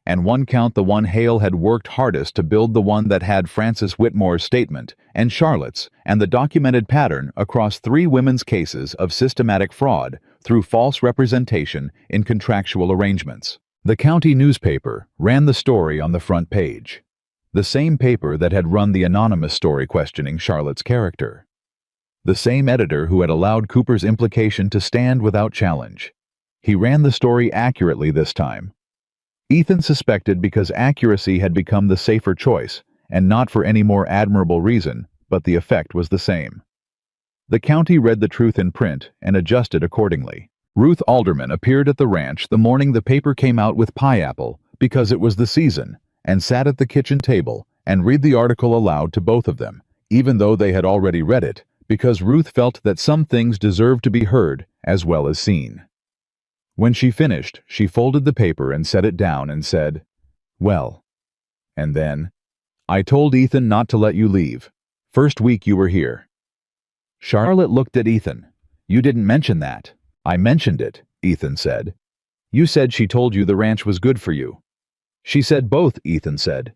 A: and 1 count the one Hale had worked hardest to build, the one that had Frances Whitmore's statement and Charlotte's and the documented pattern across 3 women's cases of systematic fraud through false representation in contractual arrangements. The county newspaper ran the story on the front page, the same paper that had run the anonymous story questioning Charlotte's character. The same editor who had allowed Cooper's implication to stand without challenge. He ran the story accurately this time. Ethan suspected because accuracy had become the safer choice, and not for any more admirable reason, but the effect was the same. The county read the truth in print and adjusted accordingly. Ruth Alderman appeared at the ranch the morning the paper came out with pineapple because it was the season, and sat at the kitchen table and read the article aloud to both of them, even though they had already read it, because Ruth felt that some things deserved to be heard as well as seen. When she finished, she folded the paper and set it down and said, "Well." And then, "I told Ethan not to let you leave. First week you were here." Charlotte looked at Ethan. "You didn't mention that." "I mentioned it," Ethan said. "You said she told you the ranch was good for you." "She said both," Ethan said.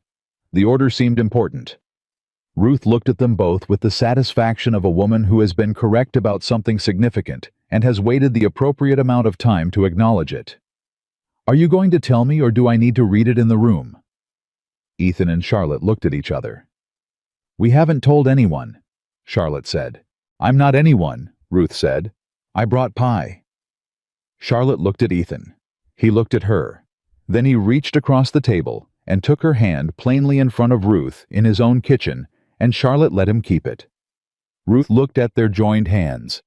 A: The order seemed important. Ruth looked at them both with the satisfaction of a woman who has been correct about something significant and has waited the appropriate amount of time to acknowledge it. "Are you going to tell me, or do I need to read it in the room?" Ethan and Charlotte looked at each other. "We haven't told anyone," Charlotte said. "I'm not anyone," Ruth said. "I brought pie." Charlotte looked at Ethan. He looked at her. Then he reached across the table and took her hand plainly in front of Ruth in his own kitchen, and Charlotte let him keep it. Ruth looked at their joined hands.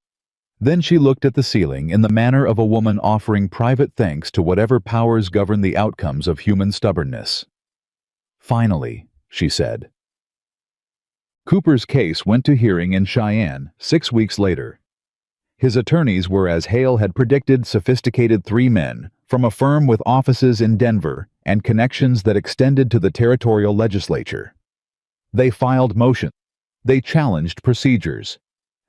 A: Then she looked at the ceiling in the manner of a woman offering private thanks to whatever powers govern the outcomes of human stubbornness. "Finally," she said. Cooper's case went to hearing in Cheyenne 6 weeks later. His attorneys were, as Hale had predicted, sophisticated 3 men from a firm with offices in Denver and connections that extended to the territorial legislature. They filed motions. They challenged procedures.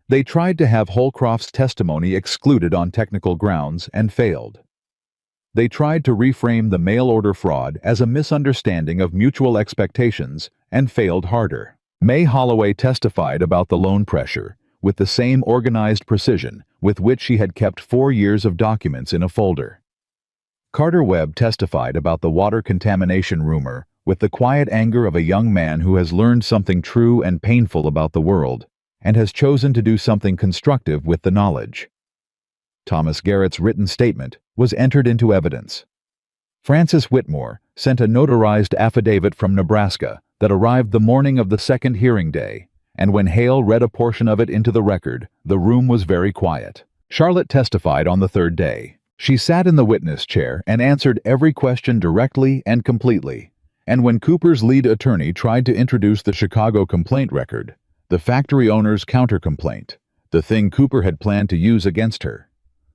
A: They tried to have Holcroft's testimony excluded on technical grounds and failed. They tried to reframe the mail order fraud as a misunderstanding of mutual expectations and failed harder. May Holloway testified about the loan pressure with the same organized precision with which she had kept 4 years of documents in a folder. Carter Webb testified about the water contamination rumor with the quiet anger of a young man who has learned something true and painful about the world and has chosen to do something constructive with the knowledge. Thomas Garrett's written statement was entered into evidence. Frances Whitmore sent a notarized affidavit from Nebraska that arrived the morning of the second hearing day, and when Hale read a portion of it into the record, the room was very quiet. Charlotte testified on the 3rd day. She sat in the witness chair and answered every question directly and completely. And when Cooper's lead attorney tried to introduce the Chicago complaint record, the factory owner's counter-complaint, the thing Cooper had planned to use against her,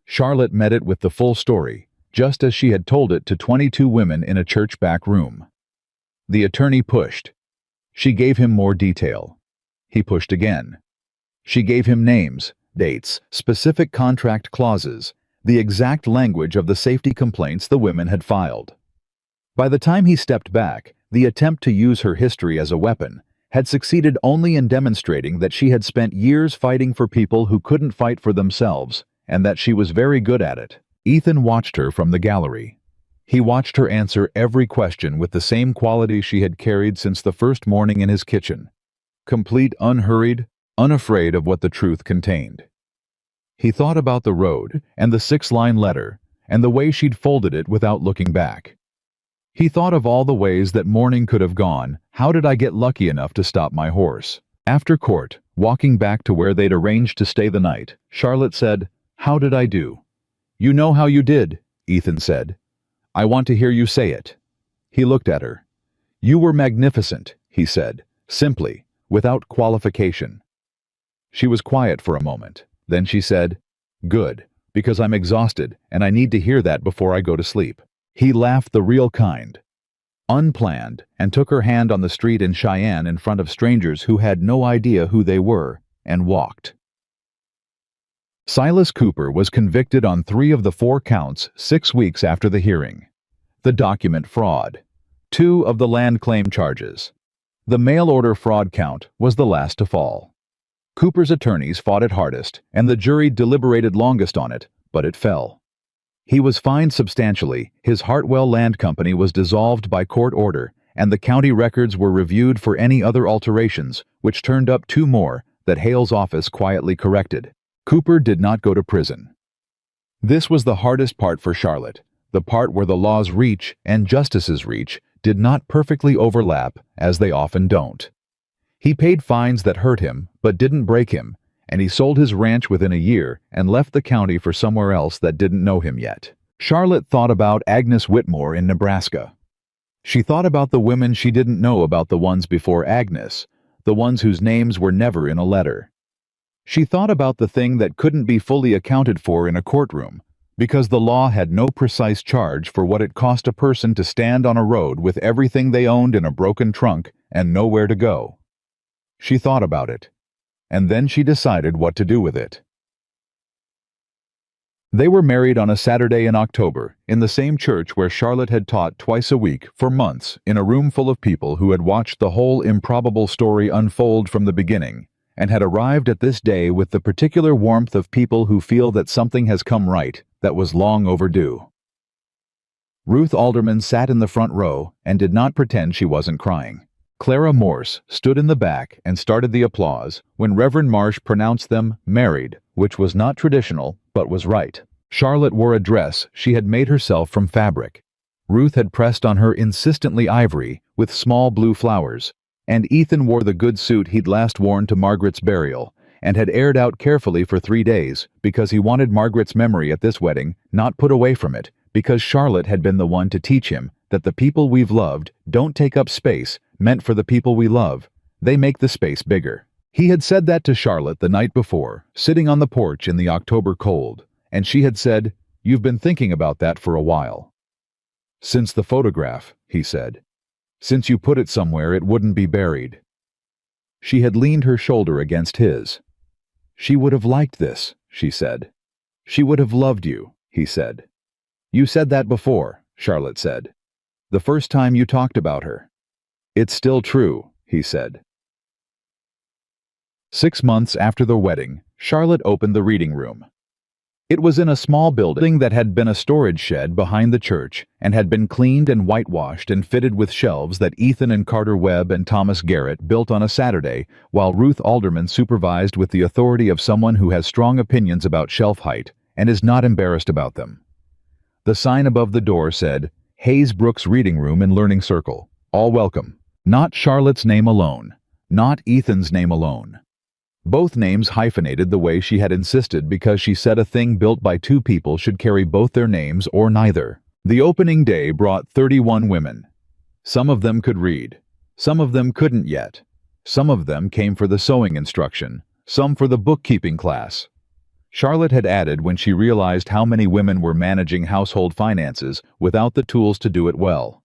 A: Charlotte met it with the full story, just as she had told it to 22 women in a church back room. The attorney pushed. She gave him more detail. He pushed again. She gave him names, dates, specific contract clauses, the exact language of the safety complaints the women had filed. By the time he stepped back, the attempt to use her history as a weapon had succeeded only in demonstrating that she had spent years fighting for people who couldn't fight for themselves, and that she was very good at it. Ethan watched her from the gallery. He watched her answer every question with the same quality she had carried since the first morning in his kitchen. Complete, unhurried, unafraid of what the truth contained. He thought about the road and the 6-line letter and the way she'd folded it without looking back. He thought of all the ways that morning could have gone. How did I get lucky enough to stop my horse? After court, walking back to where they'd arranged to stay the night, Charlotte said, "How did I do?" "You know how you did," Ethan said. "I want to hear you say it." He looked at her. "You were magnificent," he said, simply, without qualification. She was quiet for a moment. Then she said, "Good, because I'm exhausted and I need to hear that before I go to sleep." He laughed, the real kind. unplanned, and took her hand on the street in Cheyenne in front of strangers who had no idea who they were, and walked. Silas Cooper was convicted on 3 of the 4 counts 6 weeks after the hearing. The document fraud, 2 of the land claim charges. The mail order fraud count was the last to fall. Cooper's attorneys fought it hardest, and the jury deliberated longest on it, but it fell. He was fined substantially, his Hartwell Land Company was dissolved by court order, and the county records were reviewed for any other alterations, which turned up 2 more that Hale's office quietly corrected. Cooper did not go to prison. This was the hardest part for Charlotte. The part where the law's reach and justice's reach did not perfectly overlap, as they often don't. He paid fines that hurt him, but didn't break him, and he sold his ranch within a year and left the county for somewhere else that didn't know him yet. Charlotte thought about Agnes Whitmore in Nebraska. She thought about the women she didn't know about the ones before Agnes, the ones whose names were never in a letter. She thought about the thing that couldn't be fully accounted for in a courtroom, because the law had no precise charge for what it cost a person to stand on a road with everything they owned in a broken trunk and nowhere to go. She thought about it, and then she decided what to do with it. They were married on a Saturday in October, in the same church where Charlotte had taught twice a week for months, in a room full of people who had watched the whole improbable story unfold from the beginning, and had arrived at this day with the particular warmth of people who feel that something has come right that was long overdue. Ruth Alderman sat in the front row and did not pretend she wasn't crying. Clara Morse stood in the back and started the applause when Reverend Marsh pronounced them married, which was not traditional, but was right. Charlotte wore a dress she had made herself from fabric. Ruth had pressed on her insistently ivory with small blue flowers, and Ethan wore the good suit he'd last worn to Margaret's burial and had aired out carefully for 3 days because he wanted Margaret's memory at this wedding not put away from it, because Charlotte had been the one to teach him that the people we've loved don't take up space meant for the people we love, they make the space bigger. He had said that to Charlotte the night before, sitting on the porch in the October cold, and she had said, "You've been thinking about that for a while." "Since the photograph," he said. "Since you put it somewhere it wouldn't be buried." She had leaned her shoulder against his. "She would have liked this," she said. "She would have loved you," he said. "You said that before," Charlotte said. "The first time you talked about her." "It's still true," he said. 6 months after the wedding, Charlotte opened the reading room. It was in a small building that had been a storage shed behind the church and had been cleaned and whitewashed and fitted with shelves that Ethan and Carter Webb and Thomas Garrett built on a Saturday, while Ruth Alderman supervised with the authority of someone who has strong opinions about shelf height and is not embarrassed about them. The sign above the door said, "Hayes Brooks Reading Room and Learning Circle. All welcome." Not Charlotte's name alone. Not Ethan's name alone. Both names hyphenated the way she had insisted because she said a thing built by 2 people should carry both their names or neither. The opening day brought 31 women. Some of them could read. Some of them couldn't yet. Some of them came for the sewing instruction. Some for the bookkeeping class. Charlotte had added when she realized how many women were managing household finances without the tools to do it well.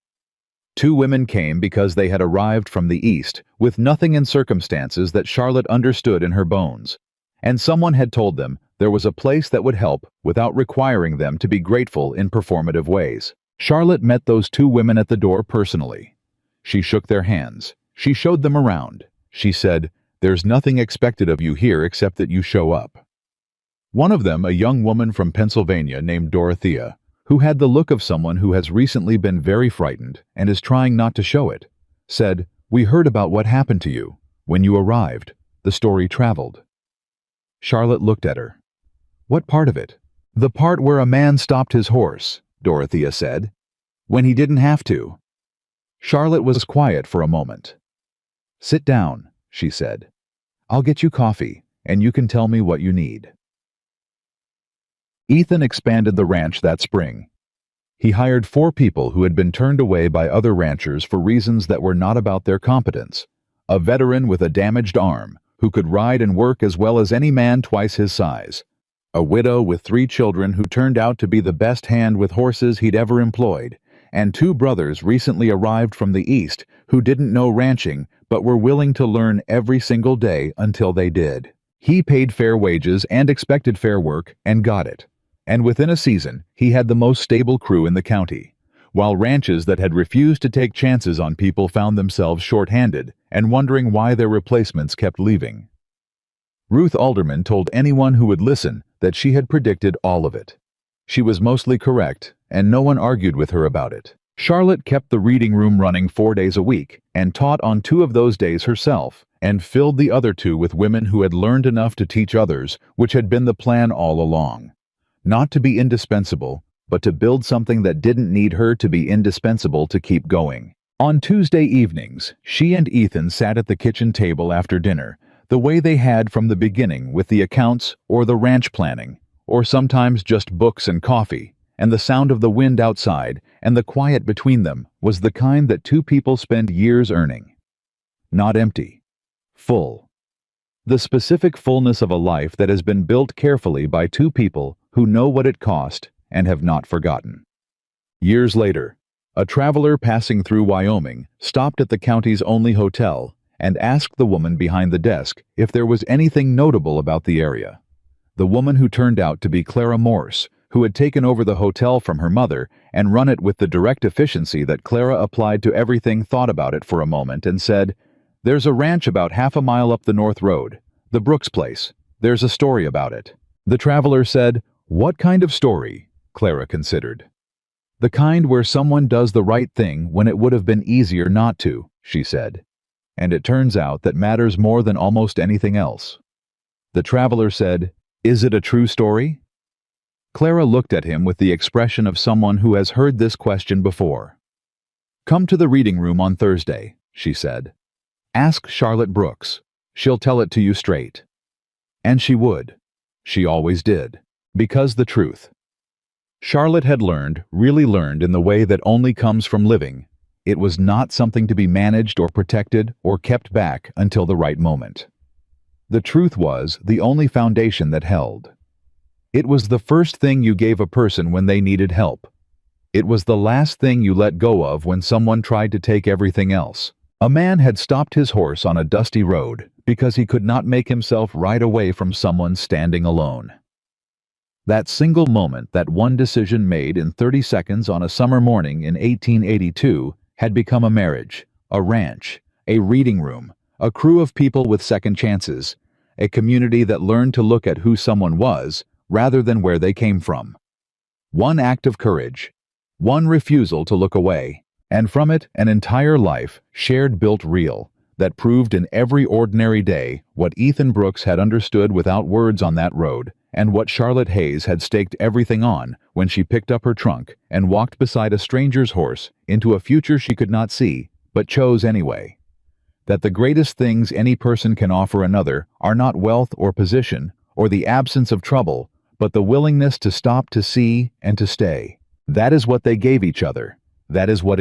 A: 2 women came because they had arrived from the East with nothing in circumstances that Charlotte understood in her bones, and someone had told them there was a place that would help without requiring them to be grateful in performative ways. Charlotte met those 2 women at the door personally. She shook their hands. She showed them around. She said, "There's nothing expected of you here except that you show up." One of them, a young woman from Pennsylvania named Dorothea, who had the look of someone who has recently been very frightened and is trying not to show it, said, "We heard about what happened to you. When you arrived, the story traveled." Charlotte looked at her. "What part of it?" "The part where a man stopped his horse," Dorothea said, "when he didn't have to." Charlotte was quiet for a moment. "Sit down," she said. "I'll get you coffee, and you can tell me what you need." Ethan expanded the ranch that spring. He hired 4 people who had been turned away by other ranchers for reasons that were not about their competence. A veteran with a damaged arm, who could ride and work as well as any man twice his size. A widow with 3 children who turned out to be the best hand with horses he'd ever employed. and two brothers recently arrived from the East who didn't know ranching but were willing to learn every single day until they did. He paid fair wages and expected fair work and got it. And within a season, he had the most stable crew in the county, while ranches that had refused to take chances on people found themselves short-handed and wondering why their replacements kept leaving. Ruth Alderman told anyone who would listen that she had predicted all of it. She was mostly correct, and no one argued with her about it. Charlotte kept the reading room running 4 days a week and taught on 2 of those days herself, and filled the other 2 with women who had learned enough to teach others, which had been the plan all along. Not to be indispensable, but to build something that didn't need her to be indispensable to keep going. On Tuesday evenings, she and Ethan sat at the kitchen table after dinner, the way they had from the beginning with the accounts or the ranch planning, or sometimes just books and coffee, and the sound of the wind outside and the quiet between them was the kind that 2 people spend years earning. Not empty. Full. The specific fullness of a life that has been built carefully by 2 people who know what it cost and have not forgotten. Years later, a traveler passing through Wyoming stopped at the county's only hotel and asked the woman behind the desk if there was anything notable about the area. The woman, who turned out to be Clara Morse, who had taken over the hotel from her mother and run it with the direct efficiency that Clara applied to everything, thought about it for a moment and said, "There's a ranch about half a mile up the north road, the Brooks place. There's a story about it." The traveler said, "What kind of story?" Clara considered. "The kind where someone does the right thing when it would have been easier not to," she said. "And it turns out that matters more than almost anything else." The traveler said, "Is it a true story?" Clara looked at him with the expression of someone who has heard this question before. "Come to the reading room on Thursday," she said. "Ask Charlotte Brooks. She'll tell it to you straight." And she would. She always did. Because the truth. Charlotte had really learned in the way that only comes from living. It was not something to be managed or protected or kept back until the right moment. The truth was the only foundation that held. It was the first thing you gave a person when they needed help. It was the last thing you let go of when someone tried to take everything else. A man had stopped his horse on a dusty road because he could not make himself ride away from someone standing alone. That single moment, that one decision made in 30 seconds on a summer morning in 1882, had become a marriage, a ranch, a reading room, a crew of people with second chances, a community that learned to look at who someone was rather than where they came from. One act of courage, one refusal to look away, and from it an entire life, shared, built, real, that proved in every ordinary day what Ethan Brooks had understood without words on that road, and what Charlotte Hayes had staked everything on when she picked up her trunk and walked beside a stranger's horse into a future she could not see, but chose anyway. That the greatest things any person can offer another are not wealth or position or the absence of trouble, but the willingness to stop to see and to stay. That is what they gave each other. That is what